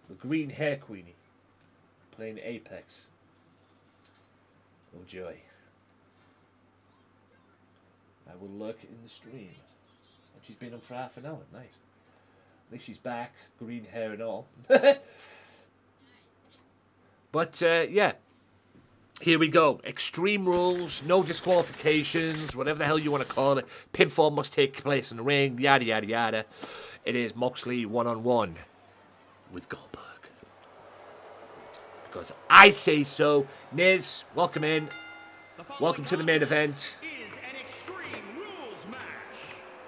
The green hair Queenie. Playing Apex. Oh, joy. I will lurk in the stream. And she's been on for half an hour. Nice. At least she's back. Green hair and all. But, yeah. Here we go. Extreme rules. No disqualifications. Whatever the hell you want to call it. Pinfall must take place in the ring. Yada, yada, yada. It is Moxley one-on-one with Goldberg. Because I say so. Niz, welcome in. Welcome to the main event. Is an Extreme Rules match.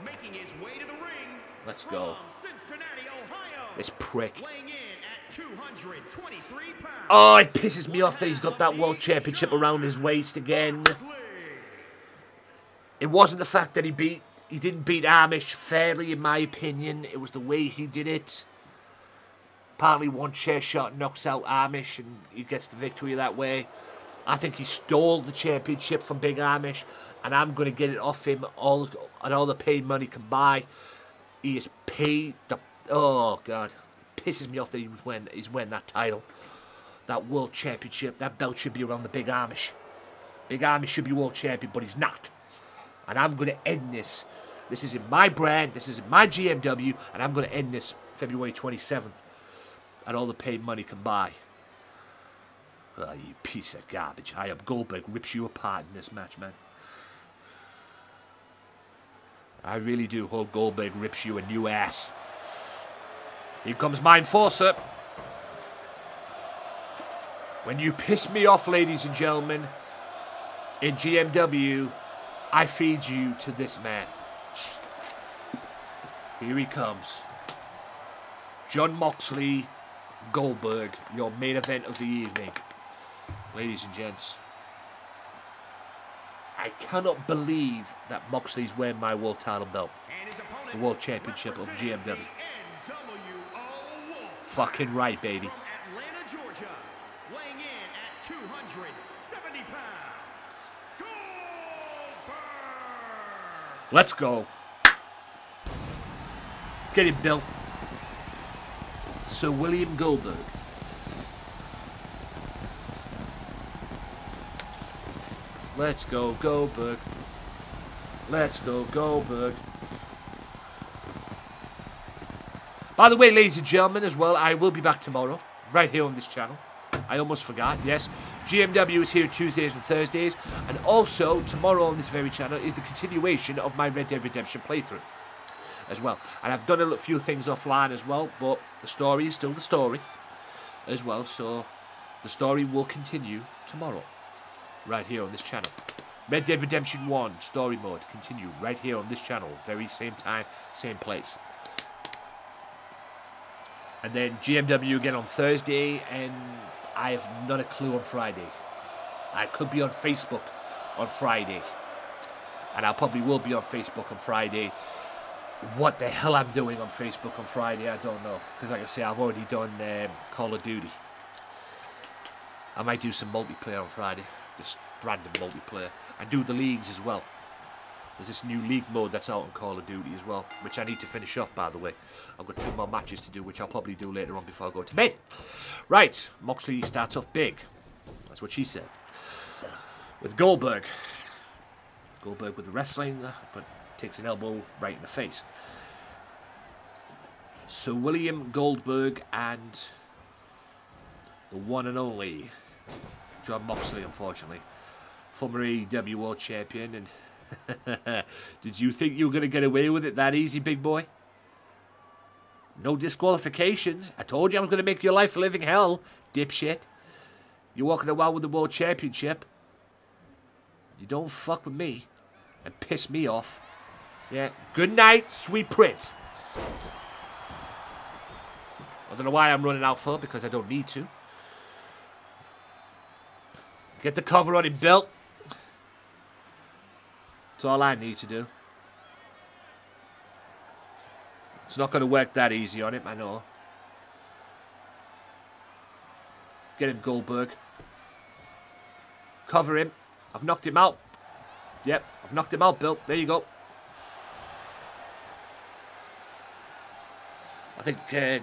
Making his way to the ring. Let's go. From Cincinnati, Ohio. This prick. Weighing in at 223 pounds. Oh, it pisses me off that he's got that world championship around his waist again. It wasn't the fact that he didn't beat Amish fairly, in my opinion. It was the way he did it. Partly one chair shot knocks out Amish and he gets the victory that way. I think he stole the championship from Big Amish, and I'm going to get it off him all the paid money can buy. He is paid the... Oh, God. It pisses me off that he's winning that title. That world championship. That belt should be around the Big Amish. Big Amish should be world champion, but he's not. And I'm going to end this. This is in my brand. This is in my GMW, and I'm going to end this February 27th. And all the paid money can buy. Oh, you piece of garbage. I hope Goldberg rips you apart in this match, man. I really do hope Goldberg rips you a new ass. Here comes my enforcer. When you piss me off, ladies and gentlemen, in GMW, I feed you to this man. Here he comes. John Moxley, Goldberg, your main event of the evening. Ladies and gents, I cannot believe that Moxley's wearing my world title belt. The World Championship of GMW. Fucking right, baby. From Atlanta, Georgia, weighing in at 270 pounds, Goldberg! Let's go. Get him, Bill. Sir William Goldberg. Let's go, Goldberg. Let's go, Goldberg. By the way, ladies and gentlemen, as well, I will be back tomorrow, right here on this channel. I almost forgot, yes. GMW is here Tuesdays and Thursdays. And also, tomorrow on this very channel is the continuation of my Red Dead Redemption playthrough as well. And I've done a few things offline as well, but the story is still the story as well. So the story will continue tomorrow, right here on this channel. Red Dead Redemption 1 story mode continue right here on this channel, very same time, same place. And then GMW again on Thursday, and I have not a clue on Friday. I could be on Facebook on Friday, and I probably will be on Facebook on Friday. What the hell I'm doing on Facebook on Friday, I don't know. Because like I say, I've already done Call of Duty. I might do some multiplayer on Friday. Just random multiplayer. And do the leagues as well. There's this new league mode that's out on Call of Duty as well, which I need to finish off, by the way. I've got 2 more matches to do, which I'll probably do later on before I go to bed. Right, Moxley starts off big. That's what she said. With Goldberg. Goldberg with the wrestling, but takes an elbow right in the face. Sir William Goldberg and the one and only John Moxley, unfortunately. Former AEW World Champion. And did you think you were going to get away with it that easy, big boy? No disqualifications. I told you I was going to make your life a living hell, dipshit. You're walking around with the World Championship. You don't fuck with me and piss me off. Yeah, good night, sweet prince. I don't know why I'm running out for, because I don't need to. Get the cover on him, Bill. That's all I need to do. It's not going to work that easy on him, I know. Get him, Goldberg. Cover him. I've knocked him out. Yep, I've knocked him out, Bill. There you go. I think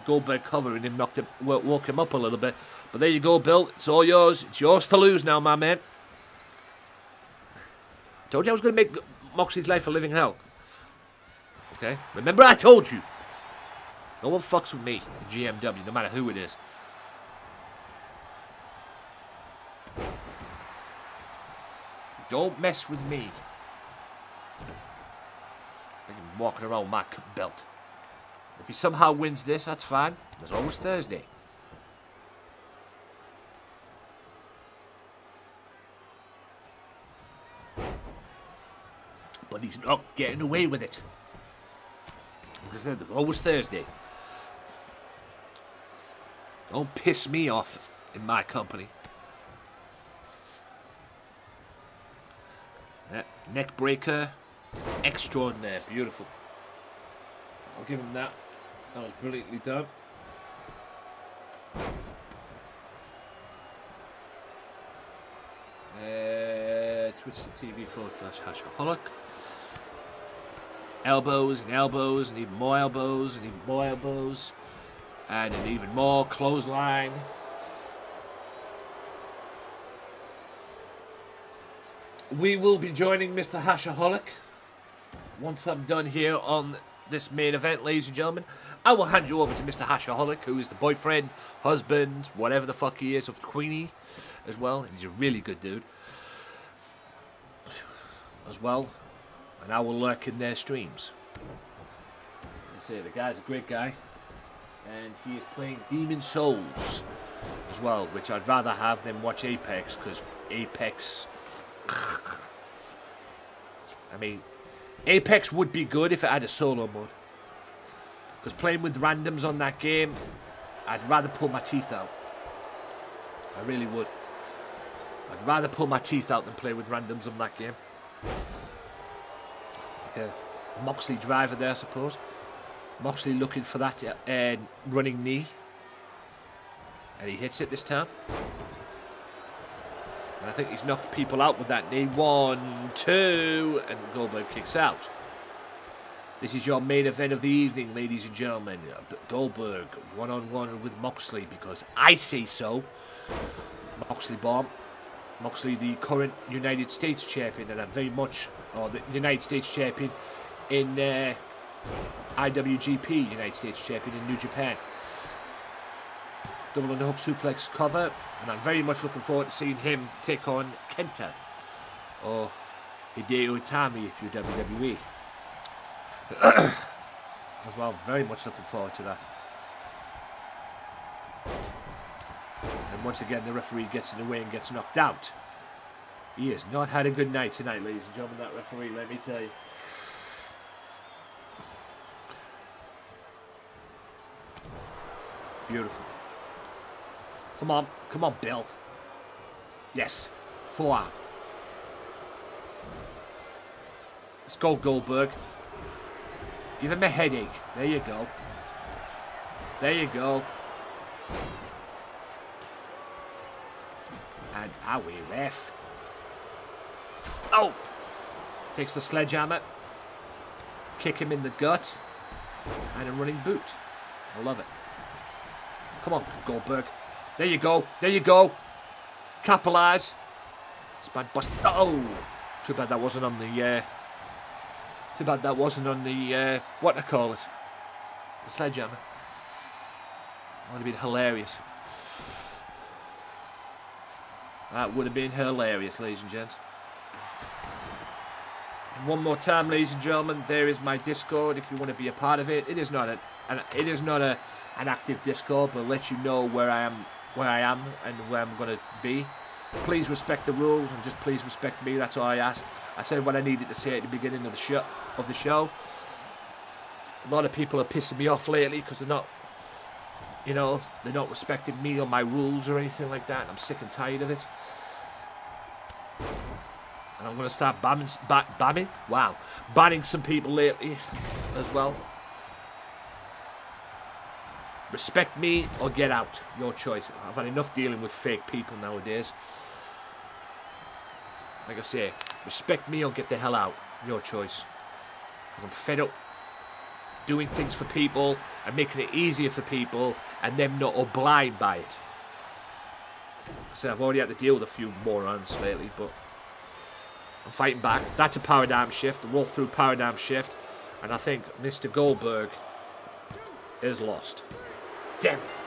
Goldberg covering him woke him up a little bit. But there you go, Bill. It's all yours. It's yours to lose now, my man. Told you I was going to make Moxley's life a living hell. Okay? Remember I told you. No one fucks with me in GMW, no matter who it is. Don't mess with me. I think I'm walking around with my belt. If he somehow wins this, that's fine. There's always Thursday. But he's not getting away with it. Like I said, there's always Thursday. Don't piss me off in my company. Yeah, neck breaker. Extraordinaire. Beautiful. I'll give him that. That was brilliantly done. Twitch.tv/hashaholic. Elbows and elbows and even more elbows and even more elbows. And an even more clothesline. We will be joining Mr. Hashaholic once I'm done here on this main event, ladies and gentlemen. I will hand you over to Mr. Hashaholic, who is the boyfriend, husband, whatever the fuck he is, of Queenie as well. And he's a really good dude as well. And I will lurk in their streams. I say the guy's a great guy. And he is playing Demon Souls as well, which I'd rather have than watch Apex, because Apex I mean, Apex would be good if it had a solo mode. Because playing with randoms on that game, I'd rather pull my teeth out. I really would. I'd rather pull my teeth out than play with randoms on that game. Like a Moxley driver there, I suppose. Moxley looking for that running knee. And he hits it this time. And I think he's knocked people out with that knee. 1, 2, and Goldberg kicks out. This is your main event of the evening, ladies and gentlemen. Goldberg one-on-one with Moxley, because I say so. Moxley bomb. Moxley, the current United States champion, and I'm very much, or the United States champion in IWGP, United States champion in New Japan. Double underhook suplex cover, and I'm very much looking forward to seeing him take on Kenta, or Hideo Itami if you're WWE. As well, very much looking forward to that. And once again, the referee gets in the way and gets knocked out. He has not had a good night tonight, ladies and gentlemen, that referee, let me tell you. Beautiful. Come on, Bill. Yes, forearm. Let's go, Goldberg. Give him a headache. There you go. There you go. And owie, ref. Oh! Takes the sledgehammer. Kick him in the gut. And a running boot. I love it. Come on, Goldberg. There you go. There you go. Capitalize. Spine bust. Oh! Too bad that wasn't on the... Too bad that wasn't on the, what do I call it? The sledgehammer. That would have been hilarious. That would have been hilarious, ladies and gents. And one more time, ladies and gentlemen, there is my Discord if you want to be a part of it. It is not an active Discord, but let you know where I am and where I'm going to be. Please respect the rules and just please respect me. That's all I ask. I said what I needed to say at the beginning of the show. A lot of people are pissing me off lately because they're not respecting me or my rules or anything like that. And I'm sick and tired of it. And I'm going to start banning some people lately as well. Respect me or get out. Your choice. I've had enough dealing with fake people nowadays. Like I say, respect me or get the hell out. Your choice. Because I'm fed up doing things for people and making it easier for people and them not obliged by it. So I've already had to deal with a few morons lately, but I'm fighting back. That's a paradigm shift, a roll through paradigm shift, and I think Mr. Goldberg is lost. Damn it.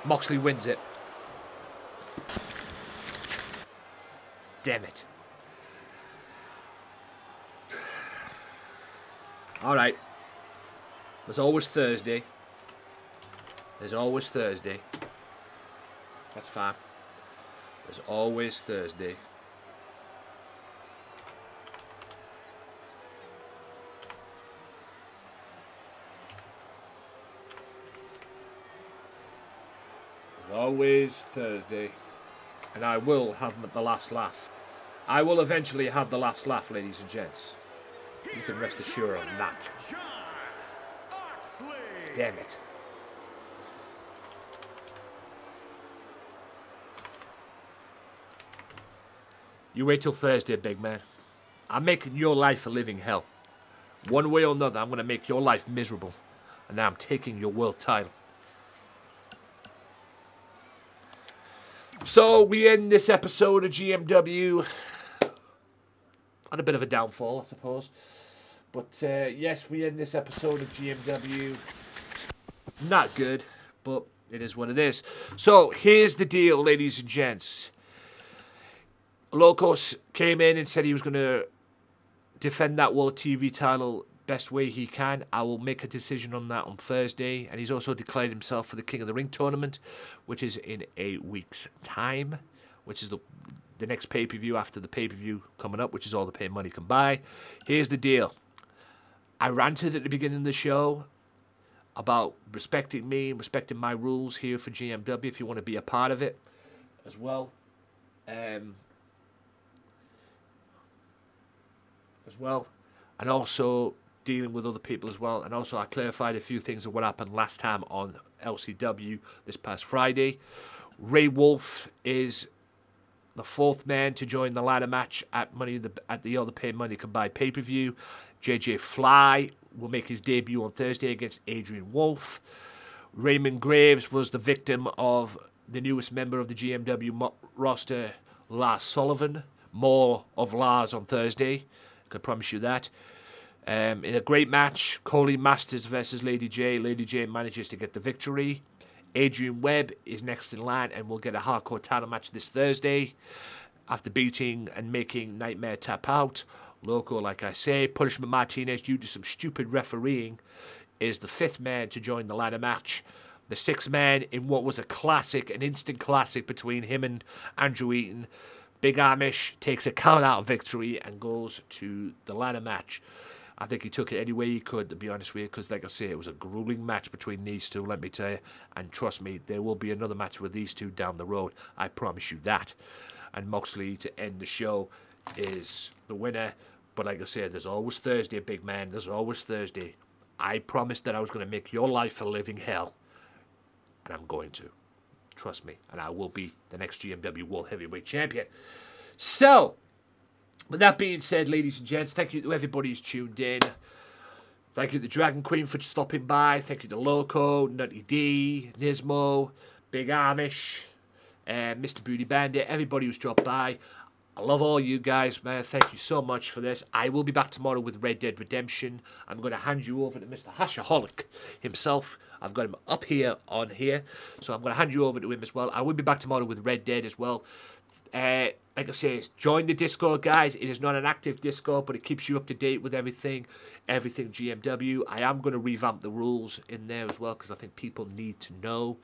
Moxley wins it. Damn it. Alright. There's always Thursday. There's always Thursday. That's fine. There's always Thursday. There's always Thursday. And I will have the last laugh. I will eventually have the last laugh, ladies and gents. You can rest assured on that. Damn it. You wait till Thursday, big man. I'm making your life a living hell. One way or another, I'm going to make your life miserable. And now I'm taking your world title. So, we end this episode of GMW on a bit of a downfall, I suppose. But, yes, we end this episode of GMW. Not good, but it is what it is. So, here's the deal, ladies and gents. Locos came in and said he was going to defend that World TV title best way he can. I will make a decision on that on Thursday. And he's also declared himself for the King of the Ring tournament, which is in a week's time. which is the next pay-per-view after the pay-per-view coming up, which is All the Pay Money Can Buy. Here's the deal. I ranted at the beginning of the show about respecting me and respecting my rules here for GMW if you want to be a part of it as well. And also dealing with other people as well. And also I clarified a few things of what happened last time on LCW this past Friday. Ray Wolf is the fourth man to join the ladder match at the All the Pay Money Can Buy pay-per-view. JJ Fly will make his debut on Thursday against Adrian Wolf. Raymond Graves was the victim of the newest member of the GMW roster, Lars Sullivan. More of Lars on Thursday. I can promise you that. In a great match, Colleen Masters versus Lady J. Lady J manages to get the victory. Adrian Webb is next in line and will get a hardcore title match this Thursday after beating and making Nightmare tap out. Loco, like I say, Punishment Martinez, due to some stupid refereeing, is the fifth man to join the ladder match. The sixth man in what was a classic, an instant classic between him and Andrew Eaton. Big Amish takes a count-out victory and goes to the ladder match. I think he took it any way he could, to be honest with you, because, like I say, it was a grueling match between these two, let me tell you. And trust me, there will be another match with these two down the road. I promise you that. And Moxley, to end the show, is the winner. But like I said, there's always Thursday, big man. There's always Thursday. I promised that I was going to make your life a living hell. And I'm going to. Trust me. And I will be the next GMW World Heavyweight Champion. So, with that being said, ladies and gents, thank you to everybody who's tuned in. Thank you to the Dragon Queen for stopping by. Thank you to Loco, Nutty D, Nismo, Big Amish, Mr. Beauty Bandit, everybody who's dropped by. I love all you guys, man. Thank you so much for this. I will be back tomorrow with Red Dead Redemption. I'm going to hand you over to Mr. Hashaholic himself. I've got him up here on here. So I'm going to hand you over to him as well. I will be back tomorrow with Red Dead as well. Like I say, join the Discord, guys. It is not an active Discord, but it keeps you up to date with everything GMW. I am going to revamp the rules in there as well, because I think people need to know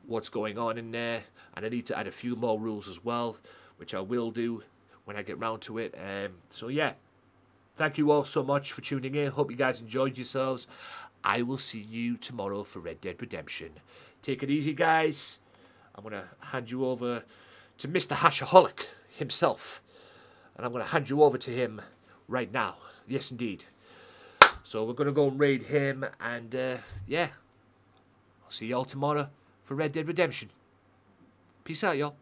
what's going on in there. And I need to add a few more rules as well, which I will do when I get round to it. So yeah, thank you all so much for tuning in. Hope you guys enjoyed yourselves. I will see you tomorrow for Red Dead Redemption. Take it easy, guys. I'm going to hand you over to Mr. Hashaholic himself. And I'm going to hand you over to him right now. Yes, indeed. So we're going to go and raid him. And yeah, I'll see y'all tomorrow for Red Dead Redemption. Peace out, y'all.